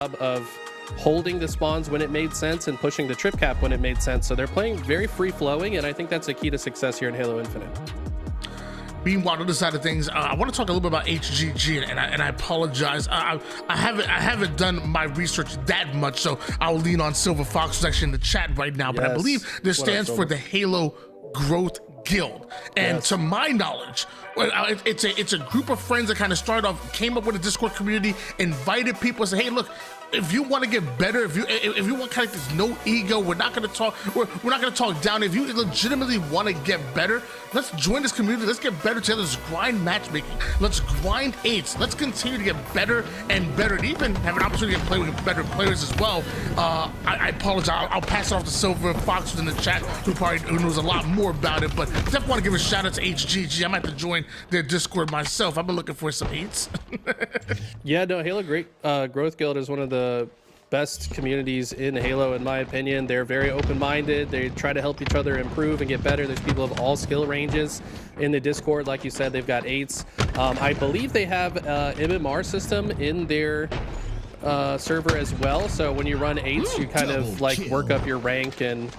of holding the spawns when it made sense and pushing the trip cap when it made sense. So they're playing very free flowing, and I think that's a key to success here in Halo Infinite. Meanwhile, on the other side of things, I want to talk a little bit about HGG, and I apologize. I haven't done my research that much, so I'll lean on Silver Fox, who's actually in the chat right now. But I believe this stands for the Halo Growth Guild, and to my knowledge, it's a group of friends that kind of started off, came up with a Discord community, invited people, say, hey, look, if you want to get better, if you want kind of there's no ego, we're not going to talk down. If you legitimately want to get better, let's join this community. Let's get better together. Let's grind matchmaking. Let's grind eights. Let's continue to get better and better, and even have an opportunity to play with better players as well. I apologize. I'll pass it off to Silver Fox, who's in the chat, who knows a lot more about it. But definitely want to give a shout out to HGG. I might have to join their Discord myself. I've been looking for some eights. Yeah, no, Halo Growth Guild is one of the best communities in Halo, in my opinion. They're very open-minded. They try to help each other improve and get better. There's people of all skill ranges in the Discord. Like you said, they've got eights. I believe they have MMR system in their server as well. So when you run eights, you kind of like work up your rank, and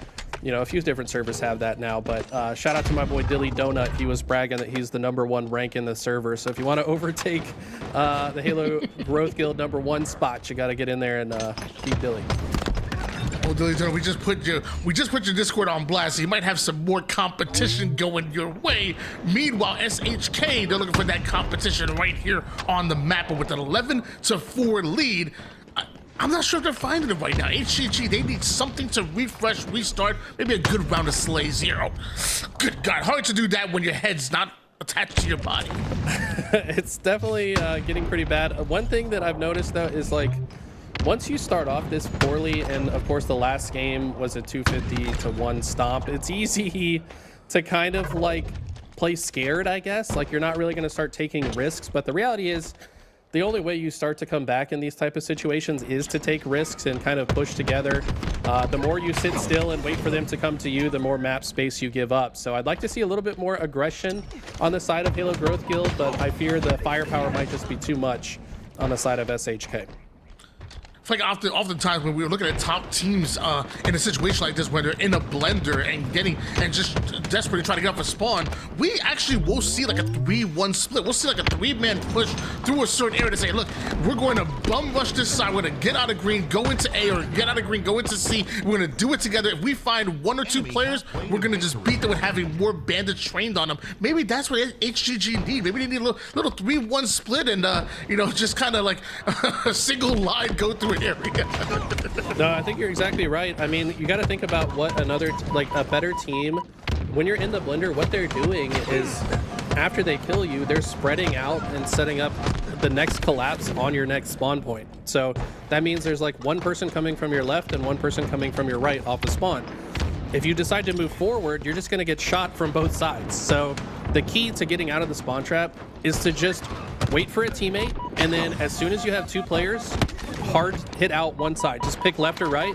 a few different servers have that now. But shout out to my boy Dilly Donut. He was bragging that he's the #1 rank in the server. So if you want to overtake the Halo Growth Guild #1 spot, you got to get in there and beat Dilly. Oh, Dilly Donut, we just put your Discord on blast. So you might have some more competition going your way. Meanwhile, SHK, they're looking for that competition right here on the map, but with an 11-4 lead. I'm not sure if they're finding it right now. HGG, they need something to refresh, restart, maybe a good round of Slay Zero. Good God, hard to do that when your head's not attached to your body. It's definitely getting pretty bad. One thing that I've noticed, though, is like, once you start off this poorly, and of course the last game was a 250-1 stomp, it's easy to kind of like play scared, I guess. Like, you're not really going to start taking risks, but the reality is, the only way you start to come back in these type of situations is to take risks and kind of push together. The more you sit still and wait for them to come to you, the more map space you give up. So I'd like to see a little bit more aggression on the side of Halo Growth Guild, but I fear the firepower might just be too much on the side of SHK. It's like oftentimes when we were looking at top teams in a situation like this, where they're in a blender and just desperately trying to get off a spawn, we actually will see like a 3-1 split. We'll see like a 3-man push through a certain area to say, look, we're going to bum rush this side. We're going to get out of green, go into A, or get out of green, go into C. We're going to do it together. If we find 1 or 2 players, we're going to just beat them with having more bandits trained on them. Maybe that's what HGG need. Maybe they need a little 3-1 split, and just kind of like a single line go through an area. No, I think you're exactly right. I mean, you got to think about what a better team, when you're in the blender, what they're doing is after they kill you, they're spreading out and setting up the next collapse on your next spawn point. So that means there's like one person coming from your left and one person coming from your right off the spawn. If you decide to move forward, you're just going to get shot from both sides. So the key to getting out of the spawn trap is to just wait for a teammate, and then as soon as you have 2 players, hard hit out one side. Just pick left or right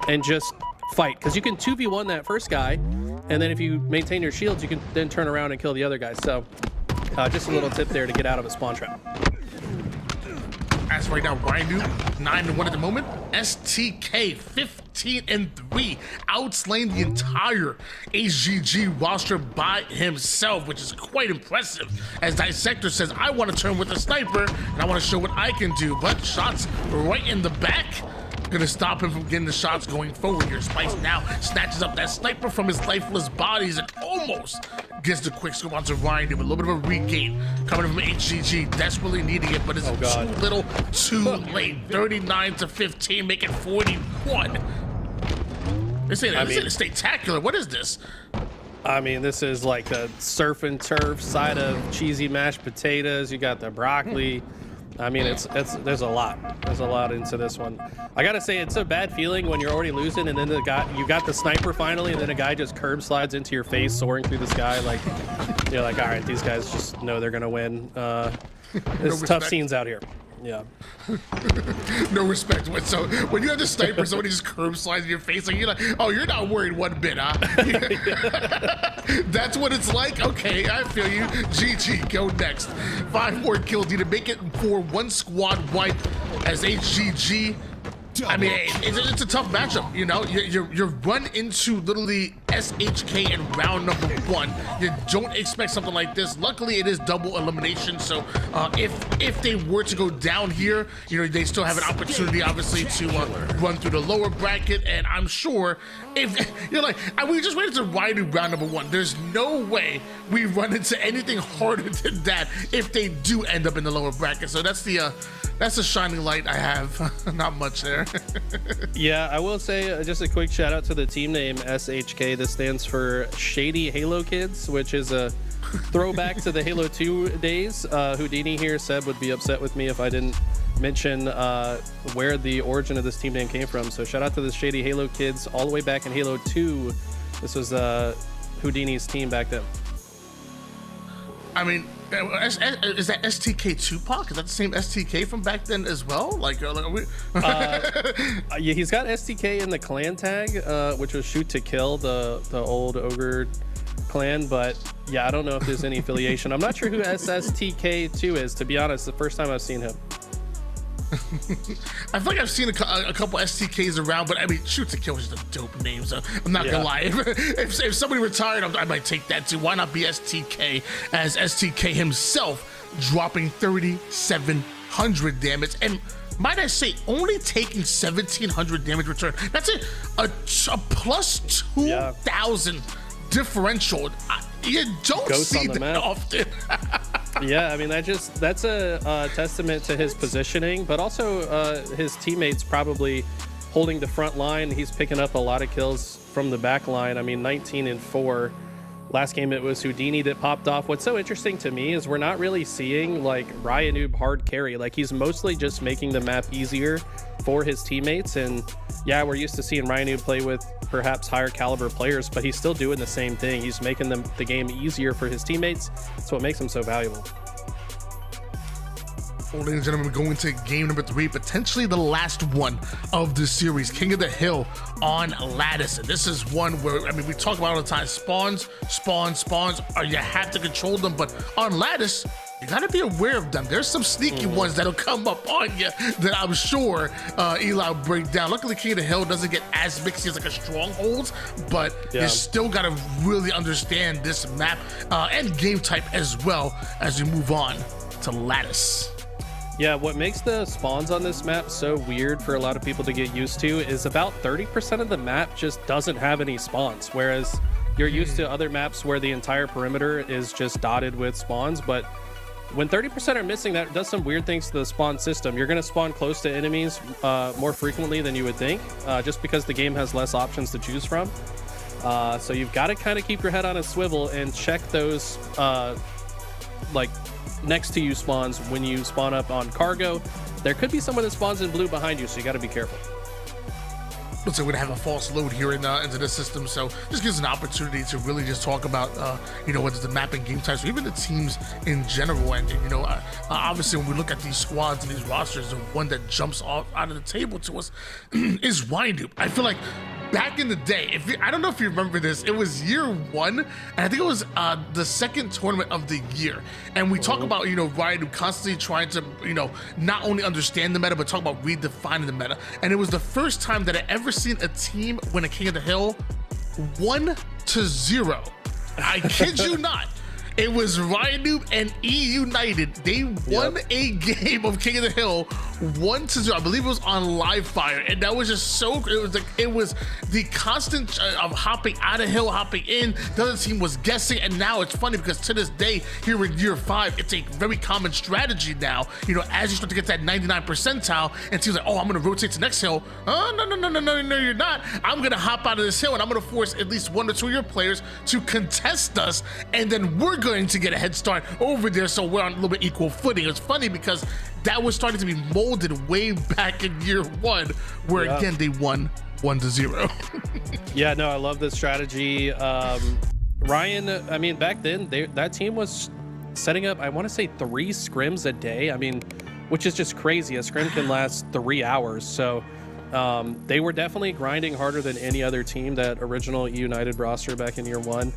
and just fight, because you can 2v1 that first guy, and then if you maintain your shields, you can then turn around and kill the other guy. So just a little tip there to get out of a spawn trap. As right now, Ryu 9-1 at the moment. STK 15-3, outslaying the entire HGG roster by himself, which is quite impressive. As Dissector says, I want to turn with a sniper, and I want to show what I can do. But shots right in the back, gonna stop him from getting the shots going forward here. Spice now snatches up that sniper from his lifeless bodies and almost gets the quick scope onto Ryan with a little bit of a regain coming from HGG, desperately needing it, but it's too little, too late. 39-15, making 41. They say it's spectacular. What is this? I mean, this is like a surf and turf side of cheesy mashed potatoes. You got the broccoli. I mean, there's a lot into this one. I gotta say, it's a bad feeling when you're already losing, and then you got the sniper finally, and then a guy just curb slides into your face, soaring through the sky. Like, you're like, all right, these guys just know they're gonna win. It's tough scenes out here. Yeah. No respect. So when you have the sniper, somebody just curb slides in your face, like you're like, oh, you're not worried one bit, huh? That's what it's like. Okay, I feel you. GG, go next. 5 more kills need to make it for 1 squad wipe as HGG I mean, it's a tough matchup. You know, you're run into literally SHK in round number 1. You don't expect something like this. Luckily, it is double elimination. So if they were to go down here, you know, they still have an opportunity, obviously, to run through the lower bracket. And I'm sure if you're like, we just waited to ride in round number 1. There's no way we run into anything harder than that if they do end up in the lower bracket. So that's the shining light I have. Not much there. Yeah, I will say just a quick shout out to the team name SHK. This stands for Shady Halo Kids, which is a throwback to the Halo 2 days. Houdini here, Seb would be upset with me if I didn't mention where the origin of this team name came from. So shout out to the Shady Halo Kids all the way back in Halo 2. This was Houdini's team back then. I mean, is that STK Tupac? Is that the same STK from back then as well? Like are we... Yeah, he's got STK in the clan tag, which was Shoot to Kill, the old ogre clan. But yeah, I don't know if there's any affiliation. I'm not sure who SSTK2 is, to be honest. The first time I've seen him. I feel like I've seen a couple STKs around, but I mean, Shoot to Kill is just a dope name, so I'm not gonna lie. If somebody retired, I might take that too. Why not be STK, as STK himself dropping 3,700 damage, and might I say, only taking 1,700 damage return. That's it, a plus 2,000 differential. You don't see that often. Yeah, I mean, that's a testament to his positioning, but also his teammates probably holding the front line. He's picking up a lot of kills from the back line. I mean, 19-4. Last game it was Houdini that popped off. What's so interesting to me is we're not really seeing like Ryanoob hard carry. Like, he's mostly just making the map easier for his teammates. And yeah, we're used to seeing Ryanoob play with perhaps higher caliber players, but he's still doing the same thing. He's making the game easier for his teammates. That's what makes him so valuable. Well, ladies and gentlemen, we're going to game number 3, potentially the last one of the series, King of the Hill on Lattice. And this is one where, I mean, we talk about all the time, spawns, or you have to control them, but on Lattice, you gotta be aware of them. There's some sneaky ones that'll come up on you that I'm sure Eli will break down. Luckily, King of the Hill doesn't get as mixy as like a stronghold, but you still gotta really understand this map and game type as well as we move on to Lattice. Yeah, what makes the spawns on this map so weird for a lot of people to get used to is about 30% of the map just doesn't have any spawns, whereas you're used to other maps where the entire perimeter is just dotted with spawns. But when 30% are missing, that does some weird things to the spawn system. You're going to spawn close to enemies more frequently than you would think, just because the game has less options to choose from. So you've got to kind of keep your head on a swivel and check those like next to you spawns when you spawn up on cargo. There could be someone that spawns in blue behind you, so you got to be careful. Looks like we're gonna have a false load here into the system, so just gives an opportunity to really just talk about you know, what's the map and game types, or even the teams in general. And you know, obviously when we look at these squads and these rosters, the one that jumps off out of the table to us is Ryanoob. I feel like back in the day, I don't know if you remember this, it was year 1, and I think it was the second tournament of the year. And we talk about, you know, Ryanoob constantly trying to, you know, not only understand the meta, but talk about redefining the meta. And it was the first time that I ever seen a team win a King of the Hill 1-0. I kid you not. It was Ryanoob and E United. They won a game of King of the Hill 1-0. I believe it was on live fire, and that was just so. It was the constant of hopping out of hill, hopping in. The other team was guessing, and now it's funny because to this day, here in year 5, it's a very common strategy now. You know, as you start to get that 99 percentile, and teams like, oh, I'm gonna rotate to the next hill. Oh, no, you're not. I'm gonna hop out of this hill, and I'm gonna force at least 1 or 2 of your players to contest us, and then we're going to get a head start over there, so we're on a little bit equal footing. It's funny because that was starting to be molded way back in year 1, where again they won 1-0. Yeah, no, I love this strategy. Ryan, I mean, back then that team was setting up, I want to say 3 scrims a day. I mean, which is just crazy. A scrim can last 3 hours. So they were definitely grinding harder than any other team, that original United roster back in year 1.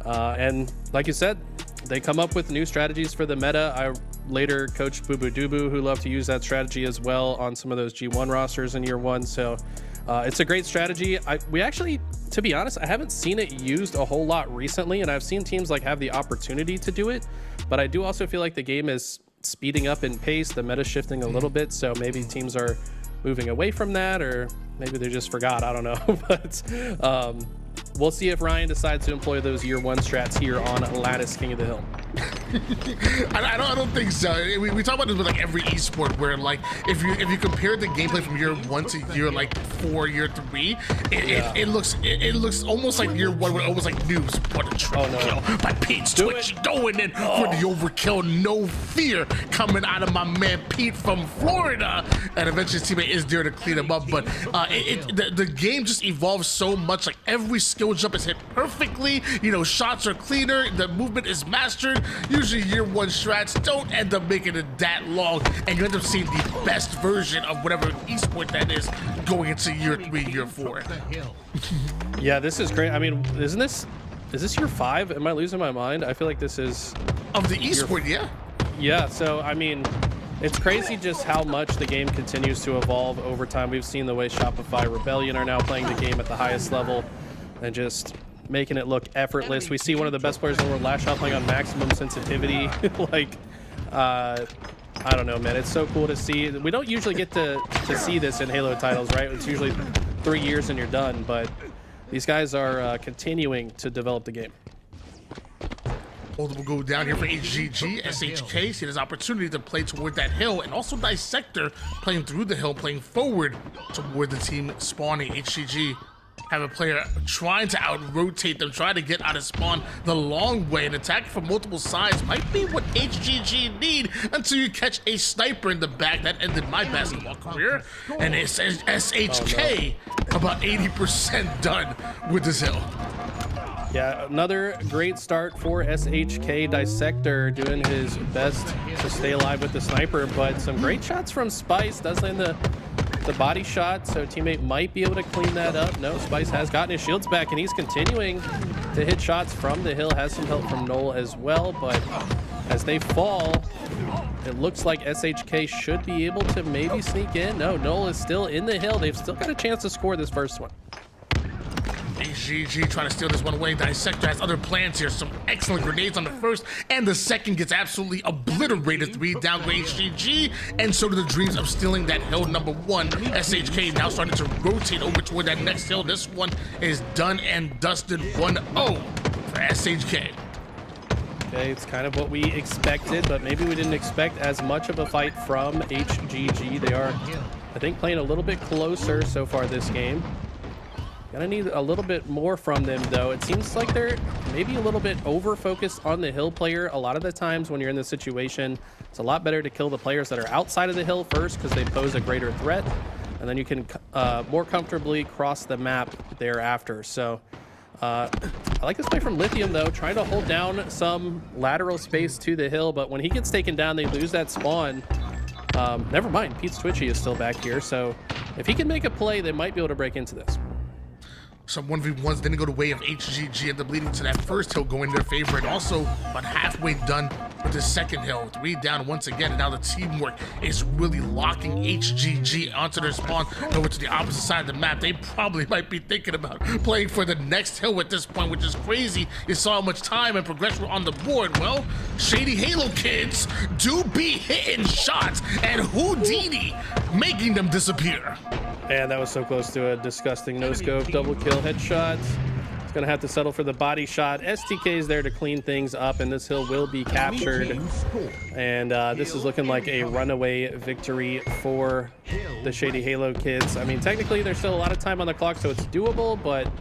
And like you said, they come up with new strategies for the meta. I later coached Boo Boo Doo, who loved to use that strategy as well on some of those G1 rosters in year one. So it's a great strategy. We actually, to be honest, I haven't seen it used a whole lot recently, and I've seen teams like have the opportunity to do it, but I do also feel like the game is speeding up in pace, the meta shifting a little bit, so maybe teams are moving away from that, or maybe they just forgot, I don't know. But we'll see if Ryan decides to employ those year one strats here on Lattice King of the Hill. I don't think so. We talk about this with like every esport, where like if you compare the gameplay from year 1 to year like 4, year 3, it looks almost like year 1, where almost like news. What a triple kill by Pete's Twitch, going in for the overkill, no fear coming out of my man Pete from Florida, and eventually his teammate is there to clean him up. But the game just evolves so much. Like every skill jump is hit perfectly. You know, shots are cleaner, the movement is mastered. Usually year 1 strats don't end up making it that long, and you end up seeing the best version of whatever esport that is going into year 3, year 4. Yeah, this is great. I mean, is this year 5? Am I losing my mind? I feel like this is of the esport. Yeah, so I mean, it's crazy just how much the game continues to evolve over time. We've seen the way Shopify Rebellion are now playing the game at the highest level and just making it look effortless. We see one of the best players in the world, Last Shot, playing on maximum sensitivity. Like, I don't know, man. It's so cool to see. We don't usually get to see this in Halo titles, right? It's usually 3 years and you're done, but these guys are continuing to develop the game. Multiple go down here for HGG. SHK see his opportunity to play toward that hill, and also Dissector playing through the hill, playing forward toward the team spawning. HGG have a player trying to out-rotate them, trying to get out of spawn the long way, and attacking from multiple sides might be what HGG need until you catch a sniper in the back. That ended my basketball career, and it's SHK about 80% done with this hill. Yeah, another great start for SHK. Dissector doing his best to stay alive with the sniper, but some great shots from Spice. Does land the body shot, so teammate might be able to clean that up. No, Spice has gotten his shields back, and he's continuing to hit shots from the hill. Has some help from Noel as well, but as they fall, it looks like SHK should be able to maybe sneak in. No, Noel is still in the hill. They've still got a chance to score this first one. HGG trying to steal this one away. Dissector has other plans here. Some excellent grenades on the first, and the second gets absolutely obliterated. 3 down for HGG, and so do the dreams of stealing that hill number 1. SHK now starting to rotate over toward that next hill. This one is done and dusted. 1-0 for SHK. Okay, it's kind of what we expected, but maybe we didn't expect as much of a fight from HGG. They are, I think, playing a little bit closer so far this game. Gonna need a little bit more from them, though. It seems like they're maybe a little bit over-focused on the hill player. A lot of the times when you're in this situation, it's a lot better to kill the players that are outside of the hill first, because they pose a greater threat, and then you can more comfortably cross the map thereafter. So I like this play from Lithium, though, trying to hold down some lateral space to the hill, but when he gets taken down, they lose that spawn. Never mind, Pete's Twitchy is still back here, so if he can make a play, they might be able to break into this. Some 1v1s didn't go the way of HGG, end up leading to that first hill going in their favor, and also about halfway done with the second hill. 3 down once again, and now the teamwork is really locking HGG onto their spawn over to the opposite side of the map. They probably might be thinking about playing for the next hill at this point, which is crazy. You saw how much time and progression were on the board. Well, Shady Halo kids do be hitting shots, and Houdini making them disappear. And that was so close to a disgusting no-scope double kill headshot. He's gonna have to settle for the body shot. STK is there to clean things up, and this hill will be captured. And this is looking like a runaway victory for the Shady Halo kids. I mean, technically there's still a lot of time on the clock, so it's doable, but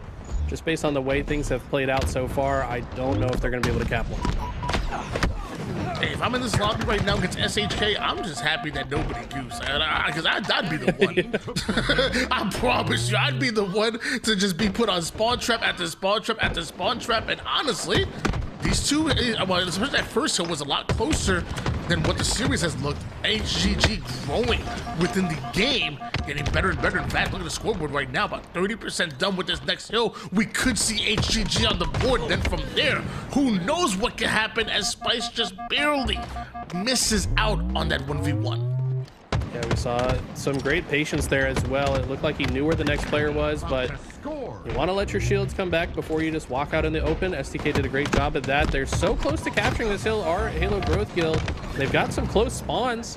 just based on the way things have played out so far, I don't know if they're gonna be able to cap one. Hey, if I'm in this lobby right now against SHK, I'm just happy that nobody goose, because I'd be the one. I promise you, I'd be the one to just be put on spawn trap after spawn trap after spawn trap, and honestly, These two, well, especially that first hill was a lot closer than what the series has looked. HGG growing within the game, getting better and better. In fact, look at the scoreboard right now, about 30% done with this next hill. We could see HGG on the board. Then from there, who knows what can happen as Spice just barely misses out on that 1v1. Yeah, we saw some great patience there as well. It looked like he knew where the next player was, but you want to let your shields come back before you just walk out in the open. STK did a great job at that. They're so close to capturing this hill, our Halo Growth Guild. They've got some close spawns.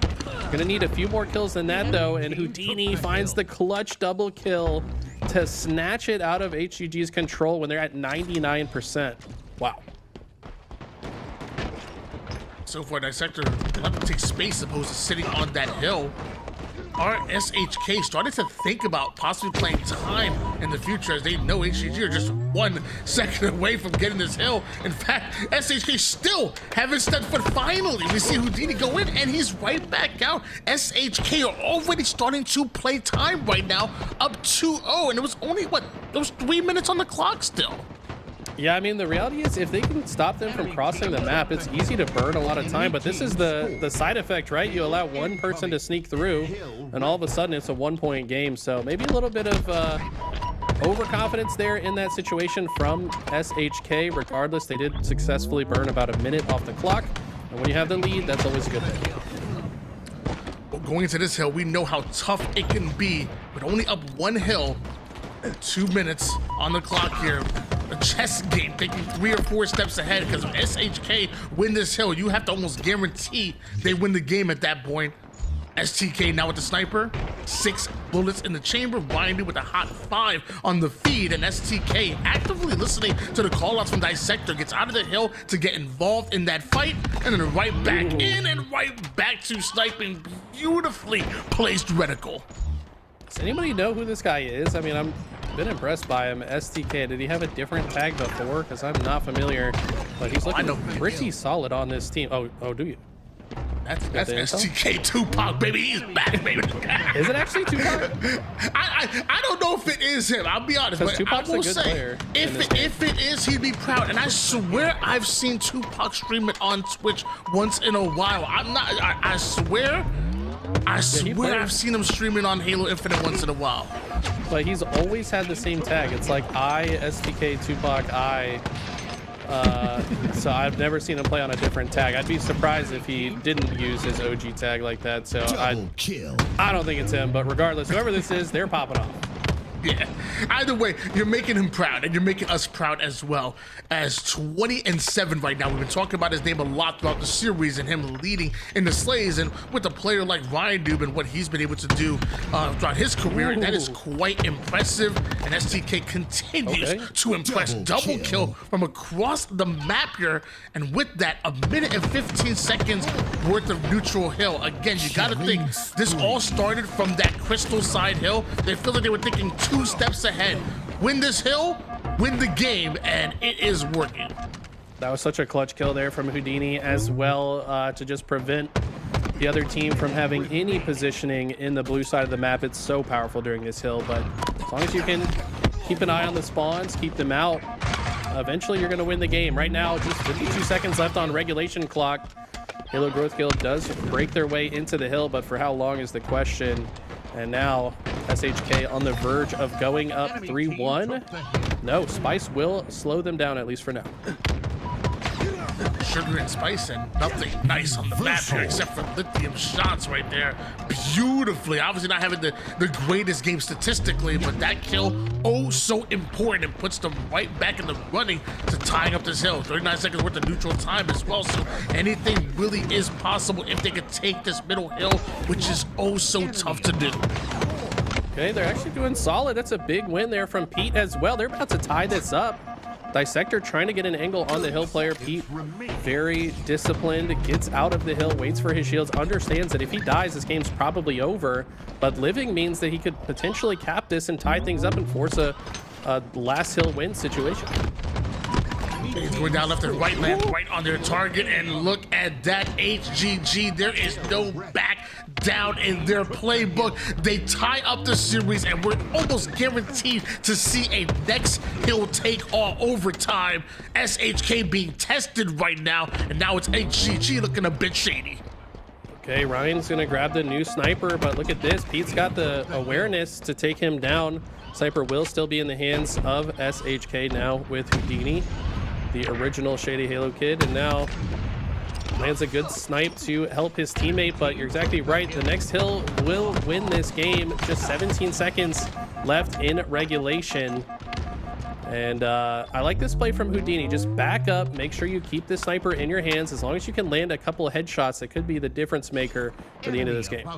Gonna need a few more kills than that though, and Houdini finds the clutch double kill to snatch it out of HGG's control when they're at 99%. Wow. So far, Dissector let them take space as opposed to sitting on that hill. Our SHK started to think about possibly playing time in the future as they know HGG are just 1 second away from getting this hill. In fact, SHK still haven't stepped foot. Finally, we see Houdini go in and he's right back out. SHK are already starting to play time right now, up 2-0, and it was only, what, those 3 minutes on the clock still. Yeah, I mean, the reality is if they can stop them from crossing the map, it's easy to burn a lot of time, but this is the side effect, right? You allow one person to sneak through, and all of a sudden it's a 1-point game. So maybe a little bit of overconfidence there in that situation from SHK. Regardless, they did successfully burn about a minute off the clock, and when you have the lead, that's always a good thing. Well, going into this hill, we know how tough it can be, but only up 1 hill, 2 minutes on the clock here. A chess game, thinking 3 or 4 steps ahead, because if SHK win this hill, you have to almost guarantee they win the game at that point. STK now with the sniper, 6 bullets in the chamber, Windy with a hot 5 on the feed, and STK actively listening to the call-outs from Dissector, gets out of the hill to get involved in that fight, and then right back in and right back to sniping beautifully placed reticle. Does anybody know who this guy is? I mean, I'm been impressed by him. STK, did he have a different tag before? Because I'm not familiar, but he's looking pretty solid on this team. Oh, do you? That's STK Tupac, baby. He's back, baby. Is it actually Tupac? I don't know if it is him. I'll be honest, but Tupac's I will a good say player if it is, he'd be proud. And I swear I've seen Tupac stream it on Twitch once in a while. I swear I've seen him streaming on Halo Infinite once in a while. But he's always had the same tag. It's like STK Tupac so I've never seen him play on a different tag. I'd be surprised if he didn't use his OG tag like that. So I don't think it's him, but regardless, whoever this is, they're popping off. Yeah, either way, you're making him proud, and you're making us proud as well. As 20-7 right now, we've been talking about his name a lot throughout the series, and him leading in the slays, and with a player like Ryan Dube and what he's been able to do throughout his career, that is quite impressive. And STK continues to impress. Double kill from across the map here, and with that, a minute and 15 seconds worth of neutral hill. Again, you gotta think, this all started from that crystal side hill. They feel like they were thinking 2 steps ahead. Win this hill, win the game, and it is working. That was such a clutch kill there from Houdini as well, to just prevent the other team from having any positioning in the blue side of the map. It's so powerful during this hill, but as long as you can keep an eye on the spawns, keep them out, eventually you're going to win the game. Right now, just 52 seconds left on regulation clock. Halo Growth Guild does break their way into the hill, but for how long is the question. And now SHK on the verge of going up 3-1. No, Spice will slow them down, at least for now. Sugar and Spice and nothing nice on the map here except for lithium shots right there. Beautifully. Obviously not having the greatest game statistically, but that kill, oh so important, and puts them right back in the running to tying up this hill. 39 seconds worth of neutral time as well, so anything really is possible if they could take this middle hill, which is oh so tough to do. Okay, they're actually doing solid. That's a big win there from Pete as well. They're about to tie this up. Dissector trying to get an angle on the hill player. Pete, very disciplined, gets out of the hill, waits for his shields, understands that if he dies, this game's probably over. But living means that he could potentially cap this and tie things up and force a last hill win situation. He's going down left and right, land right on their target, and look at that HGG. There is no back down in their playbook. They tie up the series, and we're almost guaranteed to see a next hill take all overtime. SHK being tested right now, and now it's HGG looking a bit shady. Okay, Ryan's gonna grab the new sniper, but look at this. Pete's got the awareness to take him down. Sniper will still be in the hands of SHK now with Houdini, the original Shady Halo kid, and now lands a good snipe to help his teammate. But you're exactly right, the next hill will win this game. Just 17 seconds left in regulation. And I like this play from Houdini. Just back up, make sure you keep the sniper in your hands. As long as you can land a couple of headshots, that could be the difference maker for the end of this game.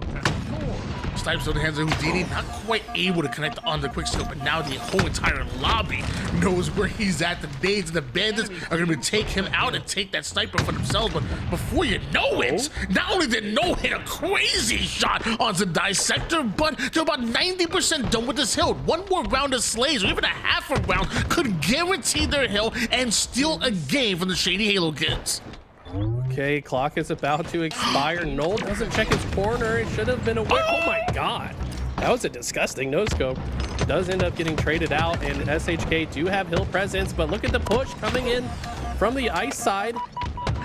Snipes on the hands of Houdini, not quite able to connect on the quick scope, but now the whole entire lobby knows where he's at. The nades and the bandits are going to take him out and take that sniper for themselves. But before you know it, not only did No hit a crazy shot on the dissector, but they're about 90% done with this hill. One more round of slays, or even a half a round, could guarantee their hill and steal a game from the Shady Halo kids. Okay, clock is about to expire. Noel doesn't check his corner. It should have been aware. Oh my god. That was a disgusting no-scope. Does end up getting traded out, and SHK do have hill presence, but look at the push coming in from the ice side.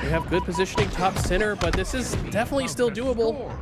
They have good positioning top center, but this is definitely still doable.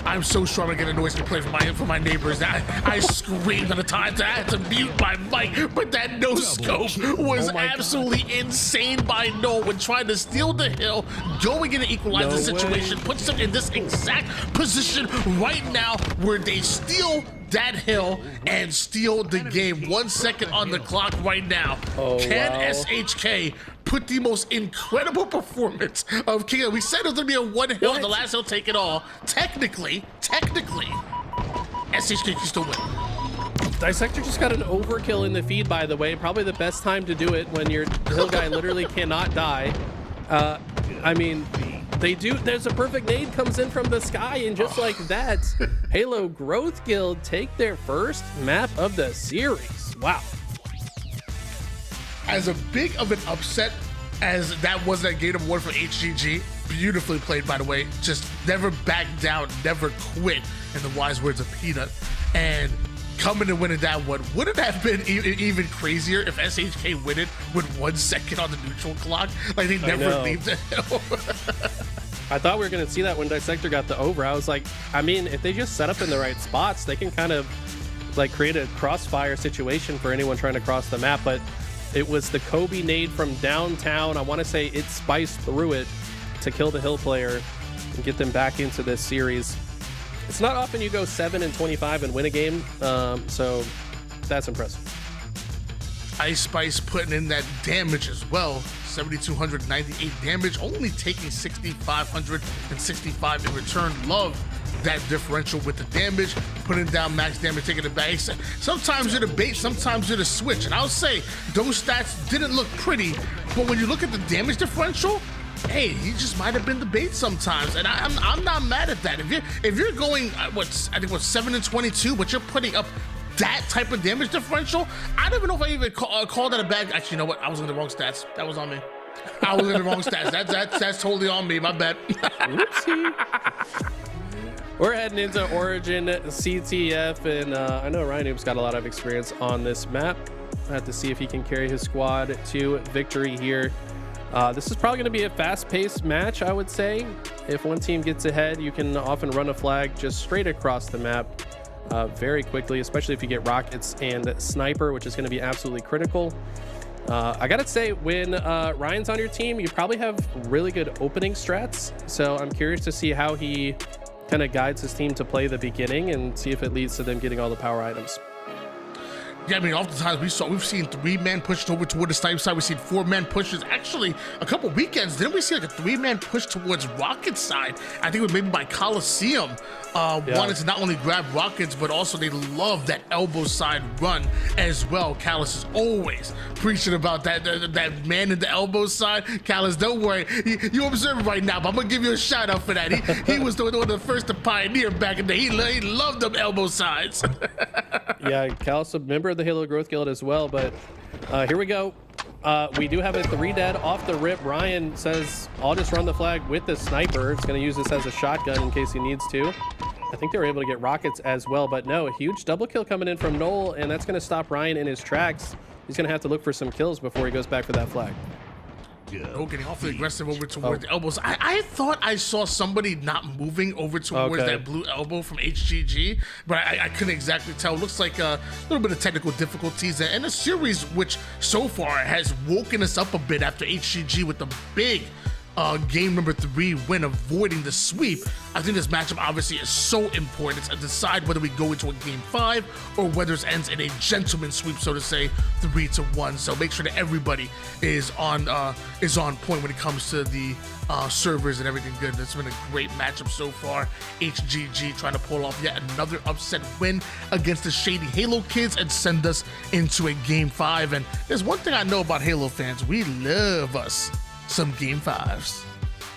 I'm so sure I'm gonna get a noise complaint from my neighbors. I screamed at the time that I had to mute my mic, but that no scope was absolutely insane by Noel when trying to steal the hill, going in and equalize the situation, puts them in this exact position right now where they steal that hill and steal the game. 1 second on the clock right now. Can SHK put the most incredible performance of King? We said it was gonna be a one hill, and the last hill take it all. Technically, SHK can still win. Dissector just got an overkill in the feed, by the way. Probably the best time to do it when your hill guy literally cannot die. I mean, there's a perfect nade comes in from the sky, and just like that, Halo Growth Guild take their first map of the series. Wow. As a big of an upset as that was that game award for HGG, beautifully played, by the way, just never backed down, never quit, in the wise words of Peanut, and coming and winning that one. Would it have been even crazier if SHK win it with 1 second on the neutral clock? Like, they never leave the hill. I thought we were going to see that when Dissector got the over. I was like, I mean, if they just set up in the right spots, they can kind of like create a crossfire situation for anyone trying to cross the map. But it was the Kobe nade from downtown. I want to say it spiced through it to kill the hill player and get them back into this series. It's not often you go 7-25 and win a game, so that's impressive. Ice Spice putting in that damage as well. 7,298 damage, only taking 6,565 in return. Love that differential with the damage, putting down max damage, taking it back. Sometimes you're the bait, sometimes you're the switch. And I'll say those stats didn't look pretty, but when you look at the damage differential, hey, he just might have been the bait sometimes, and I'm not mad at that. If you're going I think 7-22, but you're putting up that type of damage differential, I don't even know if I even call that a bad. Actually, you know what? I was in the wrong stats. That was on me. I was in the wrong stats. That's totally on me. My bad. Whoopsie. We're heading into Origin CTF, and I know Ryan Noob's got a lot of experience on this map. I have to see if he can carry his squad to victory here. This is probably going to be a fast-paced match, I would say. If one team gets ahead, you can often run a flag just straight across the map very quickly, especially if you get rockets and sniper, which is going to be absolutely critical. I gotta say, when Ryan's on your team, you probably have really good opening strats, so I'm curious to see how he kind of guides his team to play the beginning and see if it leads to them getting all the power items. Yeah, I mean, oftentimes we've seen 3-man pushed over toward the snipe side. We've seen 4-man pushes. Actually, a couple weekends, didn't we see like a 3-man push towards rocket side? I think it was maybe by Coliseum. Wanted to not only grab rockets, but also they love that elbow side run as well. Callus is always preaching about that man in the elbow side. Callus, don't worry, you observe right now, but I'm gonna give you a shout out for that. He was one of the first to pioneer back in the day. He loved them elbow sides. Yeah, Cal's a member of the Halo Growth Guild as well, but here we go. We do have a 3 dead off the rip. Ryan says, I'll just run the flag with the sniper. It's going to use this as a shotgun in case he needs to. I think they were able to get rockets as well, but no, a huge double kill coming in from Noel, and that's going to stop Ryan in his tracks. He's going to have to look for some kills before he goes back for that flag. Oh, getting awfully aggressive over towards the elbows. I thought I saw somebody not moving over towards that blue elbow from HGG, but I couldn't exactly tell. Looks like a little bit of technical difficulties and a series which so far has woken us up a bit after HGG with the big game number 3 win, avoiding the sweep. I think this matchup obviously is so important to decide whether we go into a game 5 or whether it ends in a gentleman's sweep, so to say, 3-1. So make sure that everybody is on point when it comes to the servers and everything good. It's been a great matchup so far. HGG trying to pull off yet another upset win against the Shady Halo kids and send us into a game 5. And there's one thing I know about Halo fans: we love us some game 5s.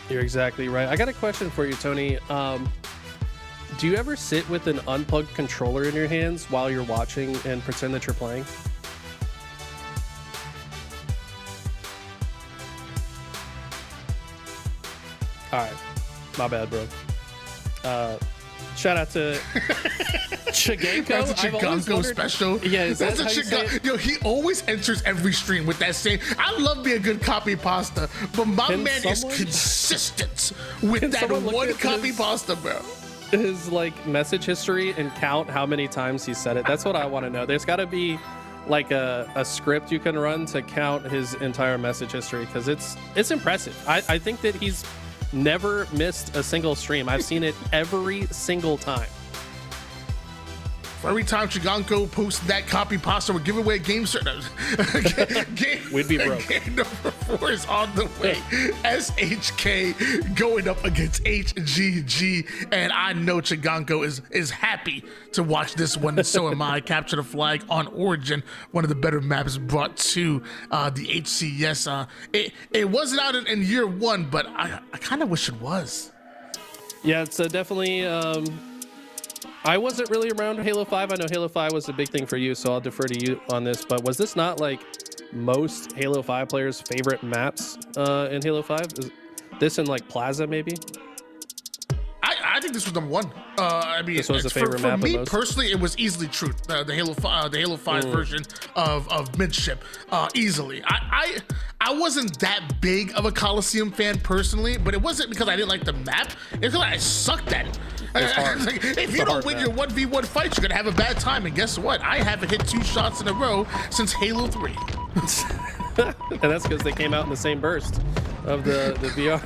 You're exactly right. I got a question for you, Tony. Do you ever sit with an unplugged controller in your hands while you're watching and pretend that you're playing? All right, my bad, bro. Shout out to Chiganko. That's a Chiganko special. Yeah, that's a Chiganko. Yo, he always enters every stream with that same. I love me a good copy pasta, but my man is consistent with that one copy pasta, bro. His like message history and count how many times he said it. That's what I want to know. There's got to be like a script you can run to count his entire message history, because it's impressive. I think that he's never missed a single stream. I've seen it every single time. Every time Chiganko posts that copy pasta, we're giving away a game We'd be broke. Game number 4 is on the way. SHK going up against HGG, and I know Chiganko is happy to watch this one, and so am I. Capture the flag on Origin, one of the better maps brought to the HCS. It wasn't out in year 1, but I kind of wish it was. Yeah, it's definitely. I wasn't really around Halo 5. I know Halo 5 was a big thing for you, so I'll defer to you on this. But was this not like most Halo 5 players' favorite maps in Halo 5? Is this in like Plaza maybe? I think this was number 1. I mean, this was a favorite map for me of most. personally, it was easily Truth, the Halo 5 version of Midship, easily. I wasn't that big of a Coliseum fan personally, but it wasn't because I didn't like the map. It's because I sucked at it. Like, if you don't win your 1v1 fight, you're gonna have a bad time. And guess what? I haven't hit 2 shots in a row since Halo 3. And that's because they came out in the same burst of the VR.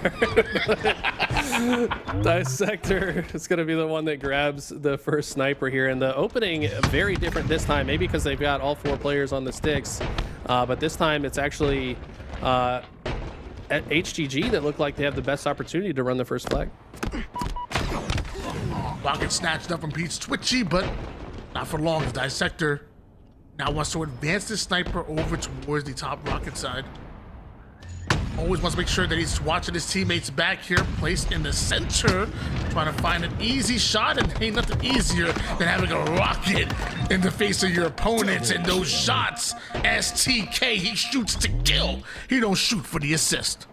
Dissector is going to be the one that grabs the first sniper here. And the opening, very different this time, maybe because they've got all 4 players on the sticks. But this time it's actually at HGG that look like they have the best opportunity to run the first flag. Rocket snatched up from Pete's Twitchy, but not for long. The Dissector now wants to advance the sniper over towards the top rocket side. Always wants to make sure that he's watching his teammates back here, placed in the center, trying to find an easy shot, and ain't nothing easier than having a rocket in the face of your opponents. And those shots, STK, he shoots to kill. He don't shoot for the assist.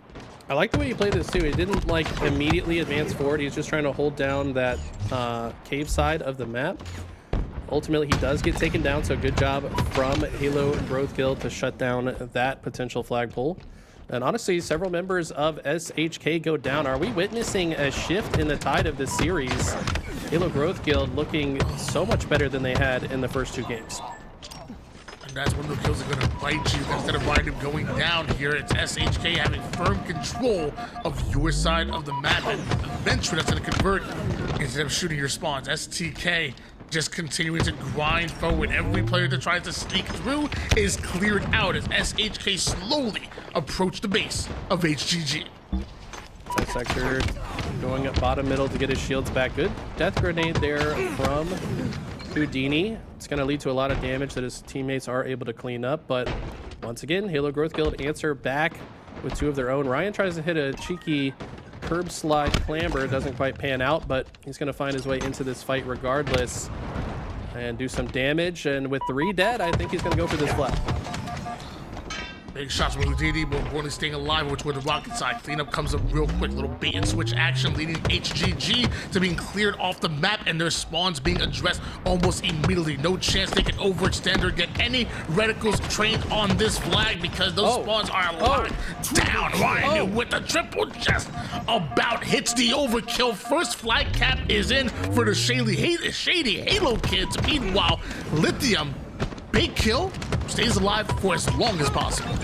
I like the way he played this too. He didn't like immediately advance forward. He was just trying to hold down that cave side of the map. Ultimately, he does get taken down, so good job from Halo Growth Guild to shut down that potential flagpole. And honestly, several members of SHK go down. Are we witnessing a shift in the tide of this series? Halo Growth Guild looking so much better than they had in the first 2 games. And that's when the kills are going to bite you. Instead of Ryan going down here, it's SHK having firm control of your side of the map. And eventually that's going to convert instead of shooting your spawns. STK just continuing to grind forward. Every player that tries to sneak through is cleared out as SHK slowly approach the base of HGG. Dissector going up bottom middle to get his shields back. Good death grenade there from Houdini. It's going to lead to a lot of damage that his teammates are able to clean up, but once again, Halo Growth Guild answer back with 2 of their own. Ryan tries to hit a cheeky curb slide clamber. Doesn't quite pan out, but he's going to find his way into this fight regardless. and do some damage. And with 3 dead, I think he's going to go for this flag. Big shots from Houdini, but importantly staying alive, which were the rocket side. Cleanup comes up real quick. Little bait and switch action leading HGG to being cleared off the map, and their spawns being addressed almost immediately. No chance they can overextend or get any reticles trained on this flag because those spawns are locked down. Ryan with the triple just about hits the overkill. First flag cap is in for the shady Halo kids. Meanwhile, Lithium, big kill, stays alive for as long as possible.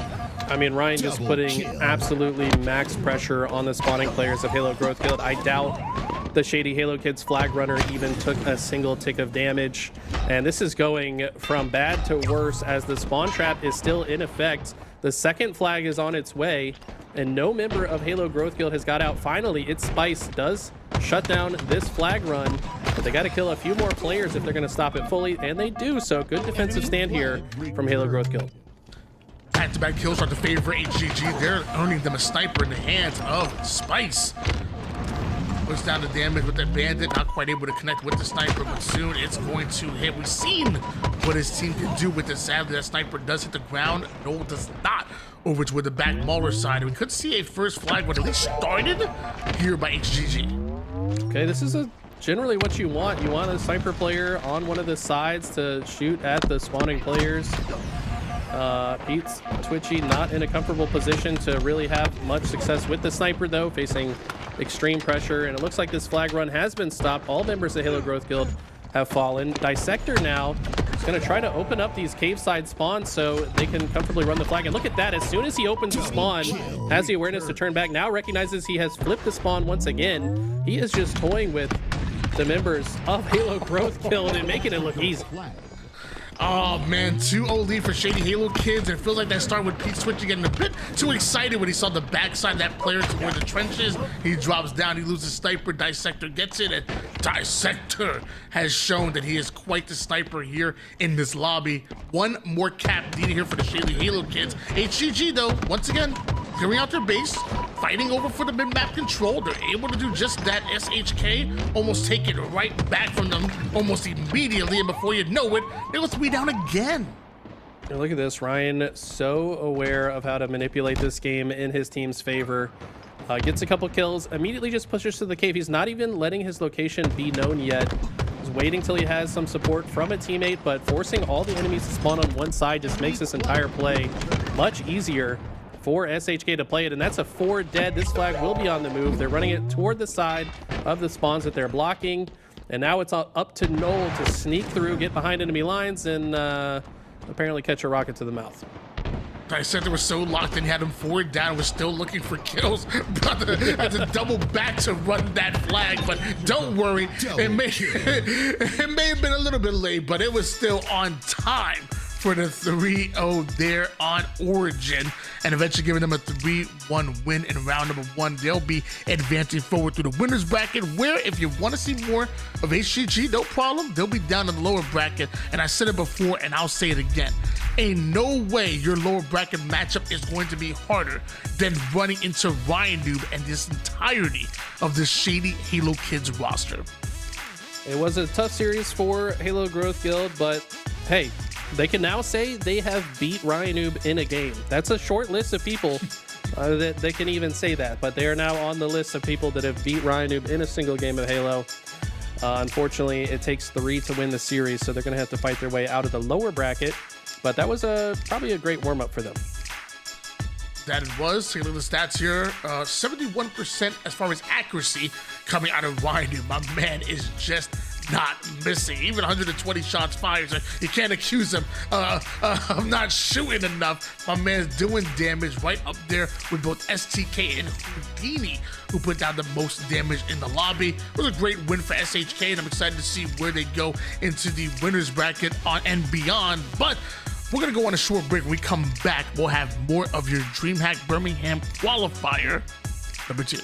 I mean, Ryan just putting absolutely max pressure on the spawning players of Halo Growth Guild. I doubt the Shady Halo Kids flag runner even took a single tick of damage. And this is going from bad to worse as the spawn trap is still in effect. The second flag is on its way, and no member of Halo Growth Guild has got out. Finally, its Spice does shut down this flag run, but they got to kill a few more players if they're going to stop it fully, and they do. So good defensive stand here from Halo Growth Guild. Back-to-back kills are the favorite HGG. They're earning them a sniper in the hands of Spice. Puts down the damage with the bandit, not quite able to connect with the sniper, but soon it's going to hit. We've seen what his team can do with it. Sadly, that sniper does hit the ground. No, does not. Over to the back Mauler side. We could see a first flag when at least started here by HGG. Okay, this is generally what you want. You want a sniper player on one of the sides to shoot at the spawning players. Pete's Twitchy not in a comfortable position to really have much success with the sniper, though, facing extreme pressure. And it looks like this flag run has been stopped. All members of Halo Growth Guild have fallen. Dissector now is going to try to open up these cave side spawns so they can comfortably run the flag. And look at that. As soon as he opens the spawn, has the awareness to turn back. Now recognizes he has flipped the spawn once again. He is just toying with the members of Halo Growth Guild and making it look easy. Oh man, 2-0 lead for Shady Halo Kids. It feels like that start with Pete Switcher getting a bit too excited when he saw the backside of that player toward the trenches. He drops down, he loses sniper, Dissector gets it, and Dissector has shown that he is quite the sniper here in this lobby. One more cap needed here for the Shady Halo Kids. HGG though, once again, clearing out their base, fighting over for the mid-map control. They're able to do just that. SHK almost take it right back from them almost immediately, and before you know it, they're going to be down again. And look at this, Ryan, so aware of how to manipulate this game in his team's favor. Gets a couple kills, immediately just pushes to the cave. He's not even letting his location be known yet. He's waiting till he has some support from a teammate, but forcing all the enemies to spawn on one side just makes this entire play much easier for SHK to play it, and that's a 4 dead. This flag will be on the move. They're running it toward the side of the spawns that they're blocking, and now it's up to Noel to sneak through, get behind enemy lines, and apparently catch a rocket to the mouth. Dissector was so locked in, he had him 4 down, was still looking for kills. Brother had to double back to run that flag, but don't worry, it may have been a little bit late, but it was still on time for the 3-0 there on Origin, and eventually giving them a 3-1 win in round number 1. They'll be advancing forward through the winners bracket, where if you want to see more of HGG, no problem, they'll be down in the lower bracket. And I said it before and I'll say it again, ain't no way your lower bracket matchup is going to be harder than running into Ryan Noob and this entirety of the Shady Halo Kids roster. It was a tough series for Halo Growth Guild, but hey, they can now say they have beat Ryan Noob in a game. That's a short list of people that they can even say that, but they are now on the list of people that have beat Ryan Noob in a single game of Halo. Unfortunately, it takes 3 to win the series, so they're going to have to fight their way out of the lower bracket, but that was probably a great warm-up for them. That it was. Take a look at the stats here. 71% as far as accuracy coming out of Ryan Noob. My man is just not missing. Even 120 shots fired, so you can't accuse him of not shooting enough. My man's doing damage right up there with both STK and Houdini, who put down the most damage in the lobby. It was a great win for SHK, and I'm excited to see where they go into the winners bracket on and beyond. But we're going to go on a short break. When we come back, we'll have more of your Dreamhack Birmingham qualifier number 2.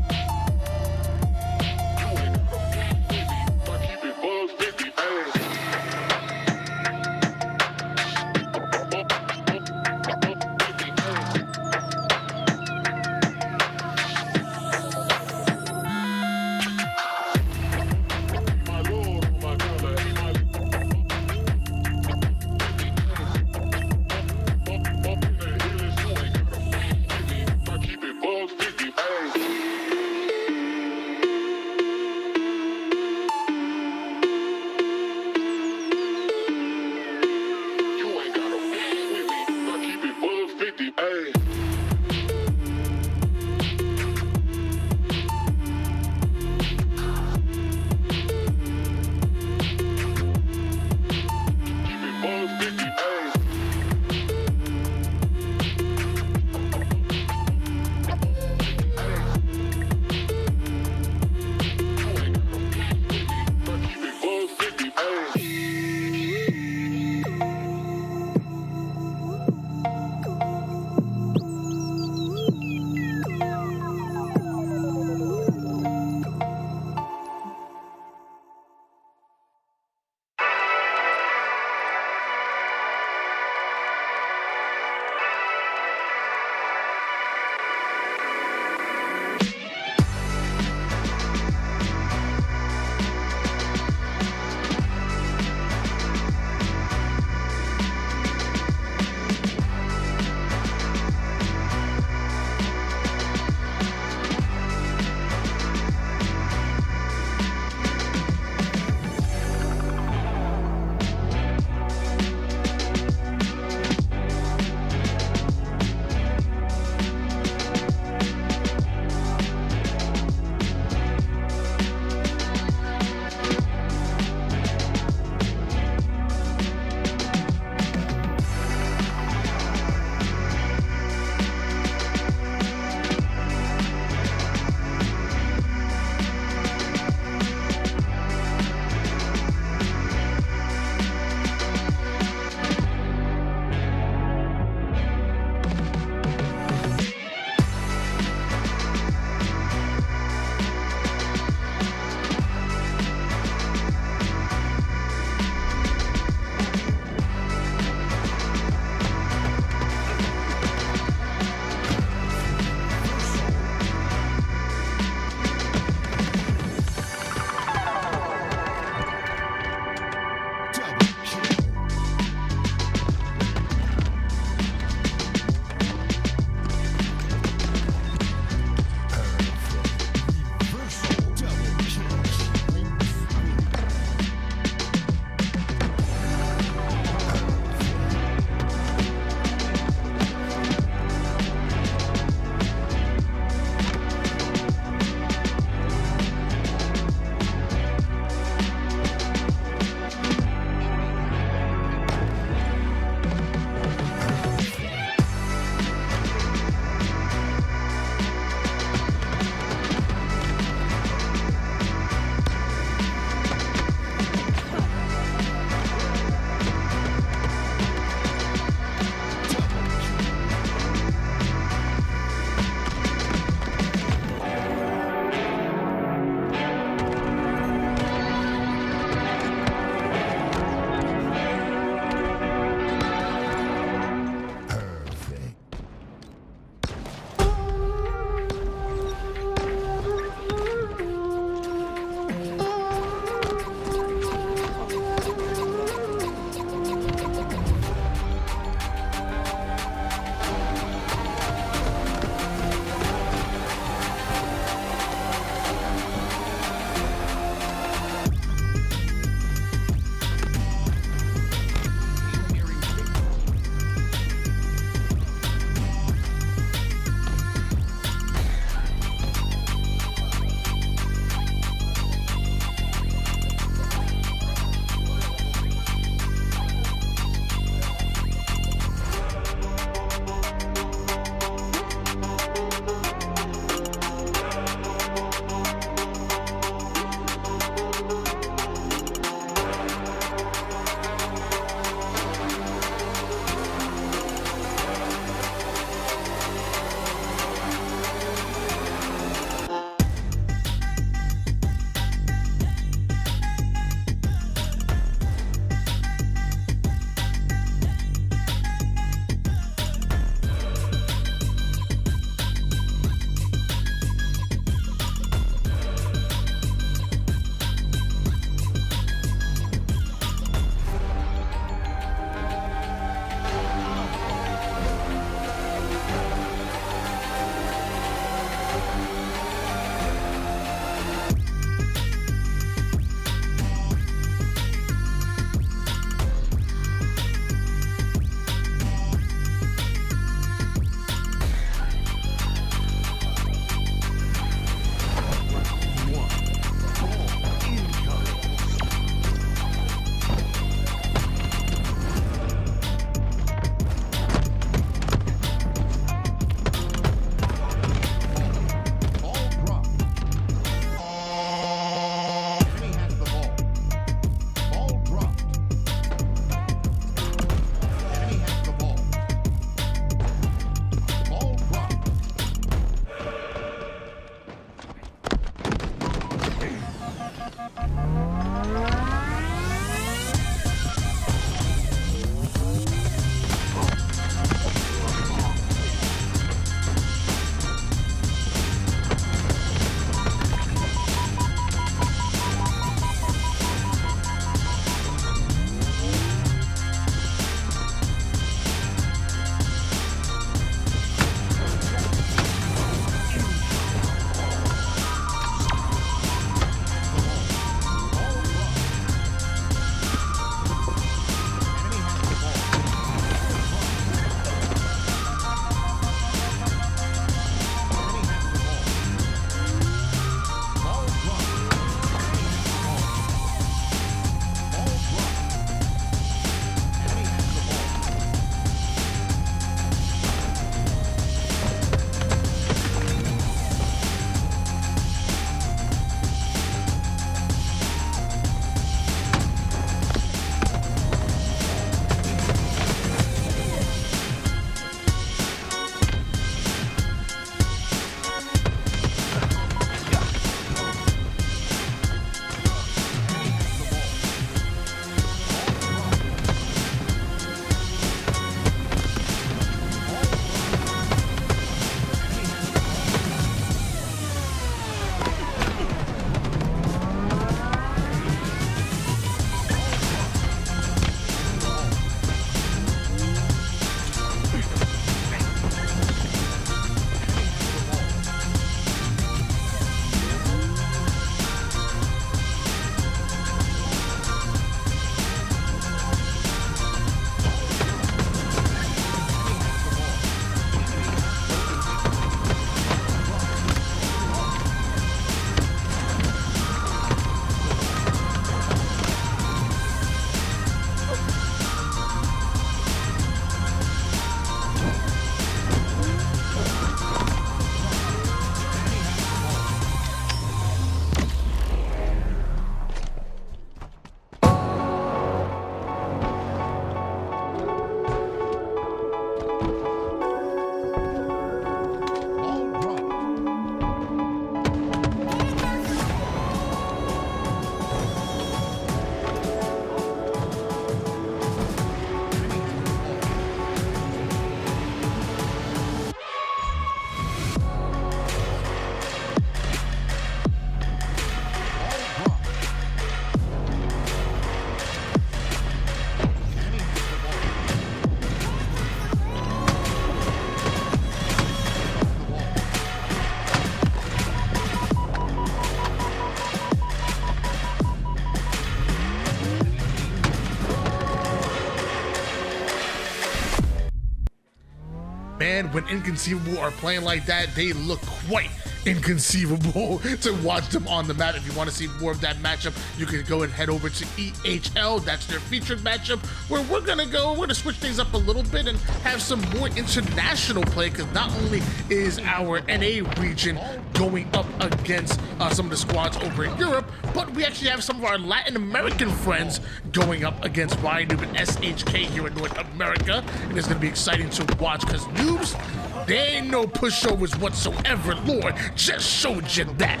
Man, when Inconceivable are playing like that, they look quite inconceivable to watch them on the map. If you want to see more of that matchup, you can go and head over to EHL. That's their featured matchup, where we're gonna switch things up a little bit and have some more international play, because not only is our NA region going up against some of the squads over in Europe, but we actually have some of our Latin American friends going up against Ryan Noob and SHK here in North America, and it's gonna be exciting to watch, because Noobs, they ain't no pushovers whatsoever. Lord just showed you that.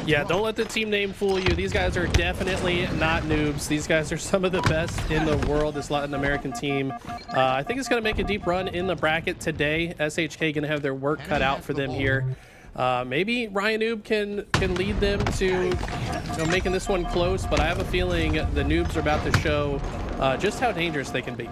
Yeah, don't let the team name fool you. These guys are definitely not noobs. These guys are some of the best in the world, this Latin American team. I think it's going to make a deep run in the bracket today. SHK going to have their work cut out for them here. Maybe Ryan Noob can lead them to making this one close, but I have a feeling the Noobs are about to show just how dangerous they can be.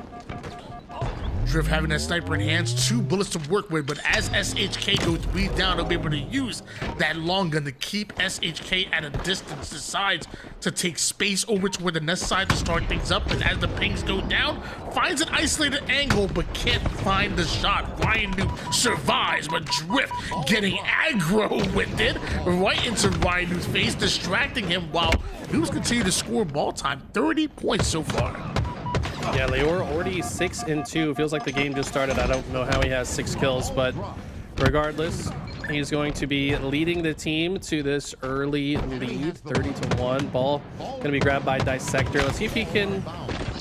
Drift having that sniper in hands, 2 bullets to work with, but as SHK goes beat down, they'll be able to use that long gun to keep SHK at a distance. Decides to take space over to where the nest side to start things up, and as the pings go down, finds an isolated angle but can't find the shot. Ryan Noob survives, but Drift getting aggro with it right into Ryan Noob's face, distracting him while Noobs continue to score ball time. 30 points so far. Yeah, Leor already 6-2. Feels like the game just started. I don't know how he has 6 kills, but regardless, he's going to be leading the team to this early lead, 30-1. Ball going to be grabbed by Dissector. Let's see if he can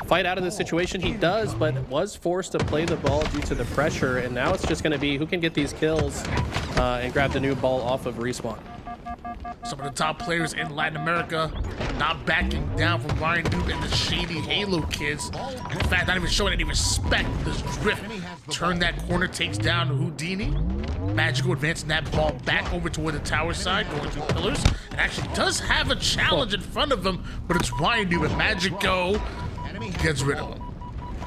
fight out of this situation. He does, but was forced to play the ball due to the pressure, and now it's just going to be who can get these kills and grab the new ball off of respawn. Some of the top players in Latin America not backing down from Ryan Noob and the shady Halo kids. In fact, not even showing any respect. This Drift turn that corner, takes down Houdini. Magical advancing that ball back over toward the tower side, going through pillars, and actually does have a challenge in front of him, but it's Ryan Noob, and Magico gets rid of him.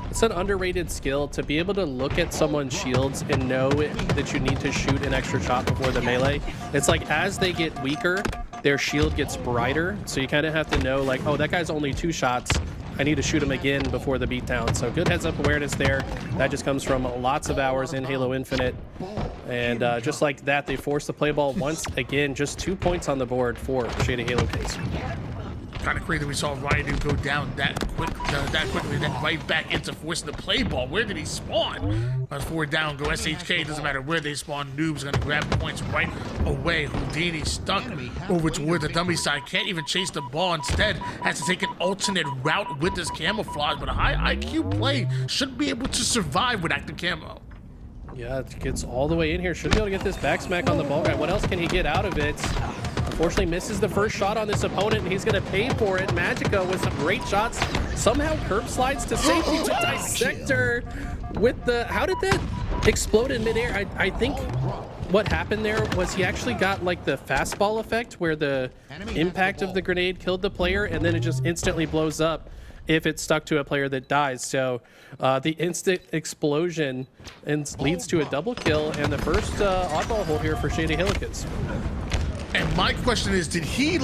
It's an underrated skill to be able to look at someone's shields and know that you need to shoot an extra shot before the melee. It's like as they get weaker, their shield gets brighter. So you kind of have to know like, oh, that guy's only 2 shots. I need to shoot him again before the beatdown. So good heads up awareness there. That just comes from lots of hours in Halo Infinite. And just like that, they force the play ball once again. Just 2 points on the board for Shady Halo kids. Kind of crazy we saw Ryan Noob go down that quickly, then right back into forcing the play ball. Where did he spawn? As 4 down, go SHK. Doesn't matter where they spawn. Noob's gonna grab points right away. Houdini stuck over toward the dummy side. Can't even chase the ball. Instead, has to take an alternate route with this camouflage. But a high IQ play should be able to survive with active camo. Yeah, it gets all the way in here. Should be able to get this back smack on the ball guy. What else can he get out of it? Unfortunately, misses the first shot on this opponent, and he's going to pay for it. Magico with some great shots. Somehow curb slides to safety to Dissector with the... How did that explode in midair? I think what happened there was he actually got like the fastball effect where the impact of the grenade killed the player, and then it just instantly blows up if it's stuck to a player that dies. So the instant explosion leads to a double kill and the first oddball hole here for Shady Helikids. And my question is, did he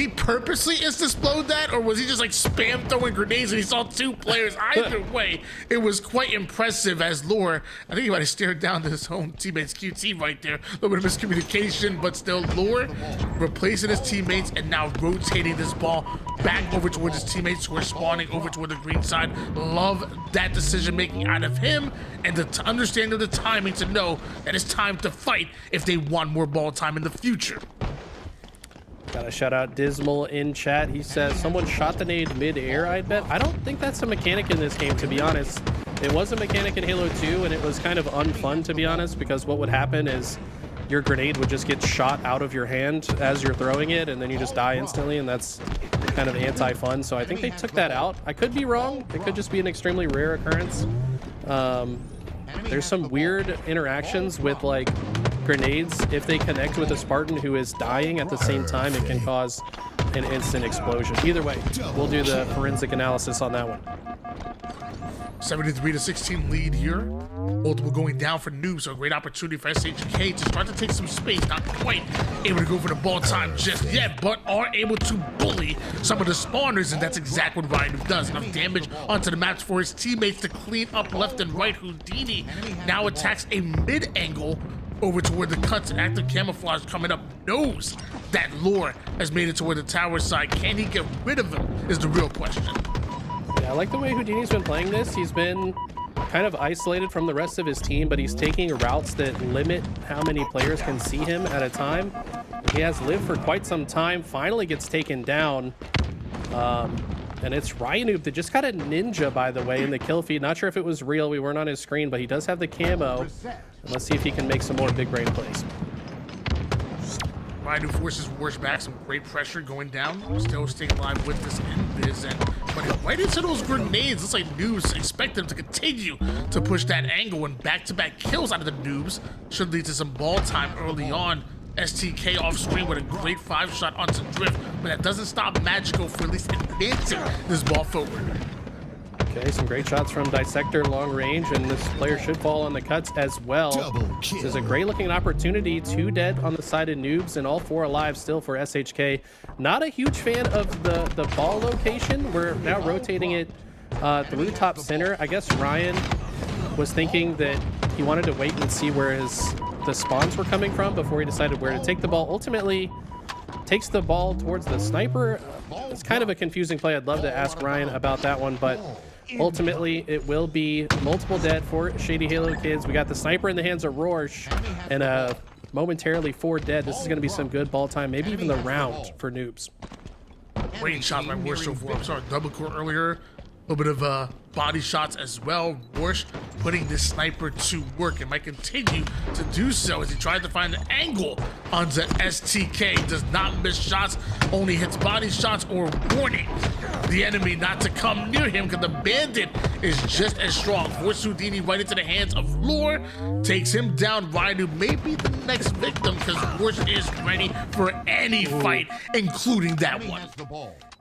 purposely insta-explode that, or was he just like spam throwing grenades and he saw 2 players? Either way, it was quite impressive as Lore, I think he might have stared down to his own teammates QT right there. A little bit of miscommunication, but still Lore replacing his teammates and now rotating this ball back over towards his teammates who are spawning over toward the green side. Love that decision making out of him and the understanding of the timing to know that it's time to fight if they want more ball time in the future. Gotta shout out Dismal in chat. He says someone shot the nade mid-air, I'd bet. I don't think that's a mechanic in this game, to be honest. It was a mechanic in Halo 2, and it was kind of unfun, to be honest, because what would happen is your grenade would just get shot out of your hand as you're throwing it, and then you just die instantly, and that's kind of anti-fun. So I think they took that out. I could be wrong. It could just be an extremely rare occurrence. There's some weird interactions with like grenades. If they connect with a Spartan who is dying at the same time, it can cause an instant explosion. Either way, we'll do the forensic analysis on that one. 73-16 lead here. Multiple going down for Noob, so a great opportunity for SHK to start to take some space. Not quite able to go for the ball time just yet, but are able to bully some of the spawners, and that's exactly what Ryan Noob does. Enough damage onto the maps for his teammates to clean up left and right. Houdini now attacks a mid-angle over to where the cuts and active camouflage coming up. Knows that Lure has made it to where the tower side. Can he get rid of him is the real question. Yeah, I like the way Houdini's been playing this. He's been kind of isolated from the rest of his team, but he's taking routes that limit how many players can see him at a time. He has lived for quite some time, finally gets taken down. And it's Ryanoob that just got a ninja, by the way, in the kill feed. Not sure if it was real, we weren't on his screen, but he does have the camo. And let's see if he can make some more big brain plays. Ryanoob forces Warsh back, some great pressure going down. Still staying alive with this invis, and but right into those grenades. Looks like Noobs expect them to continue to push that angle, and back-to-back kills out of the Noobs should lead to some ball time early on. STK off screen with a great 5-shot onto Drift, but that doesn't stop Magical for at least advancing this ball forward. Okay, some great shots from Dissector long range, and this player should fall on the cuts as well. This is a great looking opportunity. 2 dead on the side of Noobs and all 4 alive still for SHK. Not a huge fan of the ball location. We're now rotating it through top center. I guess Ryan was thinking that he wanted to wait and see where the spawns were coming from before he decided where to take the ball. Ultimately, takes the ball towards the sniper. It's kind of a confusing play. I'd love to ask Ryan about that one, but ultimately it will be multiple dead for Shady Halo Kids. We got the sniper in the hands of Rorsch and momentarily 4 dead. This is going to be some good ball time, maybe even the round for Noobs. Great shot by Warsh so far. I'm sorry, double core earlier. A little bit of body shots as well. Warsh putting this sniper to work and might continue to do so as he tries to find an angle onto STK. Does not miss shots, only hits body shots or warning the enemy not to come near him because the bandit is just as strong. Force Houdini right into the hands of Lure, takes him down. Ryanoob may be the next victim because Warsh is ready for any fight, including that one.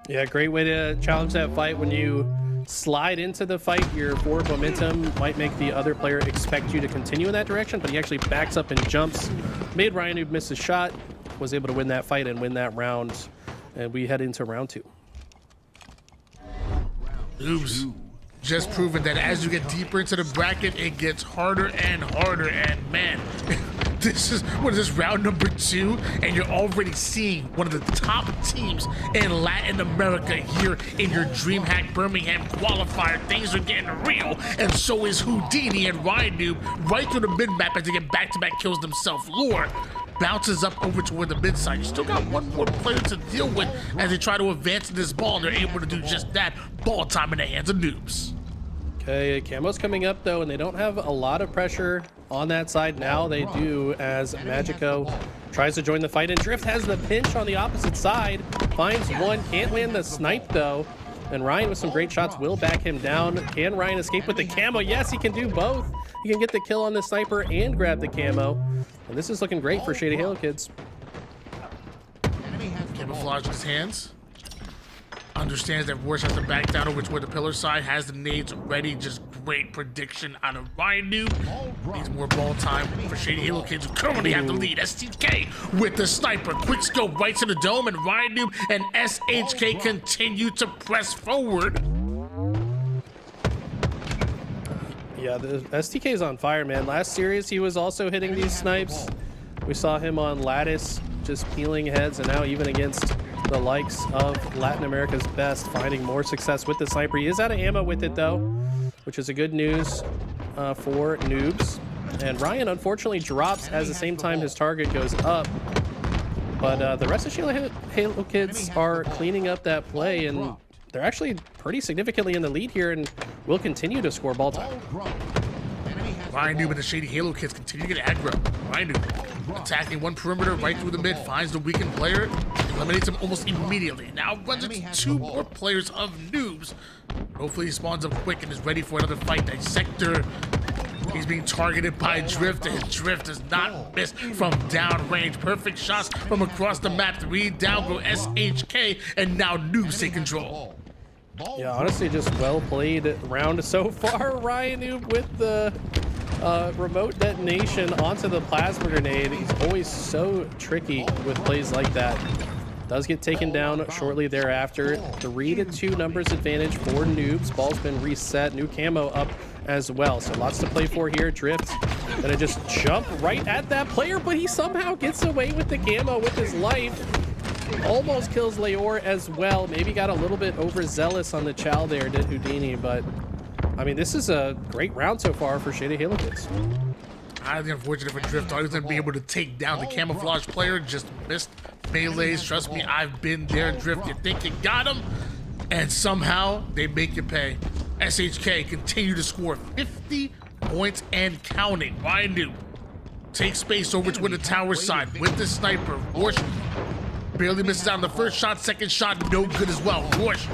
Yeah, great way to challenge that fight. When you slide into the fight, your forward momentum might make the other player expect you to continue in that direction, but he actually backs up and jumps. Made Ryanoob miss a shot, was able to win that fight and win that round, and we head into round 2. Noobs just proven that as you get deeper into the bracket, it gets harder and harder, and man, this is round number 2, and you're already seeing one of the top teams in Latin America here in your Dreamhack Birmingham qualifier. Things are getting real, and so is Houdini and Ryanoob right through the mid-map as they get back-to-back kills themselves. Lure bounces up over toward the mid side. You still got one more player to deal with as they try to advance this ball, and they're able to do just that. Ball time in the hands of Noobs. Okay, Camo's coming up though, and they don't have a lot of pressure on that side. Now they do, as Magico tries to join the fight, and Drift has the pinch on the opposite side. Finds one, can't land the snipe though. And Ryan with some great shots will back him down. Can Ryan escape with the camo? Yes, he can do both. He can get the kill on the sniper and grab the camo. And this is looking great for Shady Halo Kids. Camouflage in his hands. Understands that Warsh has to back down over toward the pillar side. Has the nades ready. Just great prediction out of Ryanoob. Needs more ball time for Shady Halo Kids, who currently have the lead. STK with the sniper. Quick scope right to the dome, and Ryanoob and SHK continue to press forward. Yeah, the STK is on fire, man. Last series, he was also hitting these snipes. We saw him on Lattice, just peeling heads, and now even against the likes of Latin America's best, finding more success with the sniper. He is out of ammo with it, though, which is a good news for Noobs. And Ryan, unfortunately, drops as the same time his target goes up. But the rest of Halo Kids are cleaning up that play, and they're actually pretty significantly in the lead here and will continue to score ball time. Ryanoob and the Shady Halo Kids continue to get aggro. Ryanoob attacking one perimeter right through the mid, finds the weakened player, eliminates him almost immediately. Now runs into 2 more players of Noobs. Hopefully he spawns up quick and is ready for another fight. Dissector, he's being targeted by Drift, and Drift does not miss from downrange. Perfect shots from across the map. 3 down go SHK, and now Noobs take control. Yeah, honestly, just well played round so far. Ryan Noob with the remote detonation onto the plasma grenade. He's always so tricky with plays like that. Does get taken down shortly thereafter. 3-2 numbers advantage for Noobs. Ball's been reset. New camo up as well. So lots to play for here. Drift gonna just jump right at that player, but he somehow gets away with the camo with his life. Almost kills Leor as well. Maybe got a little bit overzealous on the chow there, did Houdini, but I mean, this is a great round so far for Shady Halo Kids. Highly unfortunate for Drift. Thought he was going to be able to take down the camouflage player. Just missed melees. Trust me, I've been there, Drift. You think you got him, and somehow they make you pay. SHK continue to score 50 points and counting. Ryan Noob takes space over to the tower side with the sniper. Gorsh barely misses out on the first shot. Second shot, no good as well. Gorsh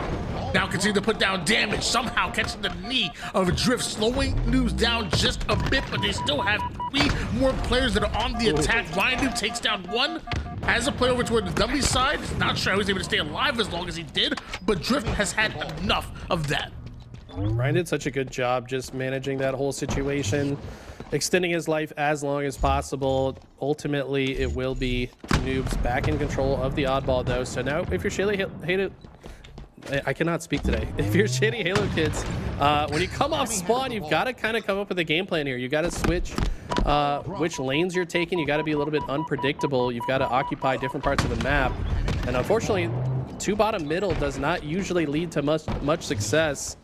now continue to put down damage, somehow catching the knee of Drift, slowing Noobs down just a bit, but they still have 3 more players that are on the attack. Ryan Noob takes down one, has a play over toward the dummy side. Not sure how he was able to stay alive as long as he did, but Drift has had enough of that. Ryan did such a good job just managing that whole situation, extending his life as long as possible. Ultimately, it will be Noobs back in control of the oddball, though. So now, if you're Shady Halo, I cannot speak today. If you're Shady Halo Kids, when you come off spawn, you've got to kind of come up with a game plan here. You got to switch which lanes you're taking. You got to be a little bit unpredictable. You've got to occupy different parts of the map. And unfortunately, 2 bottom middle does not usually lead to much success.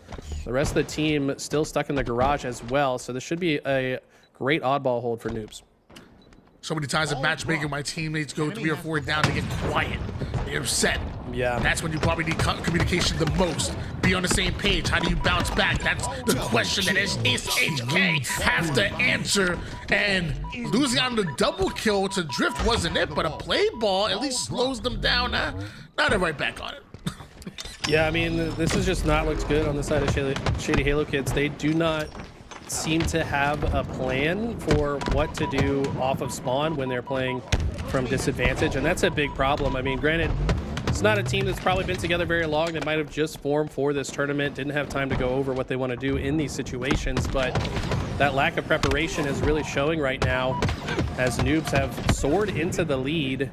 The rest of the team still stuck in the garage as well. So this should be a great oddball hold for Noobs. So many times in matchmaking, my teammates go 3 or 4 down to get quiet. They're upset. Yeah. That's when you probably need communication the most. Be on the same page. How do you bounce back? That's the question that SHK have to answer. And losing on the double kill to Drift wasn't it, but a play ball at least slows them down. Now they're right back on it. Yeah, I mean, this is just not looks good on the side of Shady Halo Kids. They do not seem to have a plan for what to do off of spawn when they're playing from disadvantage, and that's a big problem. I mean, granted, it's not a team that's probably been together very long. They might have just formed for this tournament, didn't have time to go over what they want to do in these situations, but that lack of preparation is really showing right now as Noobs have soared into the lead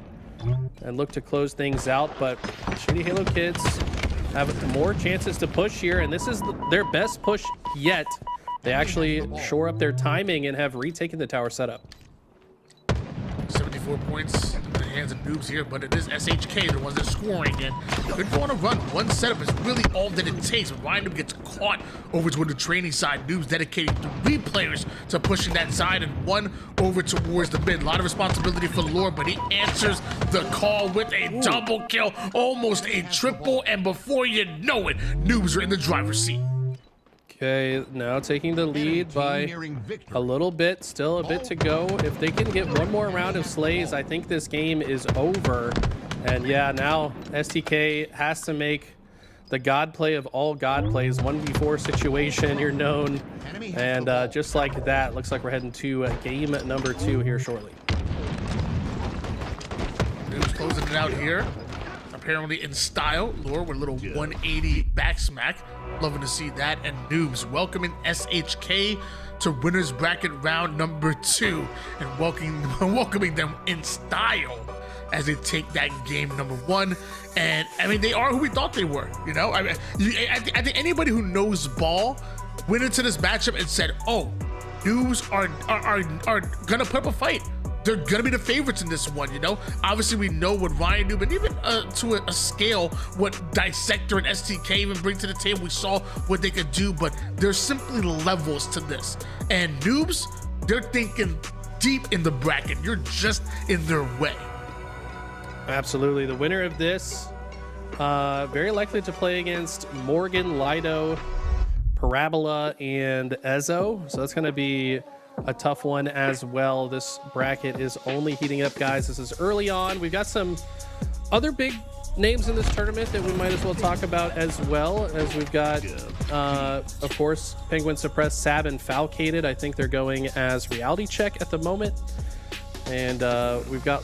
and look to close things out. But Shady Halo Kids have more chances to push here, and this is their best push yet. They actually shore up their timing and have retaken the tower setup. 74 points in the hands of Noobs here, but it is SHK, the ones that are scoring, and could go on a run. One setup is really all that it takes. When Ryan Noob gets caught over toward the training side, Noobs dedicating 3 players to pushing that side and 1 over towards the mid. A lot of responsibility for Lore, but he answers the call with a double kill, almost a triple, and before you know it, Noobs are in the driver's seat. Okay, now taking the lead by a little bit, still a bit to go. If they can get one more round of slays, I think this game is over. And yeah, now STK has to make the god play of all god plays, 1v4 situation, you're known. And just like that, looks like we're heading to game number 2 here shortly. Noobs closing it out here. Apparently in style. Lore with a little 180 back smack. Loving to see that. And Noobs welcoming SHK to winners bracket round number 2 and welcoming them in style as they take that game number 1. And I mean, they are who we thought they were. You know, I mean, I think anybody who knows ball went into this matchup and said, "Oh, Noobs are gonna put up a fight. They're gonna be the favorites in this one." You know, obviously we know what Ryan Noob, and even to a scale what Dissector and STK even bring to the table. We saw what they could do, but there's simply levels to this. And Noobs, they're thinking deep in the bracket. You're just in their way. Absolutely. The winner of this, very likely to play against Morgan, Lido, Parabola, and Ezo. So that's going to be a tough one as well. This bracket is only heating up, guys. This is early on. We've got some other big names in this tournament that we might as well talk about as well, as we've got, of course, Penguin Suppressed, Sab, and Falcated. I think they're going as Reality Check at the moment. And we've got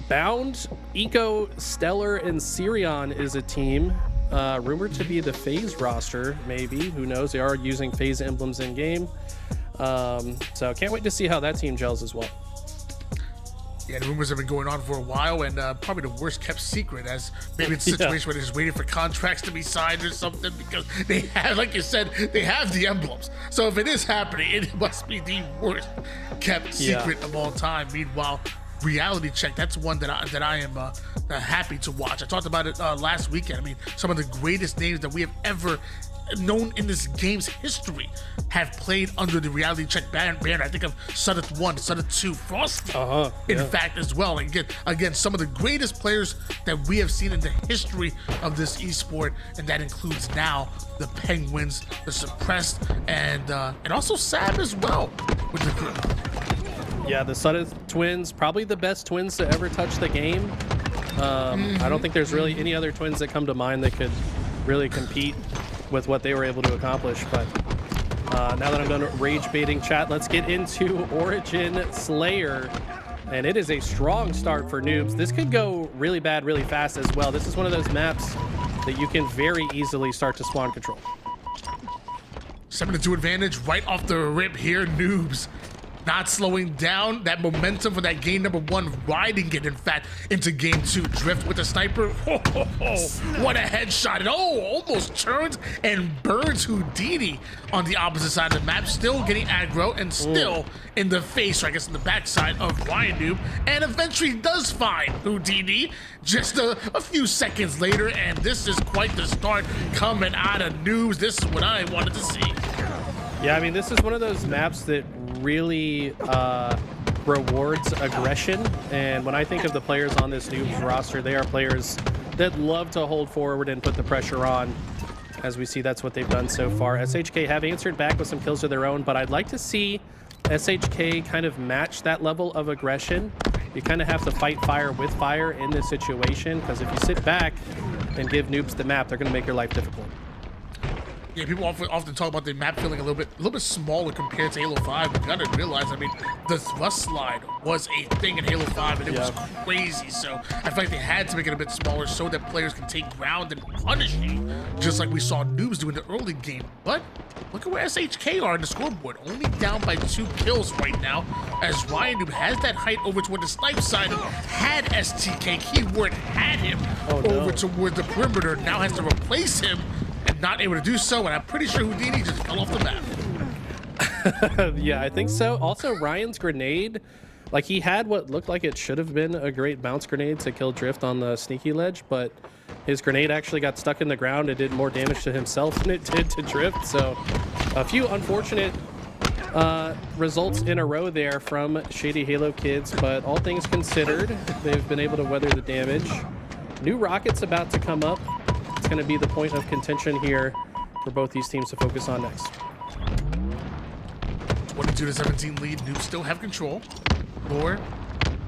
Bound, Eco, Stellar, and Sirion is a team. rumored to be the FaZe roster, maybe. Who knows? They are using FaZe emblems in game. So can't wait to see how that team gels as well. Yeah, the rumors have been going on for a while, and probably the worst kept secret, as maybe it's a situation where they're just waiting for contracts to be signed or something, because they have, like you said, they have the emblems. So if it is happening, it must be the worst kept secret of all time. Meanwhile, Reality Check, that's one that I am happy to watch. I talked about it last weekend. I mean, some of the greatest names that we have ever known in this game's history have played under the Reality Check banner. I think of Suddeth 1, Suddeth 2, Frosty, in fact, as well. And again, some of the greatest players that we have seen in the history of this esport, and that includes now the Penguins, the Suppressed, and also Sab as well with the crew. Yeah, the Suddeth twins, probably the best twins to ever touch the game. I don't think there's really any other twins that come to mind that could really compete with what they were able to accomplish. But now that I'm done rage baiting chat, let's get into Origin Slayer. And it is a strong start for Noobs. This could go really bad really fast as well. This is one of those maps that you can very easily start to spawn control. 7-2 advantage right off the rip here. Noobs not slowing down. That momentum for that game number 1, riding it, in fact, into game 2. Drift with the sniper. What a headshot. And almost turns and burns Houdini on the opposite side of the map. Still getting aggro and still in the face, or I guess in the backside of Ryan Noob. And eventually does find Houdini just a few seconds later. And this is quite the start coming out of Noobs. This is what I wanted to see. Yeah, I mean, this is one of those maps that really rewards aggression. And when I think of the players on this Noobs roster, they are players that love to hold forward and put the pressure on. As we see, that's what they've done so far. SHK have answered back with some kills of their own, but I'd like to see SHK kind of match that level of aggression. You kind of have to fight fire with fire in this situation, because if you sit back and give Noobs the map, they're going to make your life difficult. Yeah, people often talk about the map feeling a little bit smaller compared to Halo 5. But you gotta realize, I mean, the thrust slide was a thing in Halo 5, and it was crazy. So I feel like they had to make it a bit smaller so that players can take ground and punish you, just like we saw Noobs do in the early game. But look at where SHK are in the scoreboard, only down by 2 kills right now, as Ryan Noob has that height over toward the snipe side, had STK, keyword had him, over toward the perimeter, now has to replace him, and not able to do so, and I'm pretty sure Houdini just fell off the map. Yeah, I think so. Also, Ryan's grenade, like, he had what looked like it should have been a great bounce grenade to kill Drift on the sneaky ledge, but his grenade actually got stuck in the ground. It did more damage to himself than it did to Drift, so a few unfortunate results in a row there from Shady Halo Kids, but all things considered, they've been able to weather the damage. New rockets about to come up. It's going to be the point of contention here for both these teams to focus on next. 22-17 lead. Noobs still have control. Lore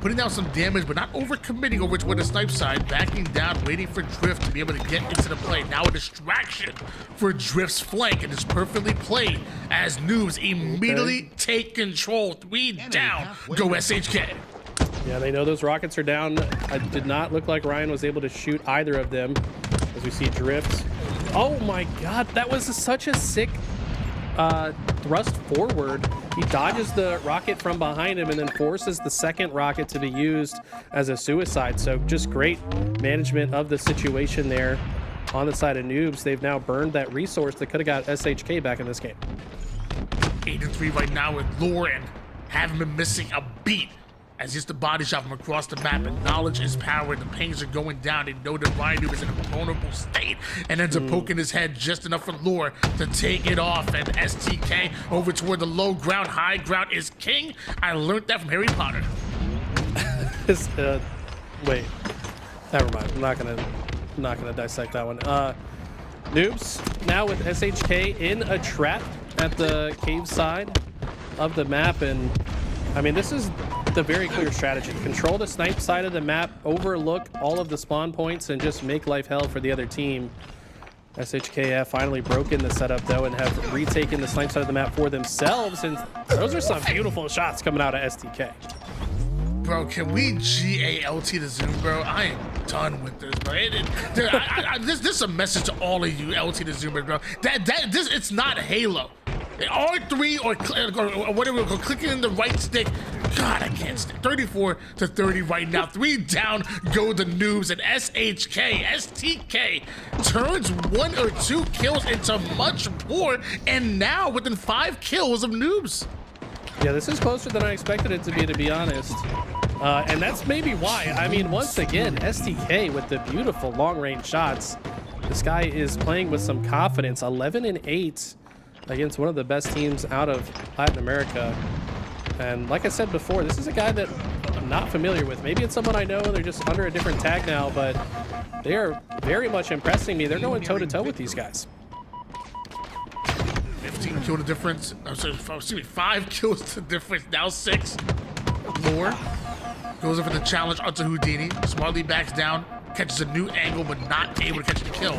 putting down some damage, but not overcommitting over toward the snipe side. Backing down, waiting for Drift to be able to get into the play. Now a distraction for Drift's flank, and it's perfectly played as Noobs immediately take control. 3 down. Go SHK. Yeah, they know those rockets are down. It did not look like Ryan was able to shoot either of them. As we see Drift. Oh my god, that was such a sick thrust forward. He dodges the rocket from behind him and then forces the second rocket to be used as a suicide. So just great management of the situation there on the side of Noobs. They've now burned that resource that could have got SHK back in this game. 8-3 right now with Lore, and haven't been missing a beat as just the body shot from across the map, and knowledge is power. The pings are going down. They know that Ryan Noob is in a vulnerable state and ends up poking his head just enough for Lore to take it off. And STK over toward the low ground. High ground is king. I learned that from Harry Potter. Wait, never mind. I'm not gonna dissect that one. Noobs now with SHK in a trap at the cave side of the map, and I mean, this is the very clear strategy. Control the snipe side of the map, overlook all of the spawn points, and just make life hell for the other team. SHK have finally broken the setup, though, and have retaken the snipe side of the map for themselves, and those are some beautiful shots coming out of STK. Bro, can we GALT the zoom, bro? I am done with this, bro. This is a message to all of you LT to Zoomers, bro. This it's not Halo. R3 or whatever, clicking in the right stick. God, I can't stand 34-30 right now. 3 down go the noobs, and STK turns 1 or 2 kills into much more, and now within 5 kills of noobs. Yeah, this is closer than I expected it to be honest. And that's maybe why. I mean, once again, STK with the beautiful long-range shots. This guy is playing with some confidence. 11-8 against one of the best teams out of Latin America. And like I said before, this is a guy that I'm not familiar with. Maybe it's someone I know, they're just under a different tag now, but they are very much impressing me. They're going toe-to-toe with these guys. 15 kill the difference. Excuse me, 5 kills the difference. Now 6 more. Goes up for the challenge onto Houdini. Smartly backs down, catches a new angle, but not able to catch the kill.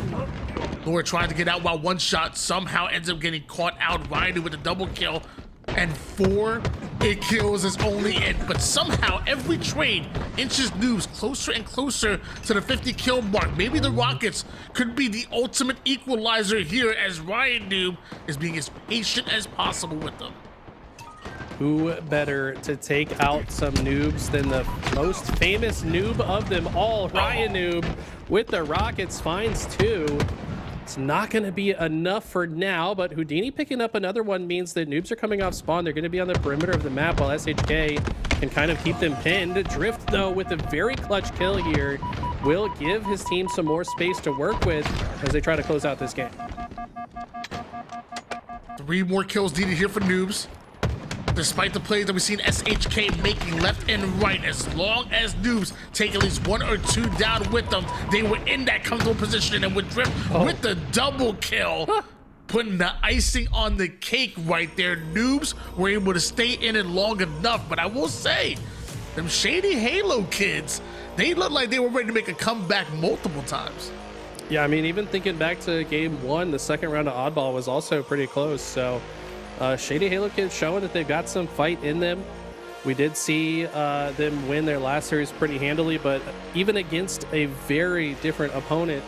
Lord trying to get out while one shot somehow ends up getting caught out. Ryan with a double kill. And 4 it kills is only it. But somehow every trade inches noobs closer and closer to the 50 kill mark. Maybe the Rockets could be the ultimate equalizer here, as Ryan Noob is being as patient as possible with them. Who better to take out some noobs than the most famous noob of them all, Ryan Noob, with the Rockets, finds 2. It's not going to be enough for now, but Houdini picking up another one means that noobs are coming off spawn. They're going to be on the perimeter of the map while SHK can kind of keep them pinned. Drift, though, with a very clutch kill here, will give his team some more space to work with as they try to close out this game. 3 more kills needed here for noobs. Despite the plays that we've seen SHK making left and right, as long as noobs take at least 1 or 2 down with them, they were in that comfortable position, and with Drift with the double kill, putting the icing on the cake right there. Noobs were able to stay in it long enough, but I will say, them shady Halo kids, they looked like they were ready to make a comeback multiple times. Yeah, I mean, even thinking back to game 1, the second round of Oddball was also pretty close, so shady Halo kids showing that they've got some fight in them. We did see them win their last series pretty handily, but even against a very different opponent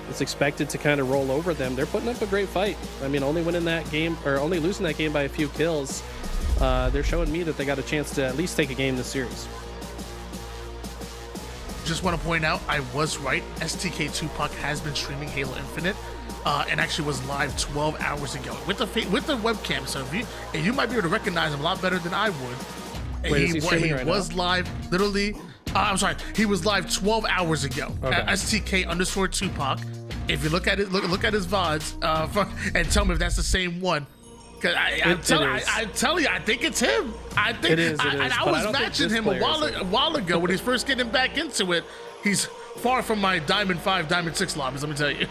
that's expected to kind of roll over them, they're putting up a great fight. I mean, only winning that game, or only losing that game by a few kills, they're showing me that they got a chance to at least take a game this series. Just want to point out, I was right. STK Tupac has been streaming Halo Infinite. And actually was live 12 hours ago with the webcam. So if you might be able to recognize him a lot better than I would. Wait, he was live literally. I'm sorry, he was live 12 hours ago. Okay. STK_Tupac. If you look at it, look at his VODs and tell me if that's the same one. Cause I tell you, I think it's him. I think it is. And I was matching him a while ago when he's first getting back into it. He's far from my Diamond 5, Diamond 6 lobbies. Let me tell you.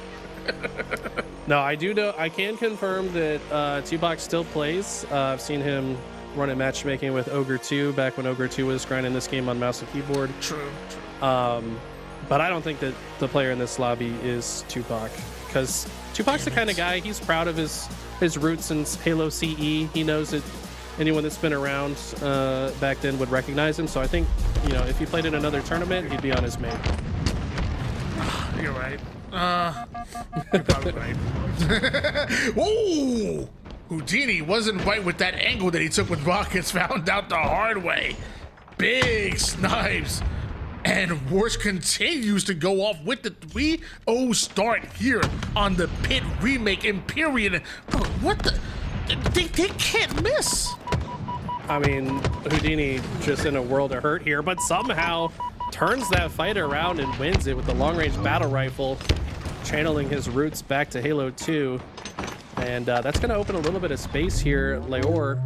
No, I do know. I can confirm that Tupac still plays. I've seen him run a matchmaking with Ogre 2 back when Ogre 2 was grinding this game on mouse and keyboard. True. But I don't think that the player in this lobby is Tupac, because Tupac's the kind of guy, he's proud of his roots in Halo CE. He knows that anyone that's been around back then would recognize him. So I think, you know, if he played in another tournament, he'd be on his main. You're right. You're probably right. Ooh! Houdini wasn't right with that angle that he took with Rockets, found out the hard way. Big snipes. And Warsh continues to go off with the 3-0 start here on the Pit Remake Empyrean. Bro, what the? They can't miss. I mean, Houdini just in a world of hurt here, but somehow turns that fight around and wins it with the long-range battle rifle, channeling his roots back to Halo 2. And that's going to open a little bit of space here. Leor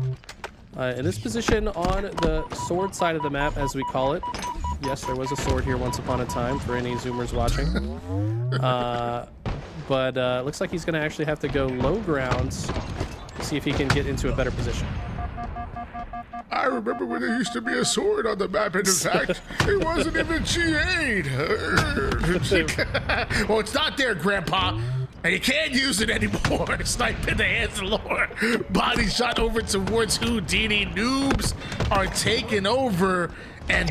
in this position on the sword side of the map, as we call it. Yes, there was a sword here once upon a time for any Zoomers watching. But looks like he's going to actually have to go low ground, see if he can get into a better position. I remember when there used to be a sword on the map, and in fact, it wasn't even GA'd. Well, it's not there, Grandpa, and you can't use it anymore. Snipe in the hands of Lore. Body shot over towards Houdini. Noobs are taking over, And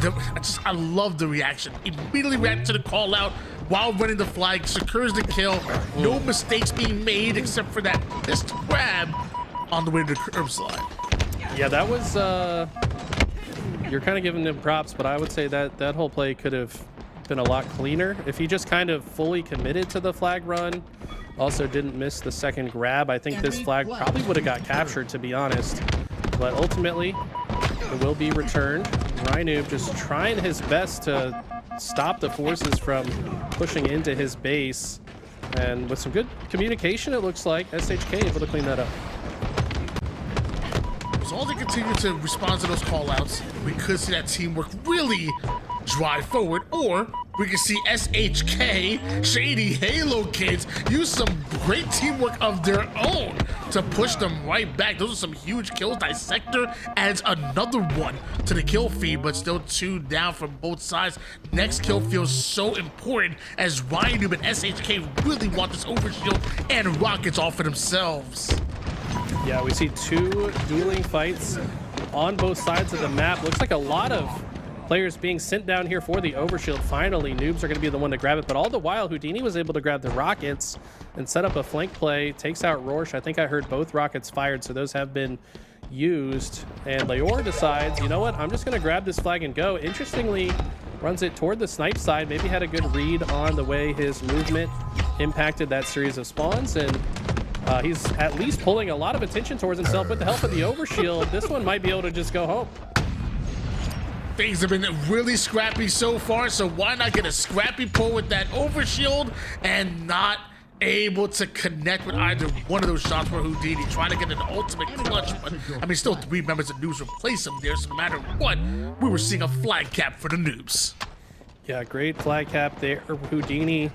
I love the reaction. Immediately reacted to the call out while running the flag, secures the kill. No mistakes being made except for that missed grab on the way to the curb slide. Yeah, that was, you're kind of giving him props, but I would say that that whole play could have been a lot cleaner. If he just kind of fully committed to the flag run, also didn't miss the second grab, I think this flag probably would have got captured, to be honest. But ultimately, it will be returned. Rynoob just trying his best to stop the forces from pushing into his base. And with some good communication, it looks like SHK able to clean that up. So all they continue to respond to those call-outs, we could see that teamwork really drive forward, or we can see SHK, Shady Halo Kids, use some great teamwork of their own to push them right back. Those are some huge kills. Dissector adds another one to the kill feed, but still 2 down from both sides. Next kill feels so important as Rynoob and SHK really want this overshield and rockets all for themselves. Yeah, we see 2 dueling fights on both sides of the map. Looks like a lot of players being sent down here for the overshield. Finally, noobs are going to be the one to grab it, but all the while, Houdini was able to grab the rockets and set up a flank play, takes out Rorsch. I think I heard both rockets fired, so those have been used. And Leor decides, you know what, I'm just going to grab this flag and go. Interestingly, runs it toward the snipe side, maybe had a good read on the way his movement impacted that series of spawns, and he's at least pulling a lot of attention towards himself with the help of the overshield. This one might be able to just go home. Things have been really scrappy so far, so why not get a scrappy pull with that overshield and not able to connect with either one of those shots for Houdini, trying to get an ultimate clutch, but I mean, still 3 members of noobs replace him there, so no matter what, we were seeing a flag cap for the noobs. Yeah, great flag cap there. Houdini,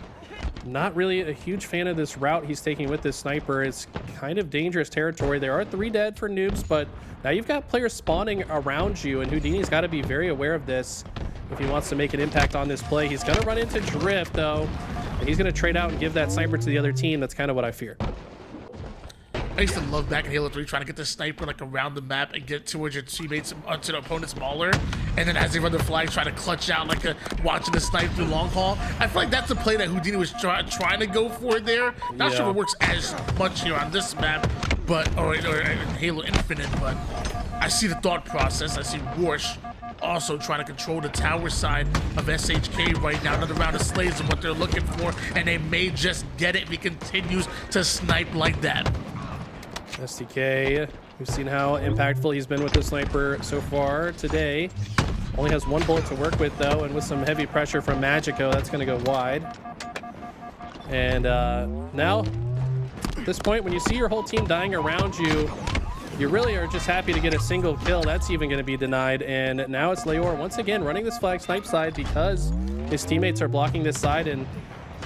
not really a huge fan of this route he's taking with this sniper. It's kind of dangerous territory. There are 3 dead for noobs, but now you've got players spawning around you, and Houdini's got to be very aware of this if he wants to make an impact on this play. He's going to run into Drift, though, and he's going to trade out and give that sniper to the other team. That's kind of what I fear. I used to love back in Halo 3 trying to get the sniper like around the map and get towards your teammates, to the opponent's mauler, and then as they run the flag, try to clutch out like watching the snipe through long haul. I feel like that's the play that Houdini was trying to go for there. Not sure if it works as much here on this map, but or in Halo Infinite, but I see the thought process. I see Rorsch also trying to control the tower side of SHK right now. Another round of slaves is what they're looking for, and they may just get it if he continues to snipe like that. SDK, we've seen how impactful he's been with the sniper so far today. Only has 1 bullet to work with, though, and with some heavy pressure from Magico, that's going to go wide. And now, at this point, when you see your whole team dying around you, you really are just happy to get a single kill. That's even going to be denied. And now it's Leor once again running this flag snipe side because his teammates are blocking this side, and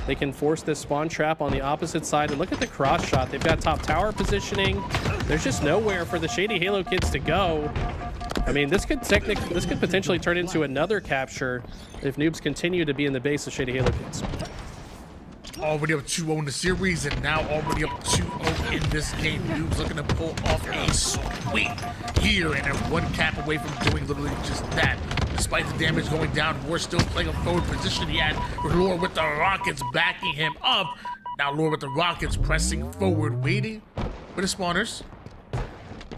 they can force this spawn trap on the opposite side. And look at the cross shot. They've got top tower positioning. There's just nowhere for the Shady Halo Kids to go. I mean, this could potentially turn into another capture if noobs continue to be in the base of Shady Halo Kids. Already up 2-0 in the series, and now already up 2-0 in this game. Noobs looking to pull off a sweep here, and they're 1 cap away from doing literally just that. Despite the damage going down, we're still playing a forward position. He had Lure with the rockets backing him up. Now Lure with the rockets pressing forward, waiting for the spawners.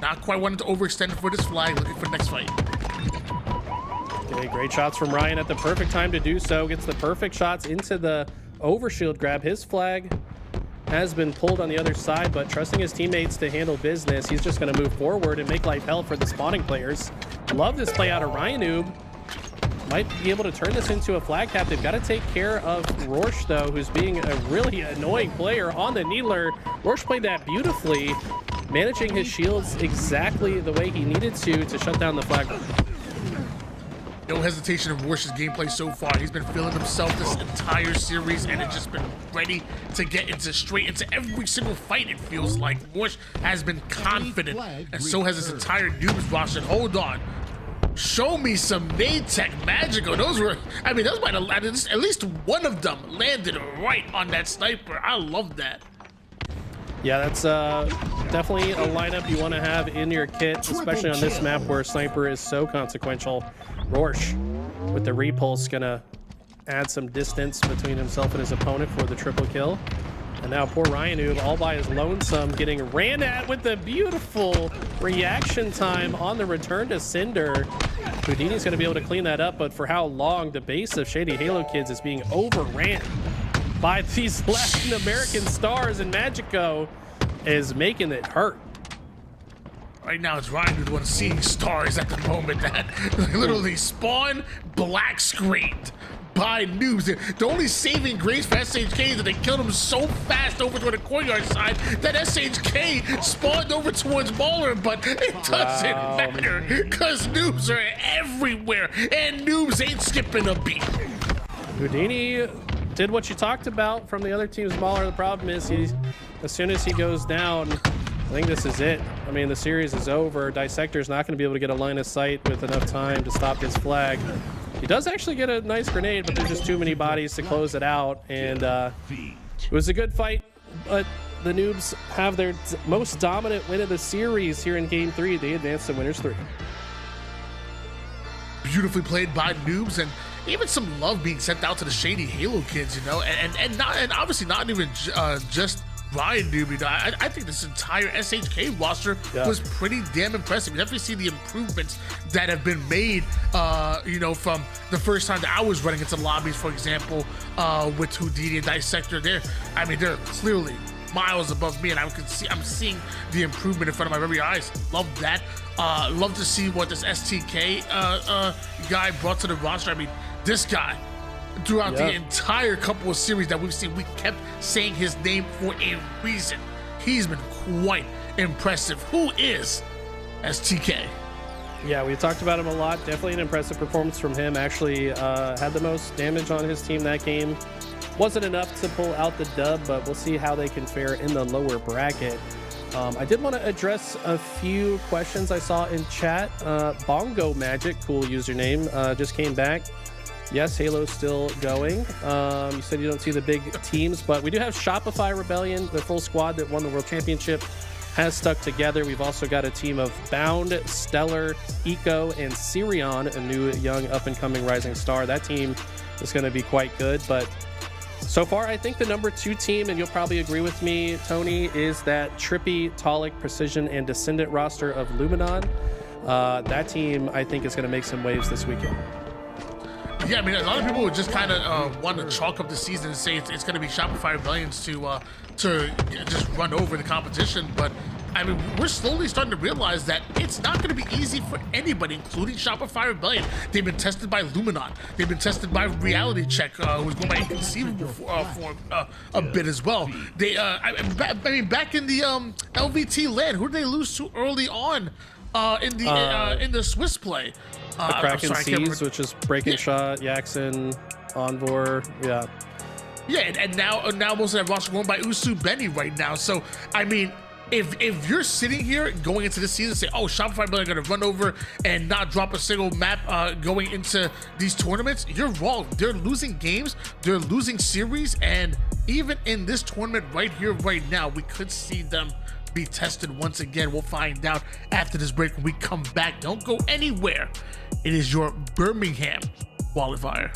Not quite wanting to overextend for this flag, looking for the next fight. Okay, great shots from Ryan at the perfect time to do so. Gets the perfect shots into the overshield grab. His flag has been pulled on the other side, but trusting his teammates to handle business, he's just going to move forward and make life hell for the spawning players. Love this play out of Rynoob. Might be able to turn this into a flag cap. They've got to take care of Rorsch, though, who's being a really annoying player on the Needler. Rorsch played that beautifully, managing his shields exactly the way he needed to shut down the flag. No hesitation of Rorsch's gameplay so far. He's been feeling himself this entire series, and it's just been ready to get straight into every single fight, it feels like. Rorsch has been confident, and so has his entire noobs roster. Hold on. Show me some Maytech Magico. Those were, I mean, those might have, at least one of them landed right on that sniper. I love that. Yeah, that's definitely a lineup you want to have in your kit, especially on this map where Sniper is so consequential. Rorsch with the repulse gonna add some distance between himself and his opponent for the triple kill. And now poor Ryan all by his lonesome, getting ran at with the beautiful reaction time on the return to Cinder. Houdini's gonna be able to clean that up, but for how long the base of Shady Halo Kids is being overran by these Latin American stars, and Magico is making it hurt. Right now, it's Ryan who's the one seeing stars at the moment that literally spawn black screened by noobs. The only saving grace for SHK is that they killed him so fast over toward the courtyard side that SHK spawned over towards Baller, but it doesn't matter because noobs are everywhere and noobs ain't skipping a beat. Houdini did what you talked about from the other team's Baller. The problem is as soon as he goes down, I think this is it. I mean, the series is over. Dissector's not going to be able to get a line of sight with enough time to stop his flag. He does actually get a nice grenade, but there's just too many bodies to close it out. And it was a good fight, but the noobs have their most dominant win of the series here in Game 3. They advance to Winners 3. Beautifully played by noobs, and even some love being sent out to the Shady Halo Kids, you know, and obviously not even just Ryan Noob. You know, I think this entire SHK roster was pretty damn impressive. You definitely see the improvements that have been made, you know, from the first time that I was running into lobbies, for example, with Houdini and Dissector. I mean, they're clearly miles above me, and I'm seeing the improvement in front of my very eyes. Love that. Love to see what this STK guy brought to the roster. I mean, this guy, throughout the entire couple of series that we've seen, we kept saying his name for a reason. He's been quite impressive. Who is STK? Yeah, we talked about him a lot. Definitely an impressive performance from him. Actually had the most damage on his team that game. Wasn't enough to pull out the dub, but we'll see how they can fare in the lower bracket. I did want to address a few questions I saw in chat. Bongo Magic, cool username, just came back. Yes, Halo's still going. You said you don't see the big teams, but we do have Shopify Rebellion, the full squad that won the World Championship, has stuck together. We've also got a team of Bound, Stellar, Eco, and Sirion, a new young up-and-coming rising star. That team is going to be quite good, but so far, I think the number 2 team, and you'll probably agree with me, Tony, is that Trippy, Tolic, Precision, and Descendant roster of Luminon. That team, I think, is going to make some waves this weekend. Yeah, I mean, a lot of people would just kind of want to chalk up the season and say it's going to be Shopify Rebellions to just run over the competition, but I mean, we're slowly starting to realize that it's not going to be easy for anybody, including Shopify Rebellion. They've been tested by Luminon. They've been tested by Reality Check, who's going by Inconceivable for a bit as well. They, I mean, back in the LVT land, who did they lose to early on in the Swiss play? The Kraken Seas, which is Breaking Shot, Yaxon, Envor, Yeah, and now most of that roster going by Usu Benny right now. So, I mean, if you're sitting here going into this season and say, oh, Shopify Rebellion are going to run over and not drop a single map going into these tournaments, you're wrong. They're losing games, they're losing series, and even in this tournament right here, right now, we could see them be tested once again. We'll find out after this break when we come back. Don't go anywhere. It is your Birmingham qualifier.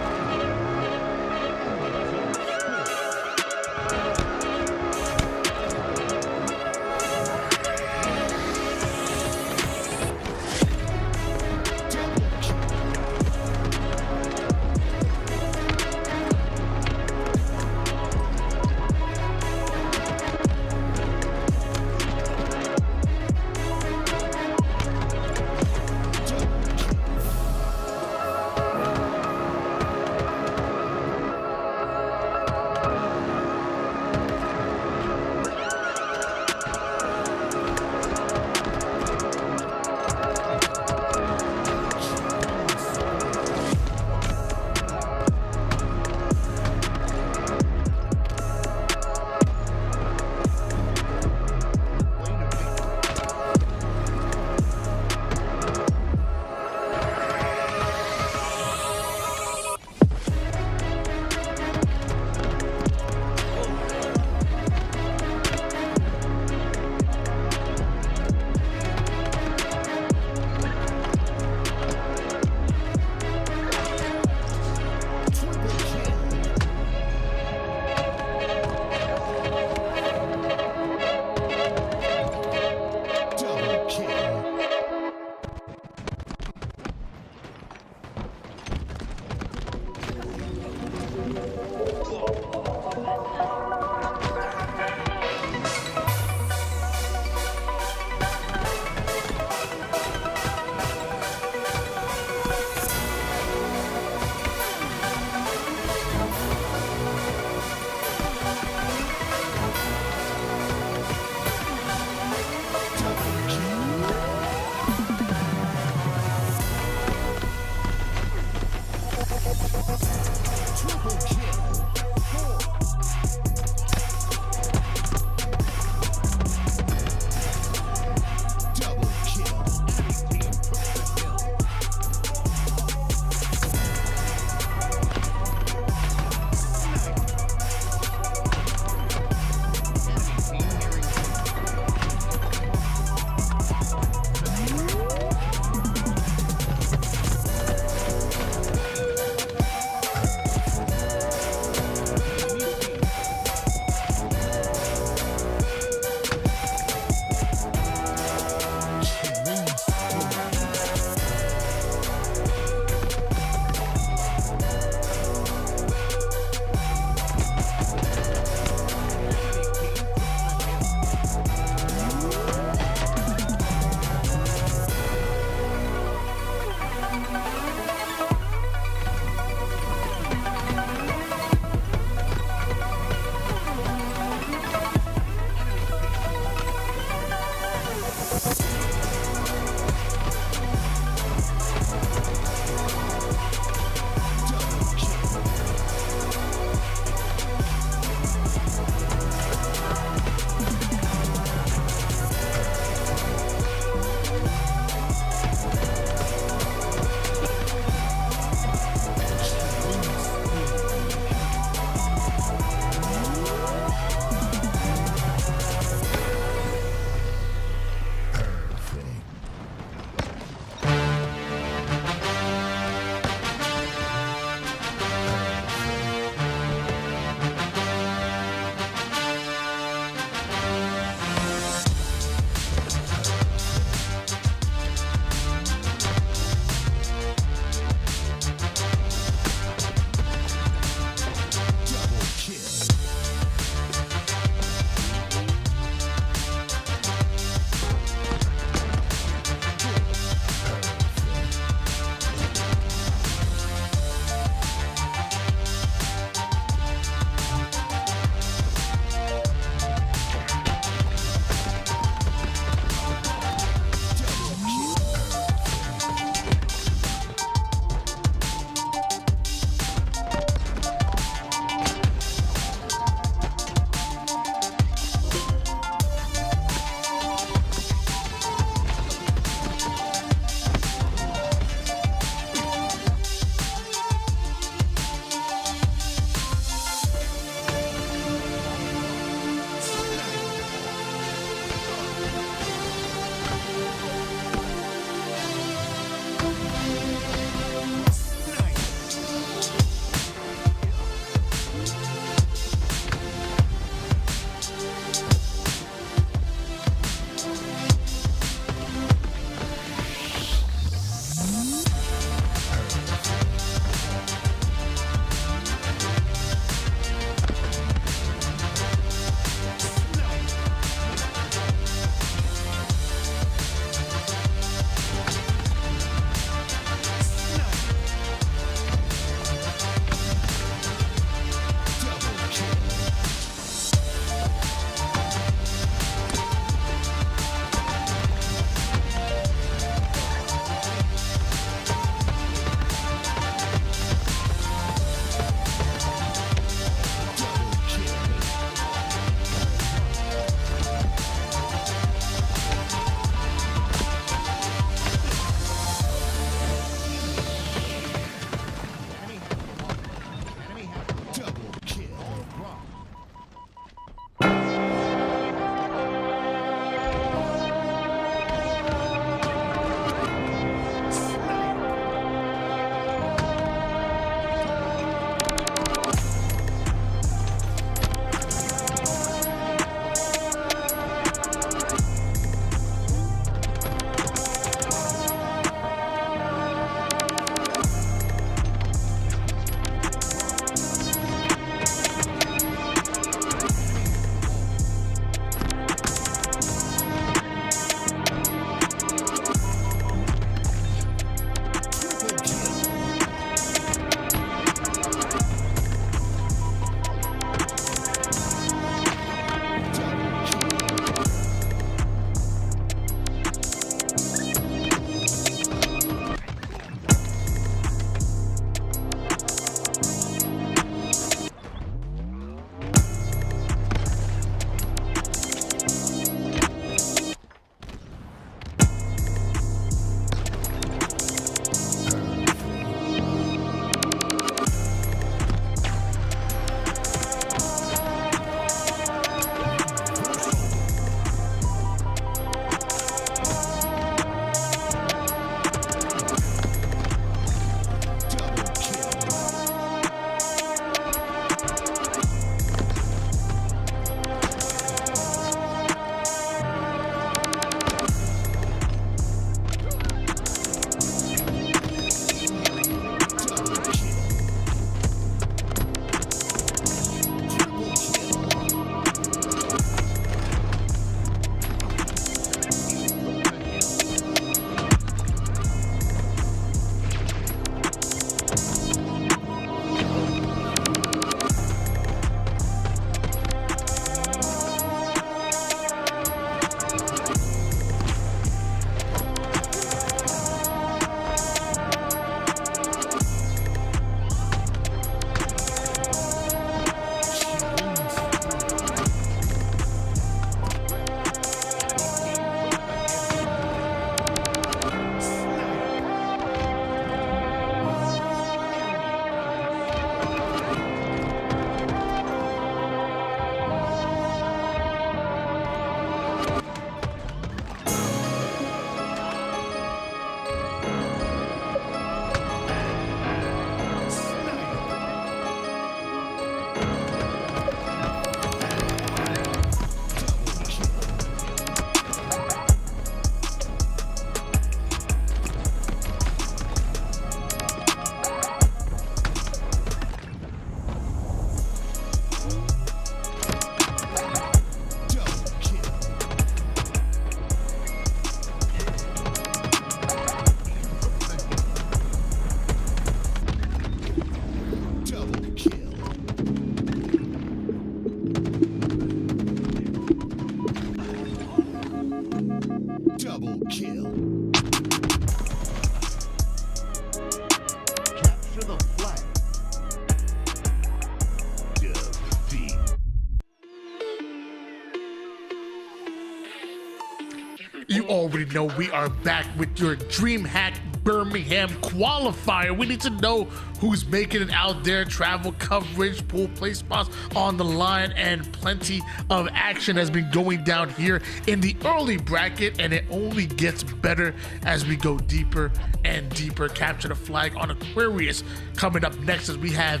You already know we are back with your Dreamhack Birmingham qualifier. We need to know who's making it out there. Travel coverage, pool play spots on the line, and plenty of action has been going down here in the early bracket, and it only gets better as we go deeper and deeper. Capture the flag on Aquarius coming up next as we have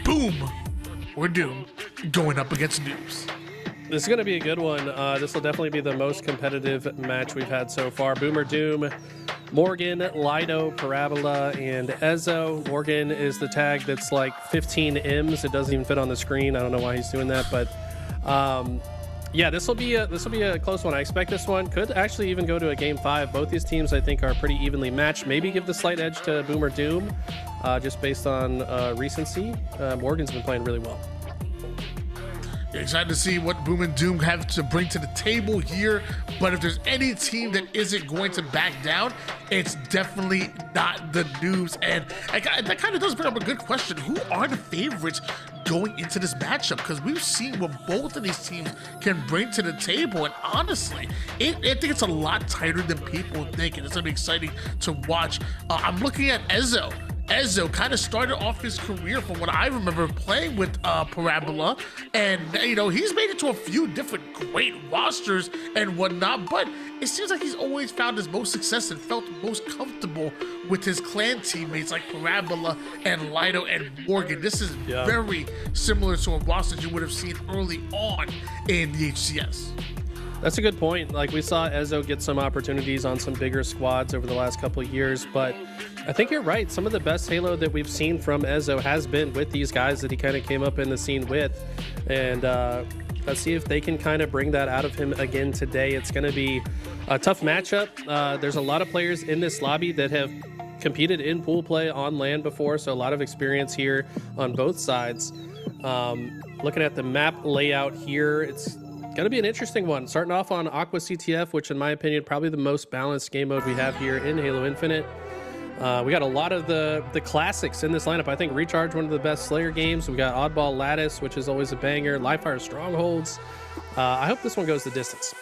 Boom or Doom going up against Noobs. This is going to be a good one. This will definitely be the most competitive match we've had so far. Boom or Doom, Morgan, Lido, Parabola, and Ezzo. Morgan is the tag that's like 15 M's. It doesn't even fit on the screen. I don't know why he's doing that, but yeah, this will be a close one. I expect this one could actually even go to a game 5. Both these teams, I think, are pretty evenly matched. Maybe give the slight edge to Boom or Doom, just based on recency. Morgan's been playing really well. Excited to see what Boom and Doom have to bring to the table here, but if there's any team that isn't going to back down, it's definitely not the Noobs. And that kind of does bring up a good question. Who are the favorites going into this matchup? Because we've seen what both of these teams can bring to the table, and honestly, I think it's a lot tighter than people think, and it's going to be exciting to watch. I'm looking at Ezzo. Ezzo kind of started off his career, from what I remember, playing with Parabola, and you know, he's made it to a few different great rosters and whatnot, but it seems like he's always found his most success and felt most comfortable with his clan teammates like Parabola and Lido and Morgan. This is very similar to a roster you would have seen early on in the HCS. That's a good point. Like, we saw Ezzo get some opportunities on some bigger squads over the last couple of years, but I think you're right. Some of the best Halo that we've seen from Ezzo has been with these guys that he kind of came up in the scene with, and let's see if they can kind of bring that out of him again today. It's going to be a tough matchup. There's a lot of players in this lobby that have competed in pool play on LAN before, so a lot of experience here on both sides. Looking at the map layout here, it's going to be an interesting one. Starting off on Aqua CTF, which in my opinion, probably the most balanced game mode we have here in Halo Infinite. We got a lot of the classics in this lineup. I think Recharge, one of the best Slayer games. We got Oddball Lattice, which is always a banger. Livefire Strongholds. I hope this one goes the distance.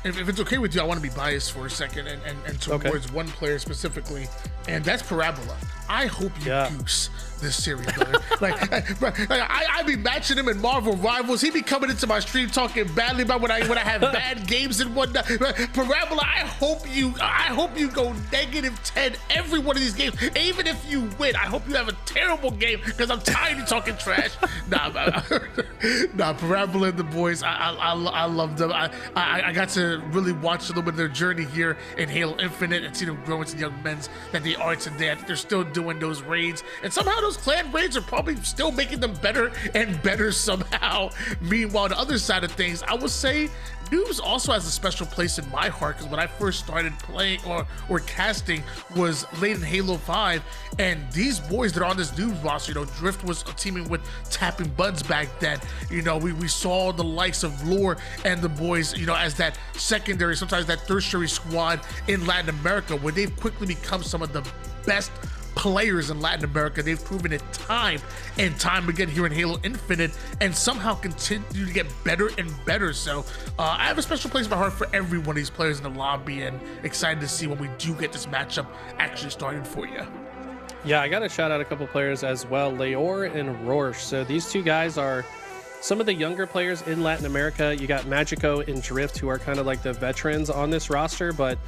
If it's okay with you, I want to be biased for a second and towards one player specifically, and that's Parabola. I hope you goose this series, brother. I be matching him in Marvel Rivals. He be coming into my stream talking badly about when I have bad games and whatnot. Parabola, I hope you go -10 every one of these games. Even if you win, I hope you have a terrible game, because I'm tired of talking trash. Nah, Parabola and the boys, I love them. I got to really watch a little bit of their journey here in Halo Infinite and see them grow into the young men that they are today. I think they're still doing those raids, and somehow those clan raids are probably still making them better and better somehow. Meanwhile, the other side of things, I would say Noobs also has a special place in my heart, because when I first started playing or casting was late in Halo 5, and these boys that are on this Noobs roster, you know, Drift was teaming with Tapping Buds back then. You know, we saw the likes of Lore and the boys, you know, as that secondary, sometimes that tertiary squad in Latin America, where they've quickly become some of the best players in Latin America. They've proven it time and time again here in Halo Infinite, and somehow continue to get better and better. So I have a special place in my heart for every one of these players in the lobby, and excited to see when we do get this matchup actually started for you. Yeah, I got to shout out a couple players as well, Leor and Rorsch. So these two guys are some of the younger players in Latin America. You got Magico and Drift, who are kind of like the veterans on this roster, but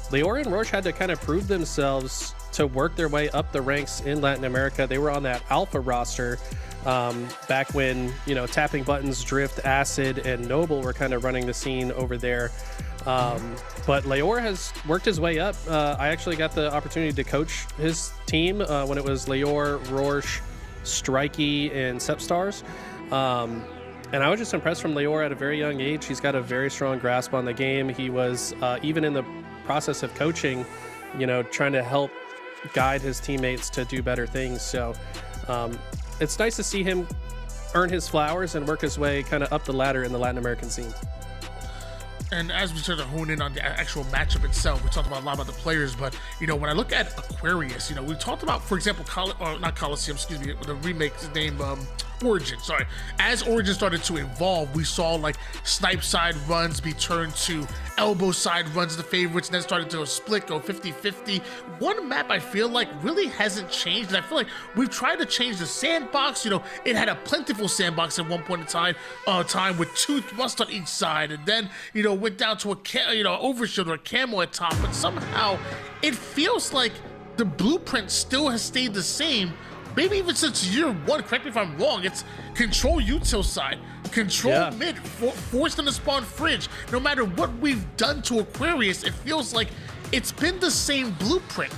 Leor and Rorsch had to kind of prove themselves to work their way up the ranks in Latin America. They were on that Alpha roster back when, you know, Tapping Buttons, Drift, Acid, and Noble were kind of running the scene over there. But Leor has worked his way up. I actually got the opportunity to coach his team when it was Leor, Rorsch, Strikey, and Sepstars. And I was just impressed from Leor at a very young age. He's got a very strong grasp on the game. He was, even in the process of coaching, you know, trying to help guide his teammates to do better things. So it's nice to see him earn his flowers and work his way kind of up the ladder in the Latin American scene. And as we start to hone in on the actual matchup itself, we talked about a lot about the players, but, you know, when I look at Aquarius, you know, we talked about, for example, not Coliseum, excuse me, the remake's name, Origin, sorry. As Origin started to evolve, we saw like snipe side runs be turned to elbow side runs, the favorites, and then started to split, go 50-50. One map I feel like really hasn't changed, and I feel like we've tried to change the sandbox. You know, it had a plentiful sandbox at one point in time with 2 thrusts on each side, and then, you know, went down to a overshield or a camo at top, but somehow it feels like the blueprint still has stayed the same. Maybe even since year 1, correct me if I'm wrong, it's control util side, control mid, force them to spawn fridge. No matter what we've done to Aquarius, it feels like it's been the same blueprint.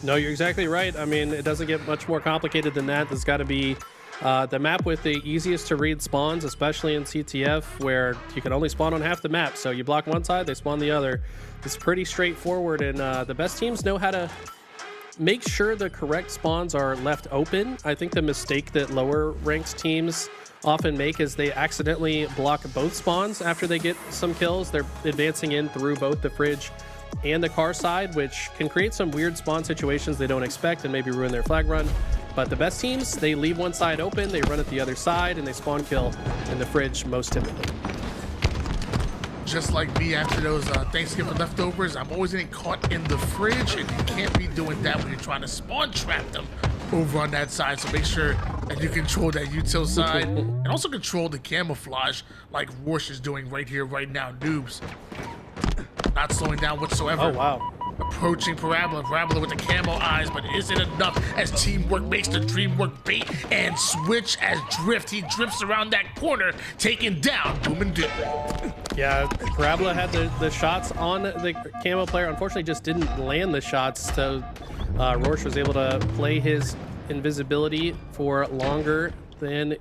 No, you're exactly right. I mean, it doesn't get much more complicated than that. There's got to be the map with the easiest to read spawns, especially in CTF, where you can only spawn on half the map. So you block one side, they spawn the other. It's pretty straightforward, and the best teams know how to make sure the correct spawns are left open. I think the mistake that lower ranked teams often make is they accidentally block both spawns after they get some kills. They're advancing in through both the fridge and the car side, which can create some weird spawn situations they don't expect and maybe ruin their flag run. But the best teams, they leave one side open, they run at the other side, and they spawn kill in the fridge most typically. Just like me after those Thanksgiving leftovers, I'm always getting caught in the fridge, and you can't be doing that when you're trying to spawn trap them over on that side. So make sure that you control that util side and also control the camouflage like Warsh is doing right here, right now. Noobs not slowing down whatsoever. Oh, wow. Approaching Parabola with the camo eyes, but is it enough as teamwork makes the dream work? Bait and switch as Drift. He drifts around that corner, taking down Boom and Doom. Yeah, Parabola had the shots on the camo player. Unfortunately, just didn't land the shots, so Rorsch was able to play his invisibility for longer than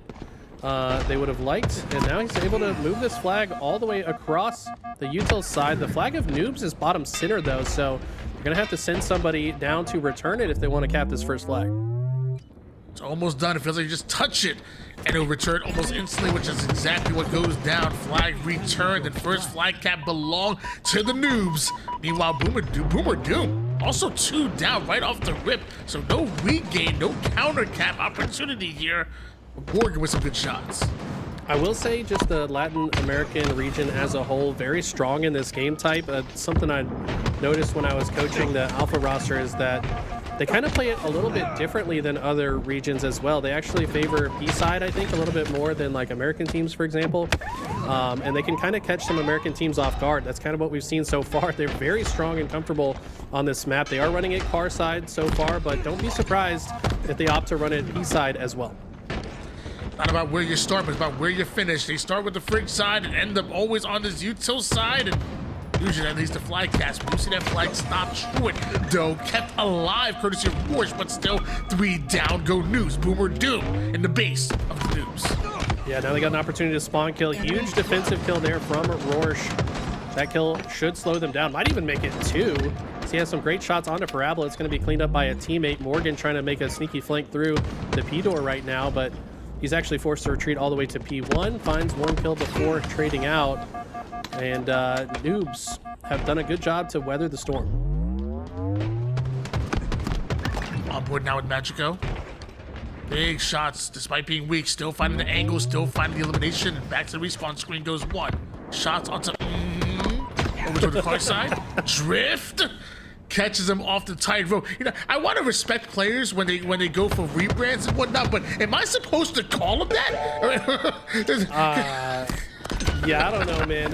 they would have liked, and now he's able to move this flag all the way across the util side. The flag of Noobs is bottom center though, so you're gonna have to send somebody down to return it if they want to cap this first flag. It's almost done. It feels like you just touch it and it'll return almost instantly, which is exactly what goes down. Flag returned, and first flag cap belong to the Noobs. Meanwhile, Boomer Doom also 2 down right off the rip, so no regain, no counter cap opportunity here. Morgan with some good shots. I will say just the Latin American region as a whole, very strong in this game type. Something I noticed when I was coaching the Alpha roster is that they kind of play it a little bit differently than other regions as well. They actually favor P-side, I think, a little bit more than like American teams, for example. And they can kind of catch some American teams off guard. That's kind of what we've seen so far. They're very strong and comfortable on this map. They are running it car side so far, but don't be surprised if they opt to run it P-side as well. Not about where you start, but about where you finish. They start with the fridge side and end up always on this util side, and usually that leads to flag cast. But you see that flag stop short, though, kept alive courtesy of Rorsch, but still 3 down go Noobs. Boomer Doom in the base of the Noobs. Yeah, now they got an opportunity to spawn kill. Huge defensive kill there from Rorsch. That kill should slow them down. Might even make it 2. So he has some great shots onto Parabola. It's going to be cleaned up by a teammate. Morgan trying to make a sneaky flank through the P door right now, but he's actually forced to retreat all the way to P1, finds 1 kill before trading out, and Noobs have done a good job to weather the storm. On board now with Magico. Big shots, despite being weak, still finding the angle, still finding the elimination, and back to the respawn screen goes 1. Shots onto over to the car side. Drift catches him off the tightrope. You know, I want to respect players when they go for rebrands and whatnot, but am I supposed to call them that? Yeah, I don't know, man.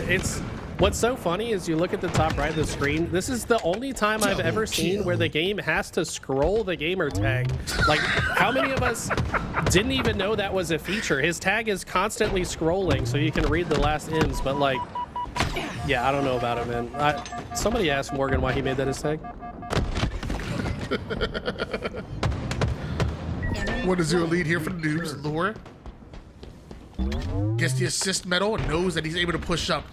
What's so funny is you look at the top right of the screen. This is the only time I've ever seen where the game has to scroll the gamer tag. Like, how many of us didn't even know that was a feature? His tag is constantly scrolling so you can read the last ends, but like, yeah, I don't know about it, man. Somebody asked Morgan why he made that his tag. 1-0 lead here for the Noobs. Lure gets the assist medal and knows that he's able to push up.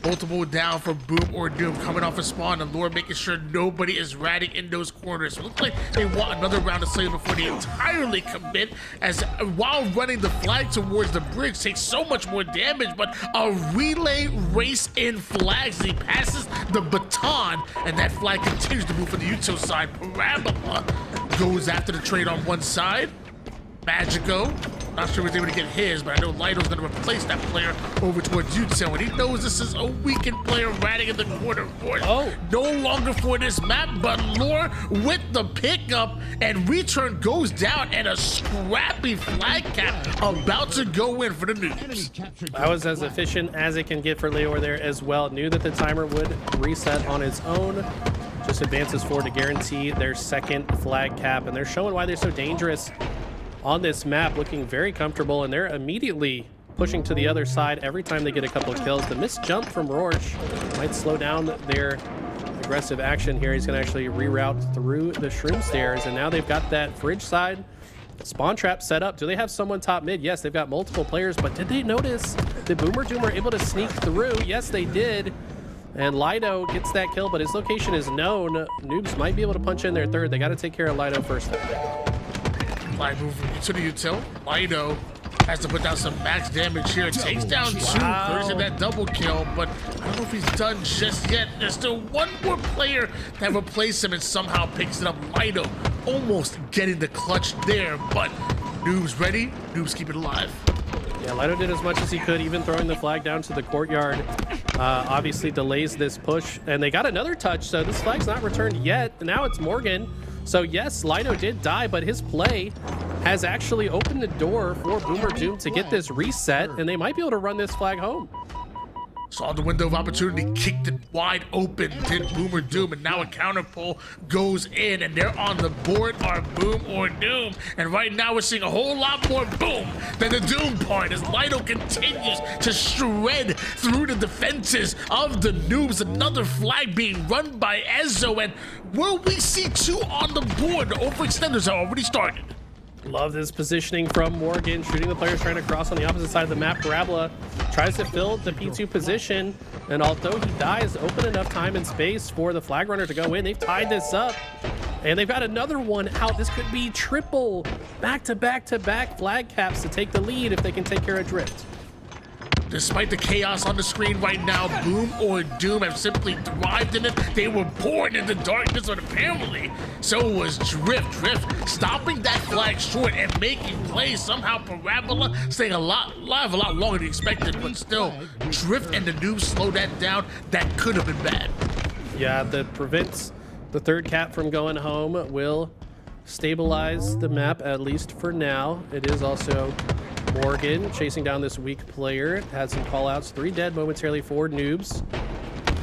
Multiple down for Boom or Doom coming off a spawn, and Lure making sure nobody is ratting in those corners. So it looks like they want another round of Slayer before they entirely commit, as while running the flag towards the bridge takes so much more damage, but a relay race in flags. He passes the baton, and that flag continues to move for the util side. Parabola goes after the trade on one side. Magico, not sure if he's able to get his, but I know Lido's going to replace that player over towards Util, and he knows this is a weakened player riding in the corner for it. Oh. No longer for this map, but Lure with the pickup, and return goes down, and a scrappy flag cap about to go in for the Noobs. That was as efficient as it can get for Leor there as well. Knew that the timer would reset on its own. Just advances forward to guarantee their second flag cap, and they're showing why they're so dangerous on this map, looking very comfortable, and they're immediately pushing to the other side every time they get a couple of kills. The missed jump from Rorsch might slow down their aggressive action here. He's going to actually reroute through the shroom stairs, and now they've got that fridge side spawn trap set up. Do they have someone top mid? Yes, they've got multiple players, but did they notice that Boomer Doom were able to sneak through? Yes, they did. And Lido gets that kill, but his location is known. Noobs might be able to punch in their third. They got to take care of Lido first. Flag move to the Util. Lido has to put down some max damage here. Takes down two, versus that double kill, but I don't know if he's done just yet. There's still one more player that replaces him and somehow picks it up. Lido almost getting the clutch there, but Noobs ready. Noobs keep it alive. Yeah, Lido did as much as he could, even throwing the flag down to the courtyard. Obviously delays this push, and they got another touch, so this flag's not returned yet. Now it's Morgan. So yes, Lido did die, but his play has actually opened the door for Boomer Doom to get this reset, and they might be able to run this flag home. Saw the window of opportunity, kicked it wide open, did Boomer Doom, and now a counter pull goes in, and they're on the board are Boom or Doom. And right now we're seeing a whole lot more Boom than the Doom part as Lido continues to shred through the defenses of the Noobs. Another flag being run by Ezzo, and will we see two on the board? The overextenders are already started. Love this positioning from Morgan, shooting the players trying to cross on the opposite side of the map. Parabola tries to fill the P2 position, and although he dies, open enough time and space for the flag runner to go in. They've tied this up, and they've got another one out. This could be triple back-to-back flag caps to take the lead if they can take care of Drift. Despite the chaos on the screen right now, Boom or Doom have simply thrived in it. They were born in the darkness, but apparently so was Drift. Drift stopping that flag short and making plays. Somehow Parabola staying alive a lot longer than expected, but still, Drift and the Noobs slow that down. That could have been bad. Yeah, that prevents the third cap from going home. Will stabilize the map, at least for now. It is also Morgan chasing down this weak player. Had some callouts. 3 dead momentarily for Noobs.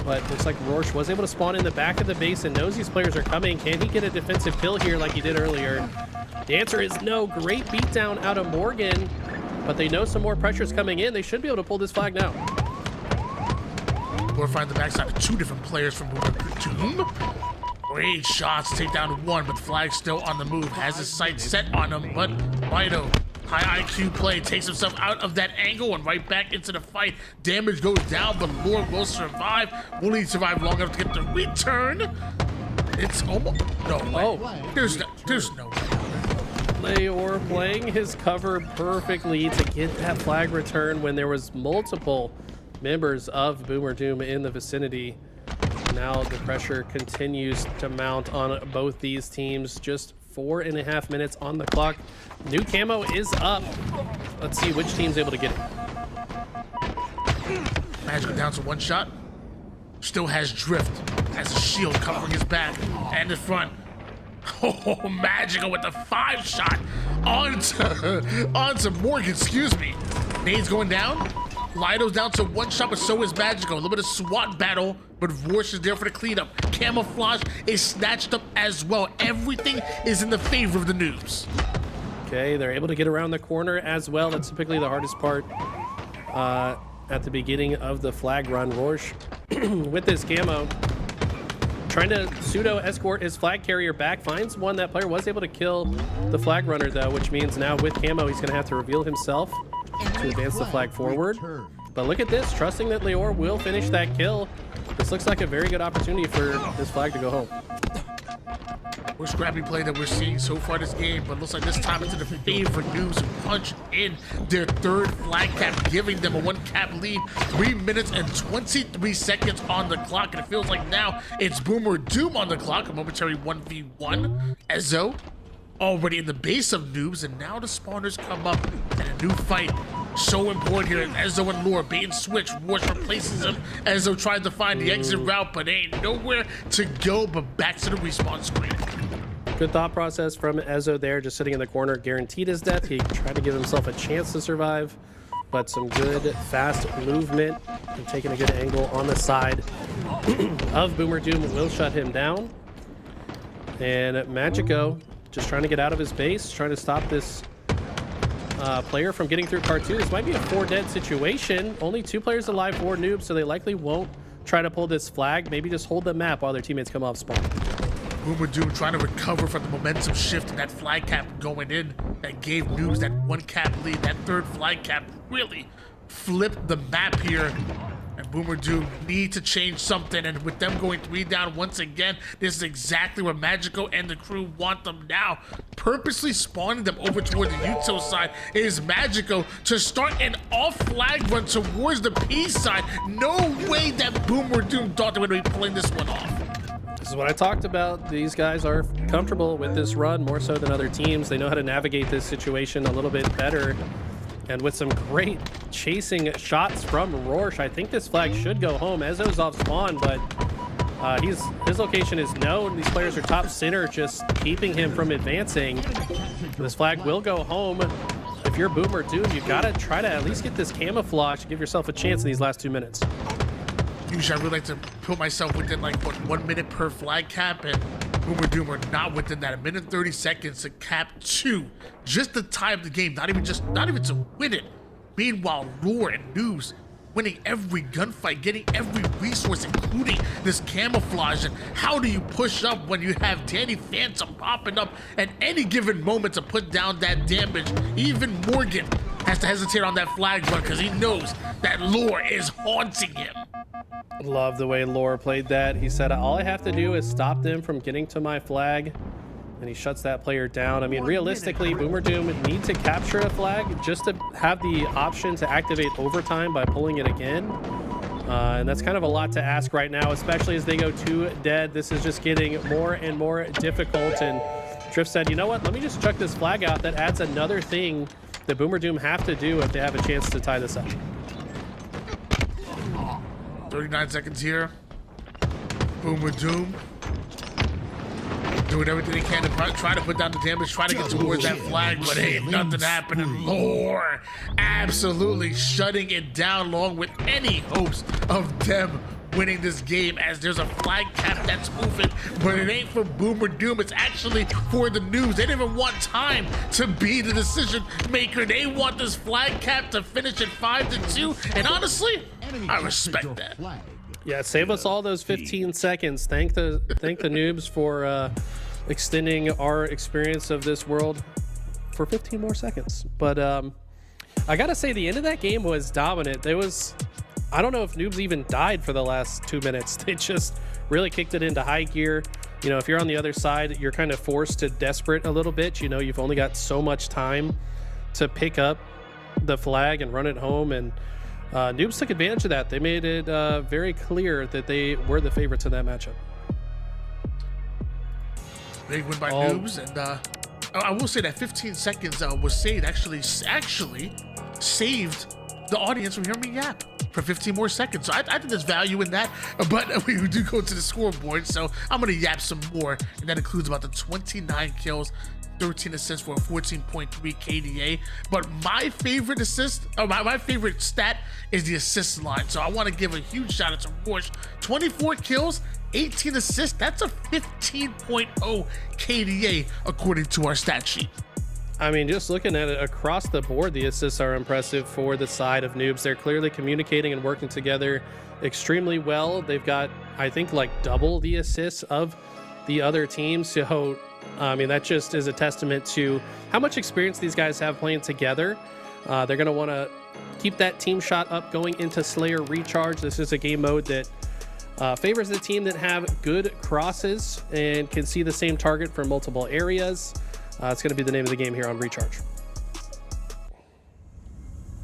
But looks like Rorsch was able to spawn in the back of the base and knows these players are coming. Can he get a defensive kill here like he did earlier? The answer is no. Great beatdown out of Morgan, but they know some more pressure is coming in. They should be able to pull this flag now. We'll find the backside of 2 different players from Doom. Great shots, take down 1, but the flag's still on the move. Has his sights set on him, but Lido, high IQ play, takes himself out of that angle and right back into the fight. Damage goes down, but Lord will survive. Will he survive long enough to get the return? It's almost, no way. Oh. There's no way. Leor playing his cover perfectly to get that flag return when there was multiple members of Boomer Doom in the vicinity. Now the pressure continues to mount on both these teams. Just 4.5 minutes on the clock. New camo is up. Let's see which team's able to get it. Magical down to 1 shot. Still has Drift. Has a shield covering his back and the front. Oh, Magical with the 5 shot onto Morgan, excuse me. Nade's going down. Lido's down to 1 shot, but so is Magical. A little bit of SWAT battle, but Rorsch is there for the cleanup. Camouflage is snatched up as well. Everything is in the favor of the Noobs. Okay, they're able to get around the corner as well. That's typically the hardest part at the beginning of the flag run. Rorsch with this camo, trying to pseudo escort his flag carrier back, finds one. That player was able to kill the flag runner though, which means now with camo he's gonna have to reveal himself to advance the flag forward. But look at this, trusting that Leor will finish that kill. This looks like a very good opportunity for this flag to go home. More scrappy play that we're seeing so far this game, but looks like this time it's in the favor of Noobs who punch in their 3rd flag cap, giving them a 1 cap lead. 3 minutes and 23 seconds on the clock, and it feels like now it's Boomer Doom on the clock. A momentary 1v1. Ezzo already in the base of Noobs, and now the spawners come up and a new fight. So important here. Ezzo and Lore bait and switch. Rush replaces him. Ezzo tried to find the exit route, but ain't nowhere to go but back to the respawn screen. Good thought process from Ezzo there, just sitting in the corner, guaranteed his death. He tried to give himself a chance to survive, but some good fast movement and taking a good angle on the side of Boomer Doom will shut him down. And Magico just trying to get out of his base, trying to stop this player from getting through part 2. This might be a 4 dead situation. Only 2 players alive, 4 noobs, so they likely won't try to pull this flag. Maybe just hold the map while their teammates come off spawn. Boomer Doom trying to recover from the momentum shift and that flag cap going in that gave Noobs that 1 cap lead. That 3rd flag cap really flipped the map here. And Boomer Doom need to change something, and with them going 3 down once again, this is exactly where Magico and the crew want them now. Purposely spawning them over toward the Yuto side is Magico to start an off-flag run towards the P side. No way that Boomer Doom thought they would be pulling this one off. This is what I talked about. These guys are comfortable with this run more so than other teams. They know how to navigate this situation a little bit better. And with some great chasing shots from Rorsch, I think this flag should go home. Ezzo's off spawn, but his location is known. These players are top center, just keeping him from advancing. This flag will go home. If you're Boomer Doom, you gotta try to at least get this camouflage to give yourself a chance in these last 2 minutes. Usually I would like to put myself within like what 1 minute per flag cap, and Boomer Doom are not within that. 1 minute 30 seconds to cap 2, just to tie up the game, not even to win it. Meanwhile, Lore and Noobs winning every gunfight, getting every resource, including this camouflage. And how do you push up when you have Danny Phantom popping up at any given moment to put down that damage? Even Morgan has to hesitate on that flag run because he knows that Lore is haunting him. Love the way Lore played that. He said, all I have to do is stop them from getting to my flag, and he shuts that player down. I mean, realistically, Boomer Doom need to capture a flag just to have the option to activate overtime by pulling it again. And that's kind of a lot to ask right now, especially as they go 2 dead. This is just getting more and more difficult. And Drift said, you know what? Let me just chuck this flag out. That adds another thing that Boomer Doom have to do if they have a chance to tie this up. 39 seconds here. Boomer Doom doing everything they can to try to put down the damage, try to get towards that flag, but ain't nothing happening. Lore absolutely shutting it down, along with any hopes of them winning this game, as there's a flag cap that's moving, but it ain't for Boomer Doom. It's actually for the Noobs. They didn't even want time to be the decision maker. They want this flag cap to finish at 5-2, and honestly, I respect that. Yeah, save us all those 15 seconds. Thank the Noobs for extending our experience of this world for 15 more seconds. But I gotta say, the end of that game was dominant. There was, I don't know if Noobs even died for the last 2 minutes. They just really kicked it into high gear. You know, if you're on the other side, you're kind of forced to desperate a little bit. You know, you've only got so much time to pick up the flag and run it home, and Noobs took advantage of that. They made it very clear that they were the favorites in that matchup. Big win by Noobs, and I will say that 15 seconds was saved. Actually saved the audience from hearing me yap for 15 more seconds. So I think there's value in that, but we do go to the scoreboard, so I'm gonna yap some more, and that includes about the 29 kills, 13 assists for a 14.3 KDA. But my favorite assist, or my favorite stat, is the assist line. So I want to give a huge shout out to Rorsch. 24 kills, 18 assists. That's a 15.0 KDA according to our stat sheet. I mean, just looking at it across the board, the assists are impressive for the side of Noobs. They're clearly communicating and working together extremely well. They've got, I think, like double the assists of the other team. So I mean, that just is a testament to how much experience these guys have playing together. They're going to want to keep that team shot up going into Slayer Recharge. This is a game mode that favors the team that have good crosses and can see the same target from multiple areas. It's going to be the name of the game here on Recharge.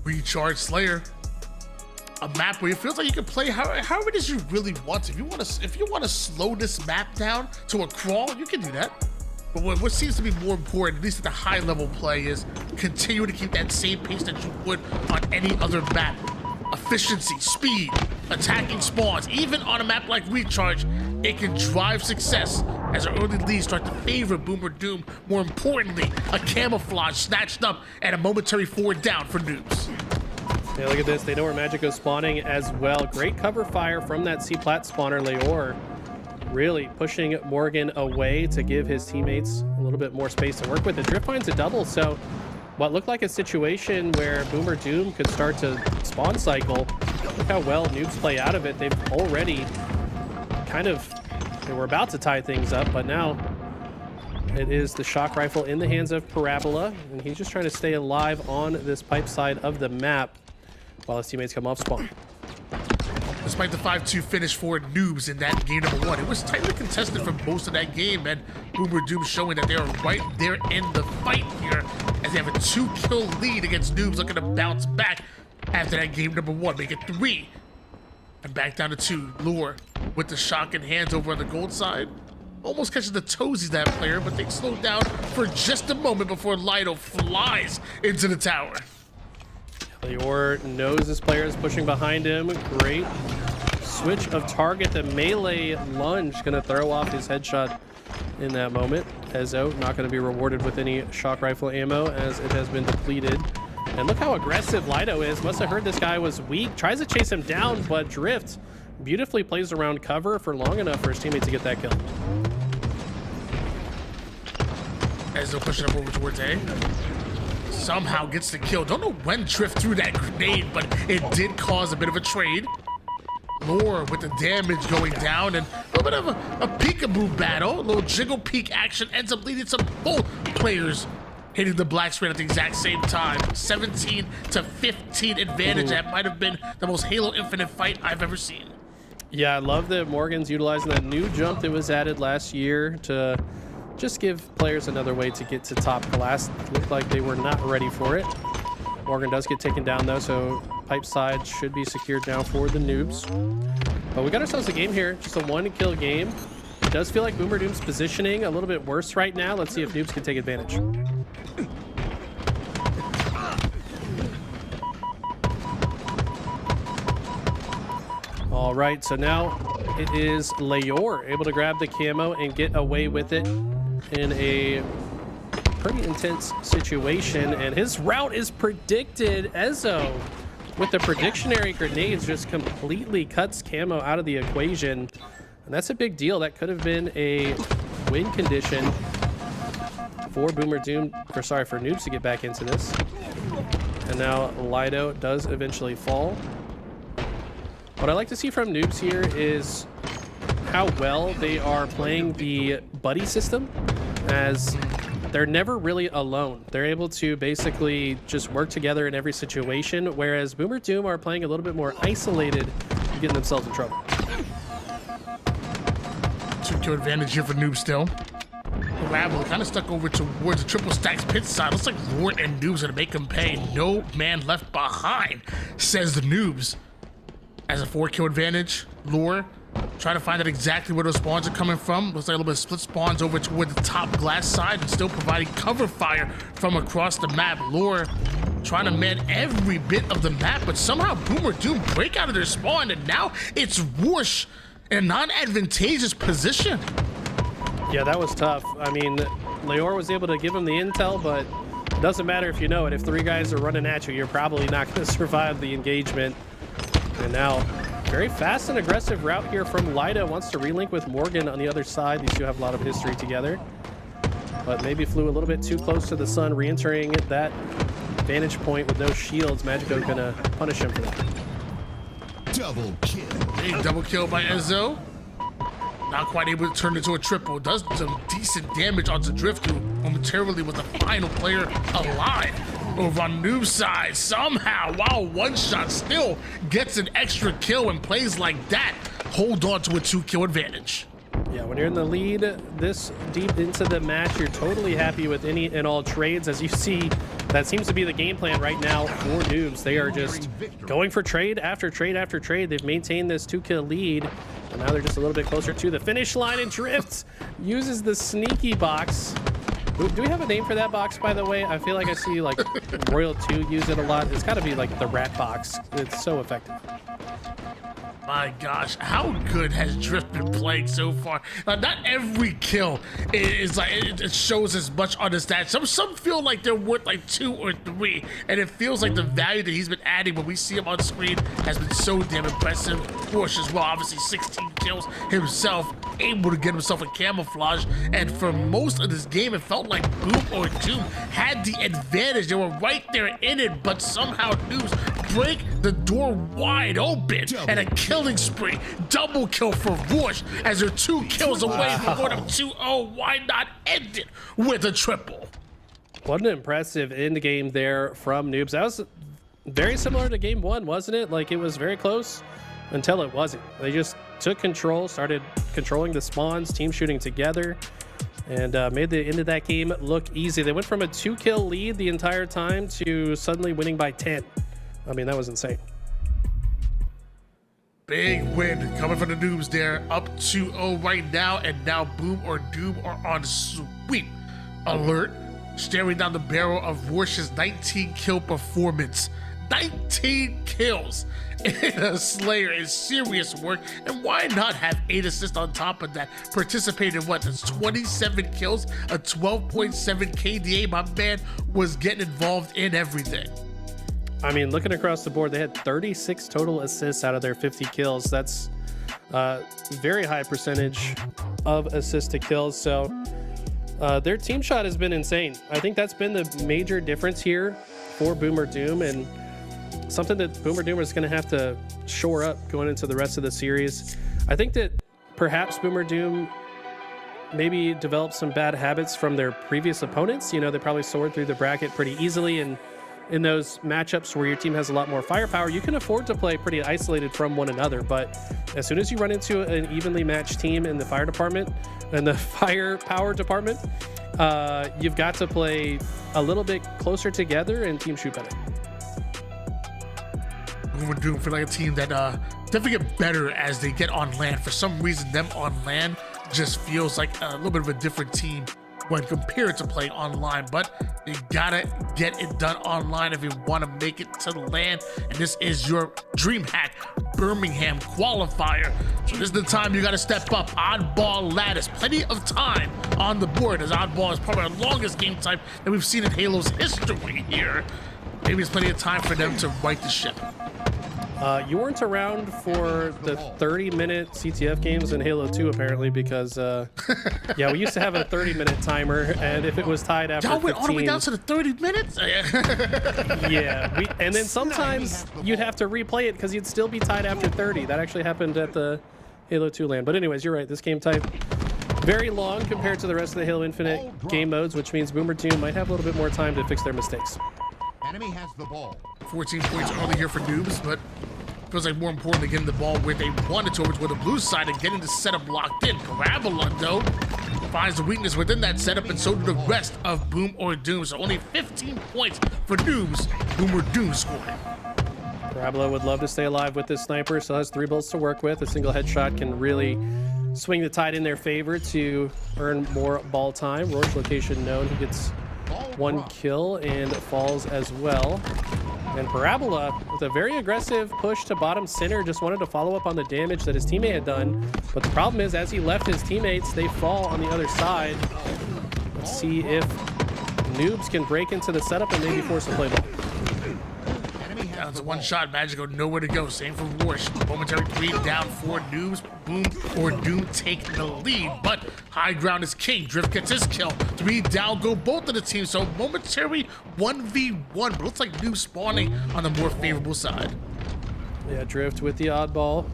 Recharge Slayer. A map where it feels like you can play however it is you really want to. If you want to slow this map down to a crawl, you can do that. But what seems to be more important, at least at the high level play, is continue to keep that same pace that you would on any other map. Efficiency, speed, attacking spawns, even on a map like Recharge, it can drive success as our early leads start to favor Boomer Doom. More importantly, a camouflage snatched up and a momentary forward down for Noobs. Yeah, look at this. They know where Magico's spawning as well. Great cover fire from that C-Plat spawner, Leor. Really pushing Morgan away to give his teammates a little bit more space to work with. The Drift finds a double, so what looked like a situation where Boomer Doom could start to spawn cycle. Look how well Noobs play out of it. They've already they were about to tie things up, but now it is the shock rifle in the hands of Parabola, and he's just trying to stay alive on this pipe side of the map while his teammates come off spawn. Despite the 5-2 finish for Noobs in that game number 1, it was tightly contested for most of that game, and Boomer Doom showing that they are right there in the fight here as they have a 2-kill lead against Noobs, looking to bounce back after that game number 1, make it 3 and back down to 2. Lure with the shock in hands over on the gold side, almost catches the toesies that player, but they slow down for just a moment before Lido flies into the tower. Leor knows this player is pushing behind him. Great switch of target. The melee lunge going to throw off his headshot in that moment. Ezo not going to be rewarded with any shock rifle ammo as it has been depleted. And look how aggressive Lido is. Must have heard this guy was weak. Tries to chase him down, but Drift beautifully plays around cover for long enough for his teammate to get that kill. Ezo pushing up over towards A. Somehow gets the kill. Don't know when Drift threw that grenade, but it did cause a bit of a trade. Lore with the damage going down and a little bit of a peekaboo battle. A little jiggle peek action ends up leading to both players hitting the black screen at the exact same time. 17 to 15 advantage. That might have been the most Halo Infinite fight I've ever seen. Yeah, I love that Morgan's utilizing that new jump that was added last year to just give players another way to get to top class. Looked like they were not ready for it. Morgan does get taken down though, so pipe side should be secured now for the Noobs. But we got ourselves a game here, just a 1-kill game. It does feel like Boomer Doom's positioning a little bit worse right now. Let's see if Noobs can take advantage. All right, so now it is Leor able to grab the camo and get away with it in a pretty intense situation, and his route is predicted. Ezo with the predictionary grenades just completely cuts camo out of the equation, and that's a big deal. That could have been a win condition for Boomer Doom, or sorry, for Noobs to get back into this. And now Lido does eventually fall. What I like to see from Noobs here is how well they are playing the buddy system, as they're never really alone. They're able to basically just work together in every situation, whereas Boomer Doom are playing a little bit more isolated and getting themselves in trouble. 2-kill advantage here for Noobs still. Rabble kind of stuck over towards the triple stacks pit side. Looks like Ward and Noobs gonna make him pay. No man left behind, says the Noobs. As a 4-kill advantage, Lure trying to find out exactly where those spawns are coming from. Looks like a little bit of split spawns over toward the top glass side and still providing cover fire from across the map. Lure trying to man every bit of the map, but somehow Boomer Doom break out of their spawn, and now it's Whoosh in a non-advantageous position. Yeah, that was tough. I mean, Leor was able to give him the intel, but it doesn't matter if you know it. If 3 guys are running at you, you're probably not going to survive the engagement. And now, very fast and aggressive route here from Lido. Wants to relink with Morgan on the other side. These two have a lot of history together, but maybe flew a little bit too close to the sun, re-entering that vantage point with no shields. Magico gonna punish him for that. Double kill. Big double kill by Ezo. Not quite able to turn into a triple. Does some decent damage onto Drift, who momentarily was the final player alive. Over on Noob's side, somehow, while One Shot still gets an extra kill, and plays like that hold on to a 2-kill advantage. Yeah, when you're in the lead this deep into the match, you're totally happy with any and all trades. As you see, that seems to be the game plan right now for Noobs. They are just going for trade after trade after trade. They've maintained this 2-kill lead, and now they're just a little bit closer to the finish line. And Drift uses the sneaky box. Do we have a name for that box, by the way? I feel like I see like Royal 2 use it a lot. It's got to be like the rat box. It's so effective. My gosh, how good has Drift been playing so far? Not every kill is like it shows as much on the stats. Some feel like they're worth like 2 or 3, and it feels like the value that he's been adding when we see him on screen has been so damn impressive. Bush as well, obviously 16 kills himself, able to get himself a camouflage, and for most of this game, it felt like Boom or Doom had the advantage. They were right there in it, but somehow Noobs break the door wide open, and a killing spree, double kill for Rush as they're 2 kills away from going up 2-0. Why not end it with a triple? What an impressive end game there from Noobs. That was very similar to game 1, wasn't it? Like, it was very close until it wasn't. They just took control, started controlling the spawns, team shooting together, and made the end of that game look easy. They went from a 2-kill lead the entire time to suddenly winning by 10. I mean, that was insane. Big win coming from the Noobs there, up 2-0 right now, and now Boom or Doom are on sweep alert, staring down the barrel of Rush's 19-kill performance. 19 kills in a Slayer is serious work, and why not have 8 assists on top of that? Participated in what? That's 27 kills, a 12.7 KDA. My man was getting involved in everything. I mean, looking across the board, they had 36 total assists out of their 50 kills. That's very high percentage of assist to kills. So their team shot has been insane. I think that's been the major difference here for Boomer Doom, and something that Boomer Doom is going to have to shore up going into the rest of the series. I think that perhaps Boomer Doom maybe developed some bad habits from their previous opponents. You know, they probably soared through the bracket pretty easily, and in those matchups where your team has a lot more firepower, you can afford to play pretty isolated from one another. But as soon as you run into an evenly matched team in the fire department and the firepower department, you've got to play a little bit closer together and team shoot better. We're doing for like a team that definitely get better as they get on land. For some reason, them on land just feels like a little bit of a different team when compared to playing online, but you gotta get it done online if you want to make it to the land. And this is your Dreamhack Birmingham qualifier, so this is the time you gotta step up. Oddball lattice, plenty of time on the board, as Oddball is probably the longest game type that we've seen in Halo's history here. Maybe it's plenty of time for them to right the ship. You weren't around for the 30-minute CTF games in Halo 2, apparently, because, yeah, we used to have a 30-minute timer, and if it was tied after 15... Y'all went all the way down to the 30 minutes? Yeah, and then sometimes you'd have to replay it because you'd still be tied after 30. That actually happened at the Halo 2 LAN. But anyways, you're right, this game type very long compared to the rest of the Halo Infinite game modes, which means Boomer Team might have a little bit more time to fix their mistakes. Enemy has the ball. 14 points early here for Noobs, but feels like more importantly getting the ball where they wanted to, which were the blue side, and getting the setup locked in. Parabola, though, finds the weakness within that setup, and so do the rest of Boom or Doom. So only 15 points for Noobs. Boom or Doom scoring. Parabola would love to stay alive with this sniper, so has 3 bullets to work with. A single headshot can really swing the tide in their favor to earn more ball time. Rourke location known. He gets 1 kill and falls as well. And Parabola, with a very aggressive push to bottom center, just wanted to follow up on the damage that his teammate had done. But the problem is, as he left his teammates, they fall on the other side. Let's see if Noobs can break into the setup and maybe force a play ball. Down to 1 shot, Magical nowhere to go. Same for Rush. Momentary 3 down for Noobs. Boom or Doom take the lead, but high ground is king. Drift gets his kill. 3 down go both of the teams, so momentary 1v1, but looks like Noobs spawning on the more favorable side. Yeah, Drift with the oddball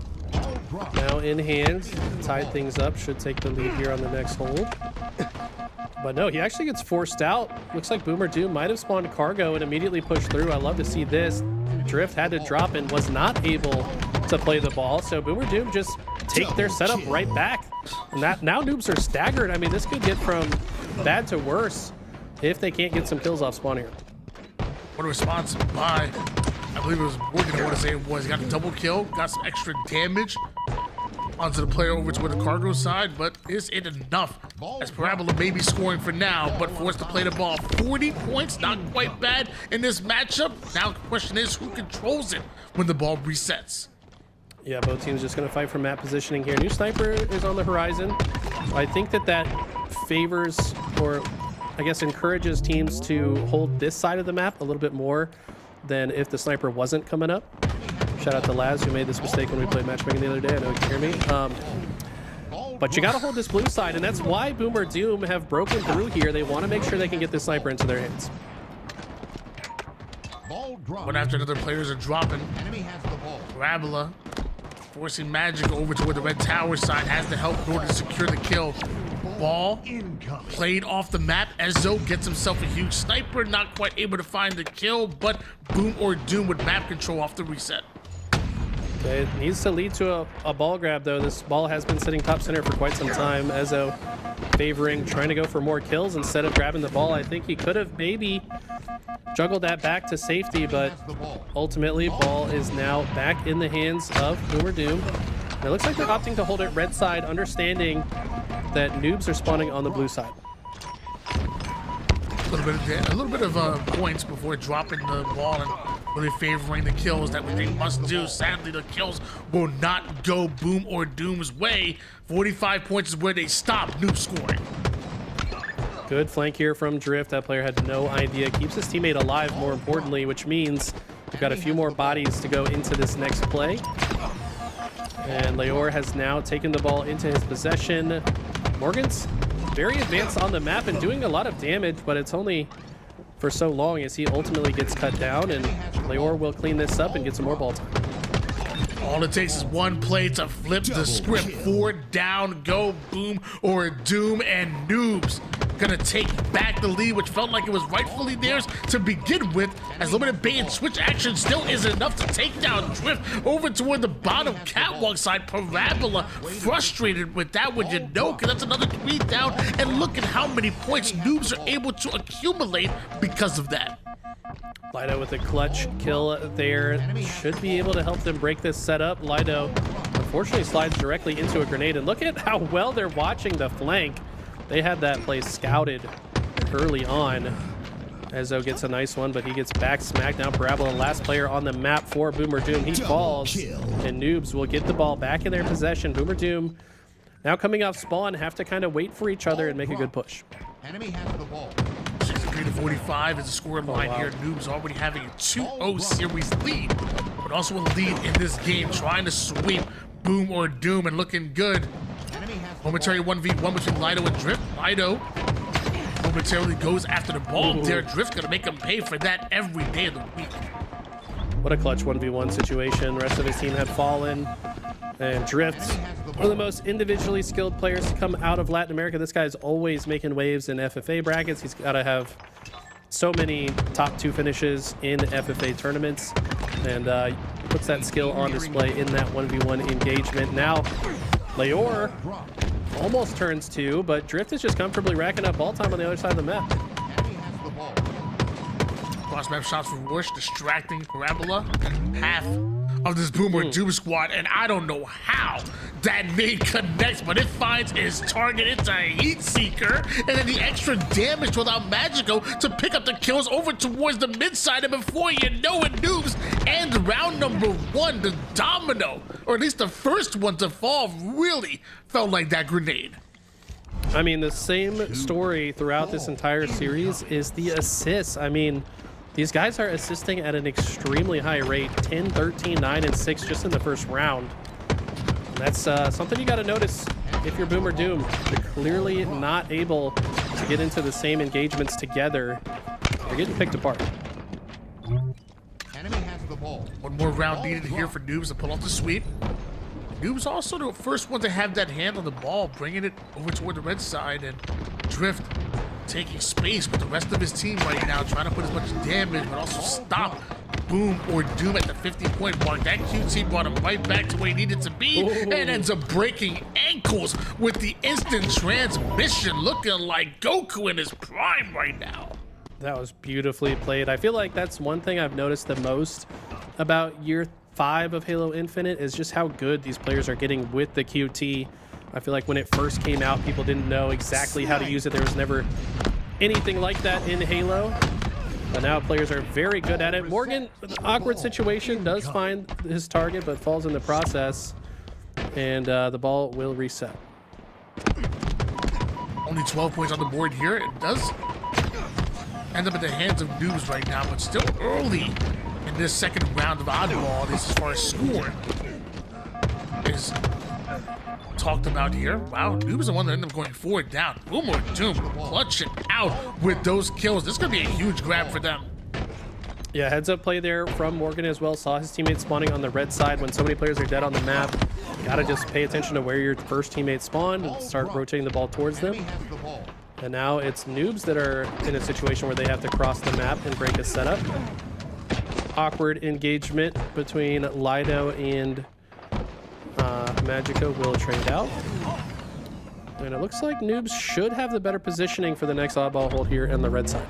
now in hand. Tied things up, should take the lead here on the next hold. But no, he actually gets forced out. Looks like Boomer Doom might have spawned cargo and immediately pushed through. I love to see this. Drift had to drop and was not able to play the ball. So Boomer Doom just take their setup right back. And that now Noobs are staggered. I mean, this could get from bad to worse if they can't get some kills off spawn here. What a response by, I believe it was Morgan, I want to say it was. He got a double kill, got some extra damage onto the player over toward the cargo side, but is it enough? As Parabola may be scoring for now, but forced to play the ball. 40 points, not quite bad in this matchup. Now the question is, who controls it when the ball resets? Yeah, both teams just going to fight for map positioning here. New sniper is on the horizon. I think that favors, or I guess encourages teams to hold this side of the map a little bit more than if the sniper wasn't coming up. Shout out to Laz, who made this mistake when we played matchmaking the other day. I know you can hear me. But you got to hold this blue side, and that's why Boomer Doom have broken through here. They want to make sure they can get this sniper into their hands. One after another, players are dropping. Parabola forcing Magic over toward the red tower side, has the help in order to secure the kill. Ball played off the map. Ezzo gets himself a huge sniper, not quite able to find the kill, but Boom or Doom with map control off the reset. Okay, it needs to lead to a ball grab, though. This ball has been sitting top center for quite some time. Ezzo favoring trying to go for more kills instead of grabbing the ball. I think he could have maybe juggled that back to safety, but ultimately ball is now back in the hands of Boomer Doom. And it looks like they're opting to hold it red side, understanding that Noobs are spawning on the blue side. A little bit of points before dropping the ball and really favoring the kills that they must do. Sadly, the kills will not go Boom or Doom's way. 45 points is where they stop. Noob scoring. Good flank here from Drift. That player had no idea. Keeps his teammate alive, more importantly, which means we've got a few more bodies to go into this next play. And Leor has now taken the ball into his possession. Morgan's very advanced on the map and doing a lot of damage, but it's only for so long as he ultimately gets cut down, and Leor will clean this up and get some more ball time. All it takes is one play to flip the script. 4 down, go Boom or Doom, and Noobs gonna take back the lead, which felt like it was rightfully theirs to begin with, as limited bait and switch action still isn't enough to take down Drift over toward the bottom catwalk side. Parabola frustrated with that one, you know, because that's another 3 down, and look at how many points Noobs are able to accumulate because of that. Lido with a clutch kill there should be able to help them break this setup. Lido unfortunately slides directly into a grenade, and look at how well they're watching the flank. They had that place scouted early on. Ezzo gets a nice one, but he gets back smacked. Now Parabola, last player on the map for Boomer Doom. He falls, and Noobs will get the ball back in their possession. Boomer Doom now coming off spawn, have to kind of wait for each other and make a good push. Enemy has the ball. 63-45 is the score line here. Noobs already having a 2-0 series lead, but also a lead in this game, trying to sweep Boom or Doom and looking good. Momentary 1v1 between Lido and Drift. Lido momentarily goes after the ball there. Drift gonna make him pay for that every day of the week. What a clutch 1v1 situation. The rest of his team had fallen. And Drift, one of the most individually skilled players to come out of Latin America. This guy's always making waves in FFA brackets. He's got to have so many top 2 finishes in FFA tournaments, and puts that skill on display in that 1v1 engagement. Now, Leor almost turns 2, but Drift is just comfortably racking up ball time on the other side of the map. Cross map shots from Rush, distracting Parabola, and half of this Boom or Doom squad, and I don't know how that nade connects, but it finds its target. It's a heat seeker, and then the extra damage to allow Magico to pick up the kills over towards the mid side, and before you know it, Noobs and round number 1, the domino, or at least the first one to fall, really felt like that grenade. I mean, the same story throughout this entire series is the assists. I mean, these guys are assisting at an extremely high rate, 10, 13, 9, and 6 just in the first round. And that's something you got to notice if you're Boom or Doom. You're clearly not able to get into the same engagements together. You're getting picked apart. Enemy has the ball. One more round needed here for Noobs to pull off the sweep. Noobs also the first one to have that hand on the ball, bringing it over toward the red side, and Drift taking space with the rest of his team right now, trying to put as much damage, but also stop Boom or Doom at the 50-point mark. That QT brought him right back to where he needed to be. Ooh. And ends up breaking ankles with the instant transmission, looking like Goku in his prime right now. That was beautifully played. I feel like that's one thing I've noticed the most about year 5 of Halo Infinite is just how good these players are getting with the QT. I feel like when it first came out, people didn't know exactly how to use it. There was never anything like that in Halo. But now players are very good at it. Morgan, awkward situation, does find his target, but falls in the process. And the ball will reset. Only 12 points on the board here. It does end up in the hands of Noobs right now, but still early in this second round of Oddball. This, as far as score is talked about here. Wow, Noobs is the one that ended up going forward down. Boom or Doom clutching out with those kills. This is going to be a huge grab for them. Yeah, heads up play there from Morgan as well. Saw his teammates spawning on the red side. When so many players are dead on the map, gotta just pay attention to where your first teammates spawned and start rotating the ball towards them. And now it's Noobs that are in a situation where they have to cross the map and break a setup. Awkward engagement between Lido and Magico will trade out. And it looks like Noobs should have the better positioning for the next oddball hold here on the red side.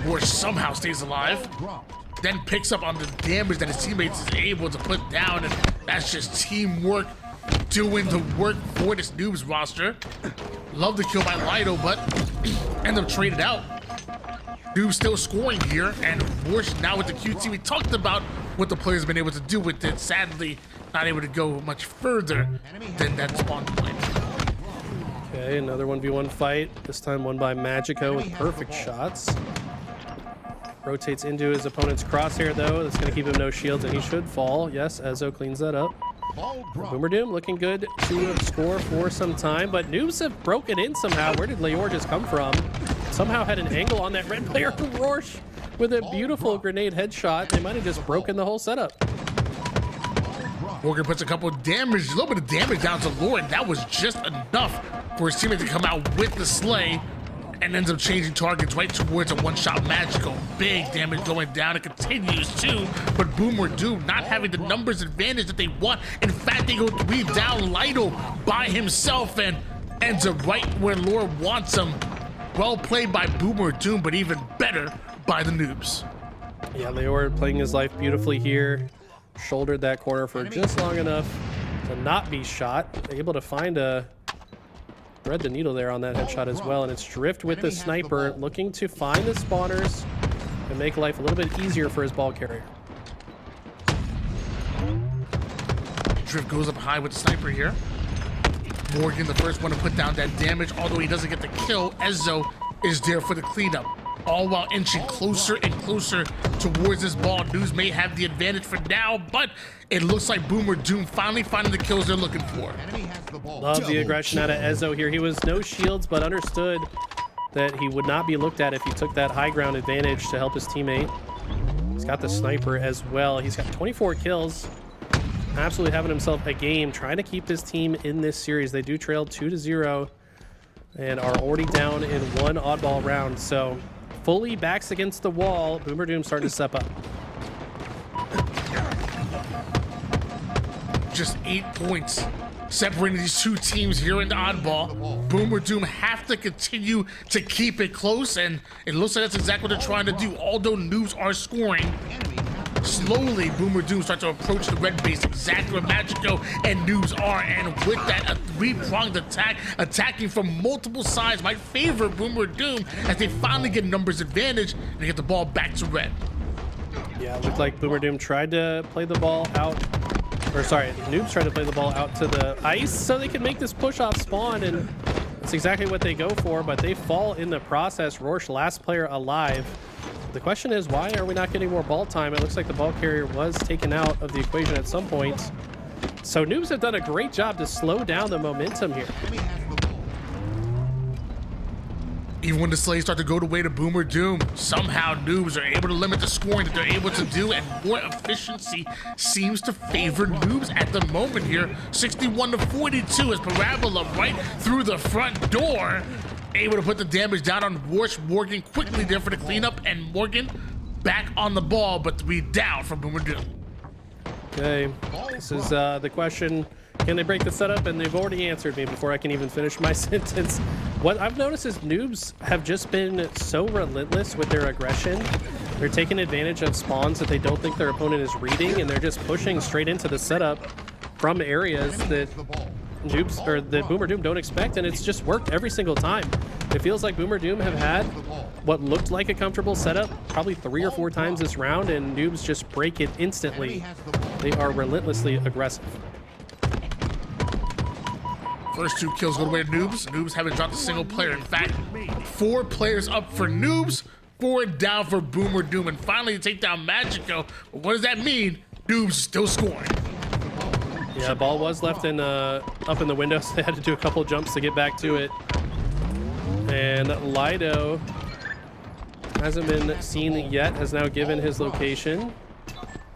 Or somehow stays alive, then picks up on the damage that his teammates is able to put down, and that's just teamwork doing the work for this Noobs roster. Love the kill by Lido, but end up traded out. Noobs still scoring here, and Vorsh now with the QT. We talked about what the players have been able to do with it. Sadly, not able to go much further than that spawn point. Okay, another 1v1 fight. This time won by Magico with perfect shots. Rotates into his opponent's crosshair though. That's going to keep him no shields, and he should fall. Yes, Ezo cleans that up. Boomer Doom looking good to score for some time, but Noobs have broken in somehow. Where did Leor just come from? Somehow had an angle on that red player. Rorsch with a beautiful grenade headshot. They might have just broken the whole setup. Morgan puts a couple of damage, a little bit of damage down to Lord, and that was just enough for his teammate to come out with the slay, and ends up changing targets right towards a one-shot Magical. Big damage going down. It continues too, but Boomer Doom not having the numbers advantage that they want. In fact, they go 3 down Lido by himself and ends up right where Lord wants him. Well played by Boomer Doom, but even better by the Noobs. Yeah, Leor playing his life beautifully here. Shouldered that corner for just long enough to not be shot. Able to find a thread the needle there on that headshot as well, and it's Drift with the sniper looking to find the spawners and make life a little bit easier for his ball carrier. Drift goes up high with the sniper here. Morgan, the first one to put down that damage, although he doesn't get the kill. Ezo is there for the cleanup, all while inching closer and closer towards this ball. Noobs may have the advantage for now, but it looks like Boomer Doom finally finding the kills they're looking for. Love the aggression out of Ezo here. He was no shields, but understood that he would not be looked at if he took that high ground advantage to help his teammate. He's got the sniper as well. He's got 24 kills. Absolutely having himself a game, trying to keep this team in this series. They do trail 2-0 and are already down in 1 oddball round. So fully backs against the wall. Boomer Doom starting to step up. Just 8 points separating these two teams here in the oddball. Boomer Doom have to continue to keep it close, and it looks like that's exactly what they're trying to do. Although Noobs are scoring, slowly Boomer Doom starts to approach the red base, exactly where Magico and Noobs are, and with that, a 3-pronged attack, attacking from multiple sides might favor Boomer Doom as they finally get numbers advantage and they get the ball back to red. Yeah, it looked like Boomer Doom tried to play the ball out, or sorry, Noobs tried to play the ball out to the ice so they could make this push off spawn, and that's exactly what they go for, but they fall in the process. Rorsch, last player alive. The question is, why are we not getting more ball time? It looks like the ball carrier was taken out of the equation at some point. So Noobs have done a great job to slow down the momentum here. Even when the slays start to go the way to Boomer Doom, somehow Noobs are able to limit the scoring that they're able to do, and more efficiency seems to favor Noobs at the moment here. 61-42 as Parabola right through the front door, able to put the damage down on Warsh. Morgan quickly there for the cleanup, and Morgan back on the ball, but 3 down from Boomer Doom. Okay, this is the question. Can they break the setup? And they've already answered me before I can even finish my sentence. What I've noticed is noobs have just been so relentless with their aggression. They're taking advantage of spawns that they don't think their opponent is reading, and they're just pushing straight into the setup from areas that noobs or that Boomer Doom don't expect, and it's just worked every single time. It feels like Boomer Doom have had what looked like a comfortable setup probably 3 or 4 times this round, and noobs just break it instantly. They are relentlessly aggressive. First 2 kills go away to noobs. Noobs haven't dropped a single player. In fact, 4 players up for noobs, 4 down for Boomer Doom, and finally to take down Magico. What does that mean? Noobs still scoring. Yeah, ball was left in up in the window, so they had to do a couple jumps to get back to it. And Lido hasn't been seen yet, has now given his location.